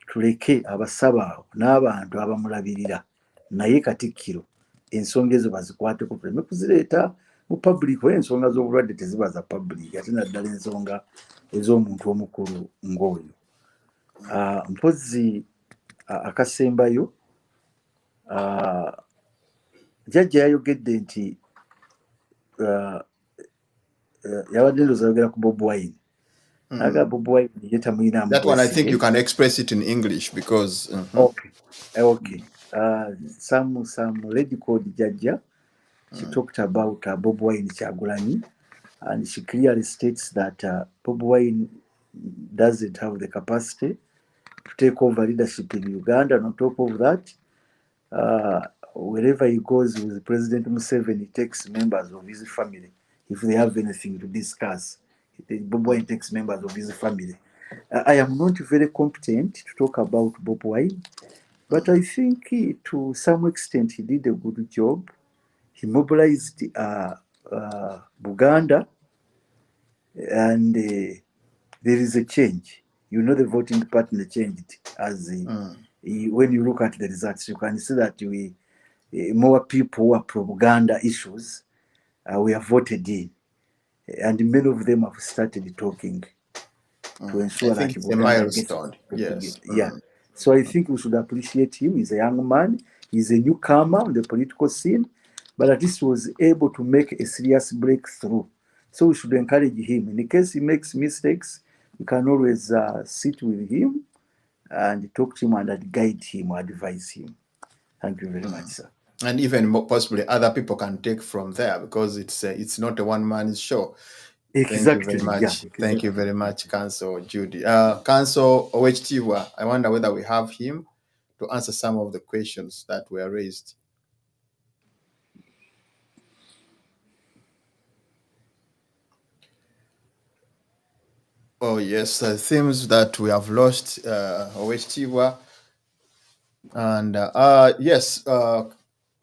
Speaker 3: tuleke abasaba n'abantu abamulabirira, naye Katikkiro ensonga ezo bazikwateko, tuleme kuzireeta mu public. Oba ensonga z'obulwadde teziba za public, ate naddala ensonga ez'omuntu omukulu ng'oyo. Mpozzi akasembayo, Jajja yayogedde nti yabadde ndowooza ayogera ku Bobi Wine. Bobi Wine ye tamuyinamu.
Speaker 1: That one I think you can express it in English because
Speaker 3: Okay. Some lady called Jajja, she talked about Bobi Wine Kyagulanyi, and she clearly states that Bobi Wine doesn't have the capacity to take over leadership in Uganda. And on top of that, wherever he goes with President Museveni, he takes members of his family. If they have anything to discuss, Bobi Wine takes members of his family. I am not very competent to talk about Bobi Wine, but I think to some extent he did a good job. He mobilized Buganda, and there is a change. You know, the voting pattern changed as when you look at the results. You can see that more people who are propaganda issues we have voted in, and many of them have started talking to ensure that
Speaker 1: it's a milestone. Yes.
Speaker 3: Yeah. So I think we should appreciate him. He's a young man. He's a newcomer on the political scene, but at least he was able to make a serious breakthrough. So we should encourage him. In case he makes mistakes, we can always sit with him and talk to him and guide him or advise him. Thank you very much, sir.
Speaker 1: And even more possibly other people can take from there, because it's not a one-man show.
Speaker 3: Exactly.
Speaker 1: Thank you very much.
Speaker 3: Yeah, exactly.
Speaker 1: Thank you very much, Counsel Judy. Counsel Owek, I wonder whether we have him to answer some of the questions that were raised. Oh yes, it seems that we have lost Owek. And yes,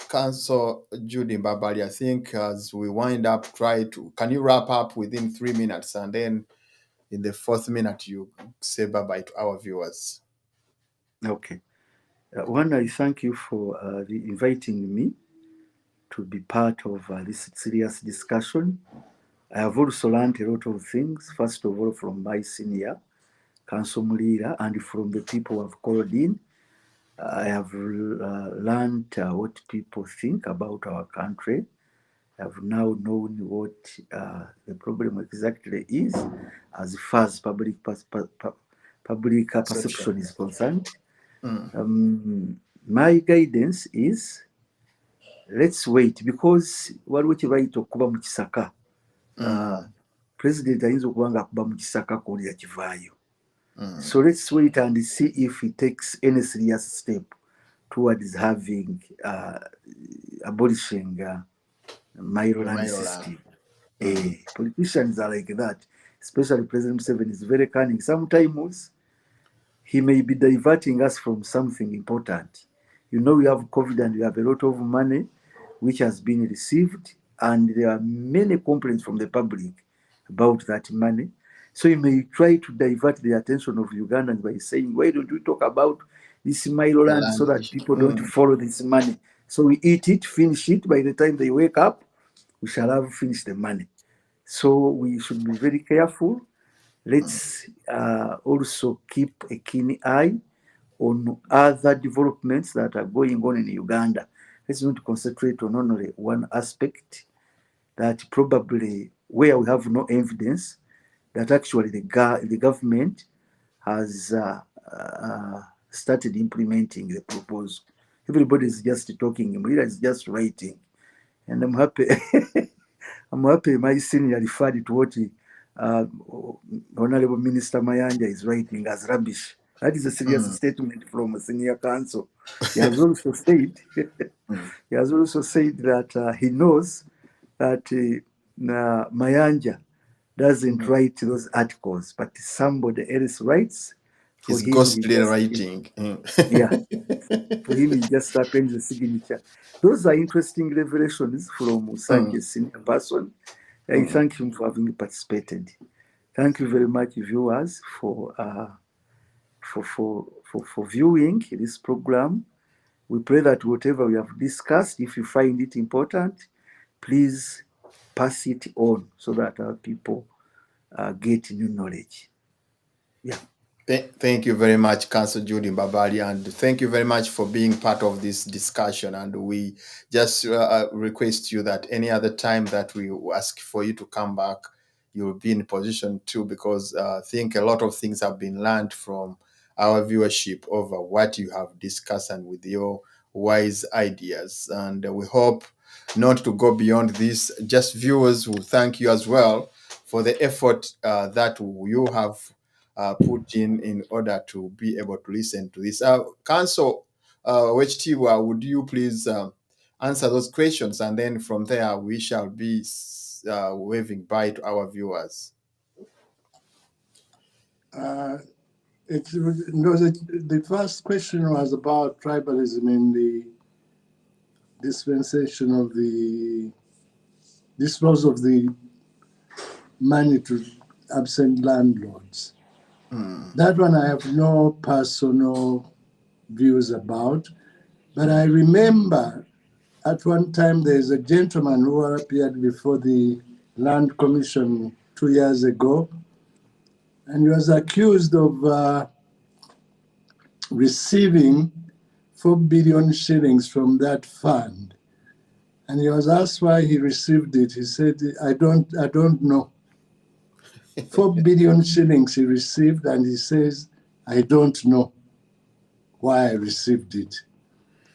Speaker 1: Counsel Jude Mbabaali, I think as we wind up, can you wrap up within 3 minutes, and then in the 4th minute you say bye-bye to our viewers.
Speaker 3: Okay. One, I thank you for inviting me to be part of this serious discussion. I have also learned a lot of things, first of all from my senior, Counsel Muliira, and from the people who have called in. I have learned what people think about our country. I have now known what the problem exactly is as far as public perception is concerned. My guidance is, let's wait, because waliwo kye bayita okuba mu kisaka. President ayinza okuba nga akuba mu kisaka kuwulira kivaayo. So let's wait and see if he takes any serious step towards having abolishing Mailo land system. Politicians are like that, especially President Museveni is very cunning. Sometimes he may be diverting us from something important. You know, we have COVID and we have a lot of money which has been received, and there are many complaints from the public about that money. So you may try to divert the attention of Ugandans by saying, why don't we talk about this Mailo land so that people don't follow this money? So we eat it, finish it. By the time they wake up, we shall have finished the money. So we should be very careful. Let's also keep a keen eye on other developments that are going on in Uganda. Let's not concentrate on only one aspect, that probably where we have no evidence that actually the government has started implementing the proposal. Everybody is just talking, Muliira is just writing. And I'm happy, I'm happy my senior referred to what Honorable Minister Mayanja is writing as rubbish. That is a serious statement from a senior counsel. He has also said, that he knows that Mayanja doesn't write those articles, but somebody else writes.
Speaker 1: He's ghostly writing.
Speaker 3: Yeah. For him, he just appends the signature. Those are interesting revelations from such a senior person. I thank him for having participated. Thank you very much, viewers, for viewing this program. We pray that whatever we have discussed, if you find it important, please pass it on so that our people get new knowledge. Yeah.
Speaker 1: Thank you very much, Counsel Jude Mbabaali, and thank you very much for being part of this discussion. And we just request you that any other time that we ask for you to come back, you'll be in position too, because I think a lot of things have been learned from our viewership over what you have discussed and with your wise ideas. And we hope not to go beyond this. Just viewers will thank you as well for the effort that you have put in order to be able to listen to this. Counsel Wechitiwa, would you please answer those questions, and then from there we shall be waving bye to our viewers.
Speaker 2: The first question was about tribalism in the dispensation of the disposal of the money to absent landlords. That one I have no personal views about, but I remember at one time there's a gentleman who appeared before the Land Commission 2 years ago, and he was accused of receiving 4 billion shillings from that fund. And he was asked why he received it. He said, I don't know. 4 billion shillings he received, and he says, I don't know why I received it.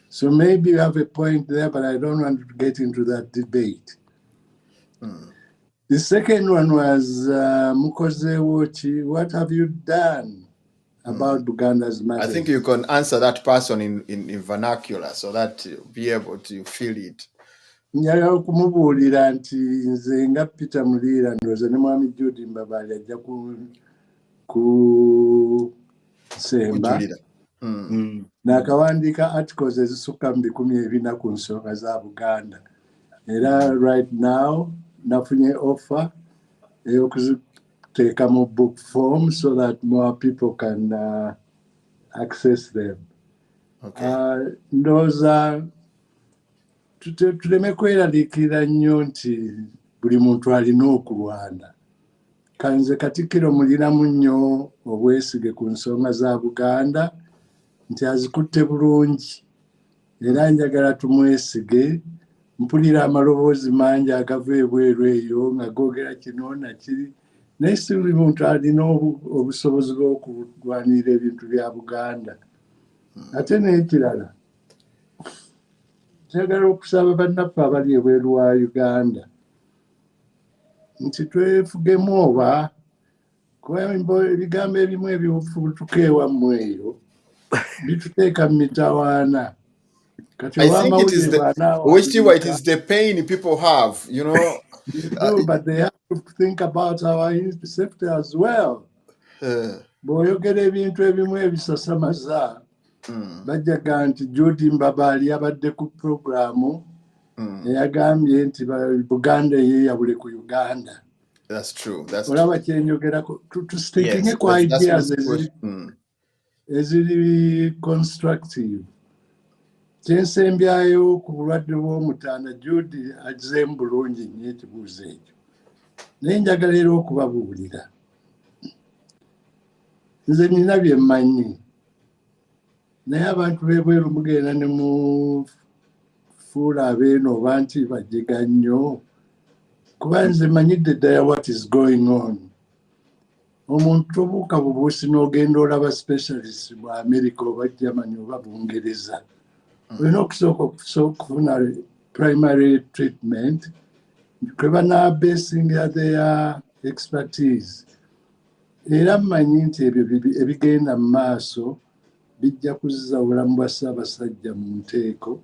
Speaker 2: So maybe you have a point there, but I don't want to get into that debate. The second one was, Mukoze Wochi, what have you done about Buganda's matter?
Speaker 1: I think you can answer that person in vernacular so that you'll be able to feel it.
Speaker 2: Njagala kumubuulira nti nze nga Peter Muliira ndowooza ne mwami Jude Mbabaali ajja kusemba n'akawandiika articles ezisukka mu 200 ku nsonga za Buganda. Era right now nafunye offer ey'okuziteeka mu book form so that more people can access them.
Speaker 1: Okay.
Speaker 2: Ndowooza tuleme kweraliikirira nnyo nti buli muntu alina okulwana. Kanze Katikkiro mulinamu nnyo obwesige ku nsonga za Buganda nti azikutte bulungi era njagala tumwesige. Mpulira amaloboozi mangi agava ebweru eyo nga googera kino nakiri, naye si buli muntu alina obusobozi bw'okulwanirira ebintu bya Buganda. Ate n'ekirala njagala okusaba bannaffe abali ebweru wa Uganda nti twefugemu oba kuba ebigambo ebimu ebifubutuka ewammwe eyo bituteeka mu mitawaana. Kati
Speaker 1: I think it is
Speaker 2: it
Speaker 1: is the pain people have, you know.
Speaker 2: But they have to think about our safety as well. Bw'oyogera ebintu ebimu ebisasamaza bajjaga nti Jude Mbabaali yabadde ku programu eyagambye nti Buganda yeeyawule ku Uganda.
Speaker 1: That's true.
Speaker 2: Olaba kyenyogerako tustickinge ku ideas eziri constructive. Kyensembyayo ku bulwadde bw'omutaana Jude agizeemu bulungi nnyo ekibuuzo ekyo. Naye njagala era okubabuulira. Nze nina bye mmanyi. Naye abantu b'ebweru mugenda ne mufuula abeeno oba nti bajega nnyo. Kuba nze manyidde ddala what is going on. Omuntu tobuuka bubuusi n'ogenda olaba specialist mu America oba Germany oba Bungereza. Olina okusooka okufuna primary treatment kwe banaabesinga their expertise. Era mmanyi nti ebyo ebigenda mu maaso bijja kuzza obulamu bwa Ssaabasajja mu nteeko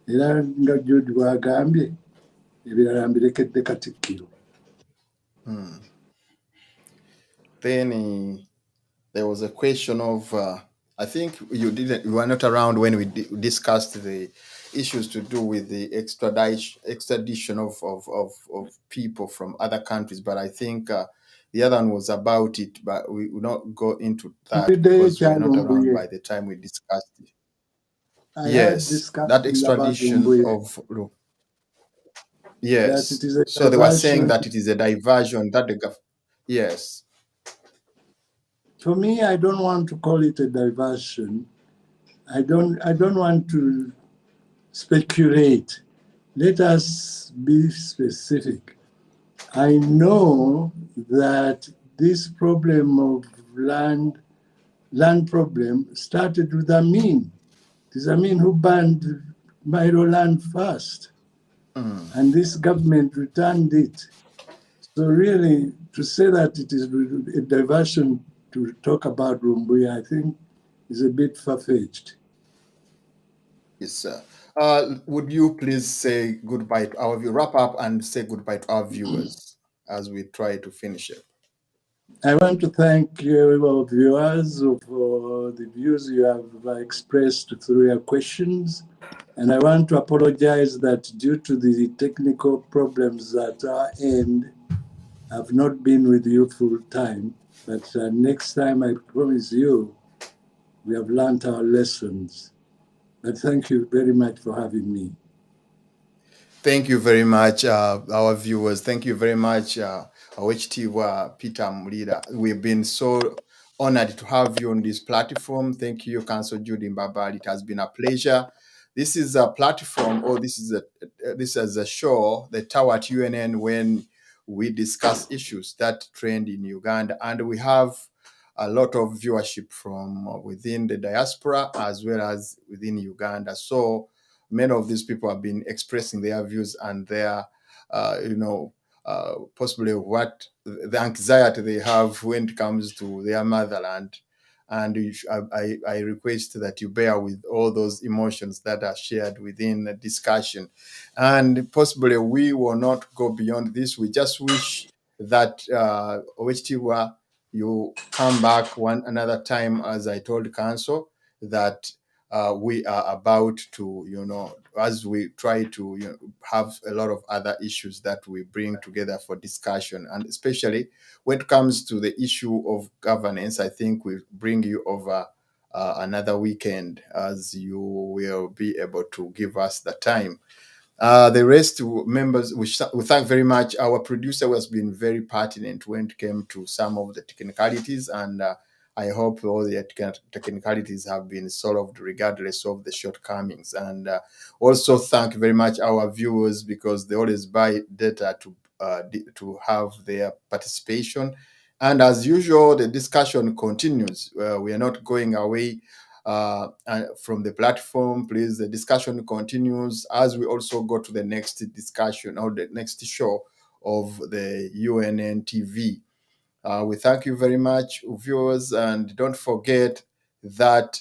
Speaker 2: era nga Jude bw'agambye ebirala mbirekedde Katikkiro.
Speaker 1: Then there was a question of I think you were not around when we discussed the issues to do with the extradition of people from other countries, but I think the other one was about it, but we will not go into that because we were not around by the time we discussed it. Yes, that extradition of yes. So they were saying that it is a diversion that the yes.
Speaker 2: For me, I don't want to call it a diversion. I don't want to speculate. Let us be specific. I know that this problem of land problem started with Amin. It is Amin who banned Mailo land first. And this government returned it. So really, to say that it is a diversion to talk about Rumbuya, I think is a bit far-fetched.
Speaker 1: Yes, sir. Would you please say goodbye to our viewers, wrap up and say goodbye to our viewers as we try to finish it?
Speaker 2: I want to thank our viewers for the views you have expressed through your questions. And I want to apologize that due to the technical problems at our end, I've not been with you full time. But next time, I promise you, we have learned our lessons. But thank you very much for having me.
Speaker 1: Thank you very much, our viewers. Thank you very much, Owek Peter Muliira. We've been so honored to have you on this platform. Thank you, Counsel Jude Mbabaali. It has been a pleasure. This is a platform, or this is a show, the Tower at UNN, when we discuss issues that trend in Uganda, and we have a lot of viewership from within the diaspora as well as within Uganda. So many of these people have been expressing their views and their, possibly what the anxiety they have when it comes to their motherland. And I request that you bear with all those emotions that are shared within the discussion. And possibly we will not go beyond this. We just wish that Owek, you come back another time, as I told Counsel, that we are about to, as we try to have a lot of other issues that we bring together for discussion. And especially when it comes to the issue of governance, I think we bring you over another weekend, as you will be able to give us the time. The rest members, we thank very much our producer, who has been very pertinent when it came to some of the technicalities, and I hope all the technicalities have been solved regardless of the shortcomings. And also thank very much our viewers, because they always buy data to have their participation. And as usual, the discussion continues. We are not going away from the platform. Please, the discussion continues as we also go to the next discussion or the next show of the UNN TV. We thank you very much, viewers, and don't forget that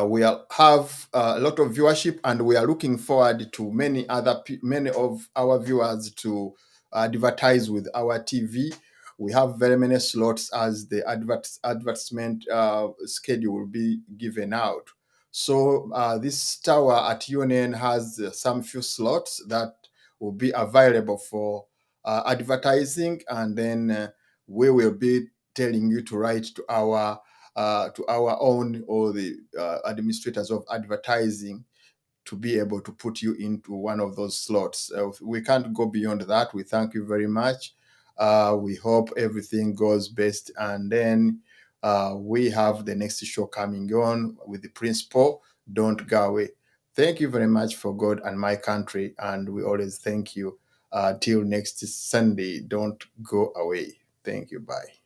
Speaker 1: we have a lot of viewership, and we are looking forward to many of our viewers to advertise with our TV. We have very many slots as the advertisement schedule will be given out. So this tower at UNN has some few slots that will be available for advertising, and then we will be telling you to write to our own, or the administrators of advertising, to be able to put you into one of those slots. We can't go beyond that. We thank you very much. We hope everything goes best, and then we have the next show coming on with the principal. Don't go away. Thank you very much for God and my country, and we always thank you. Till next Sunday, don't go away. Thank you. Bye.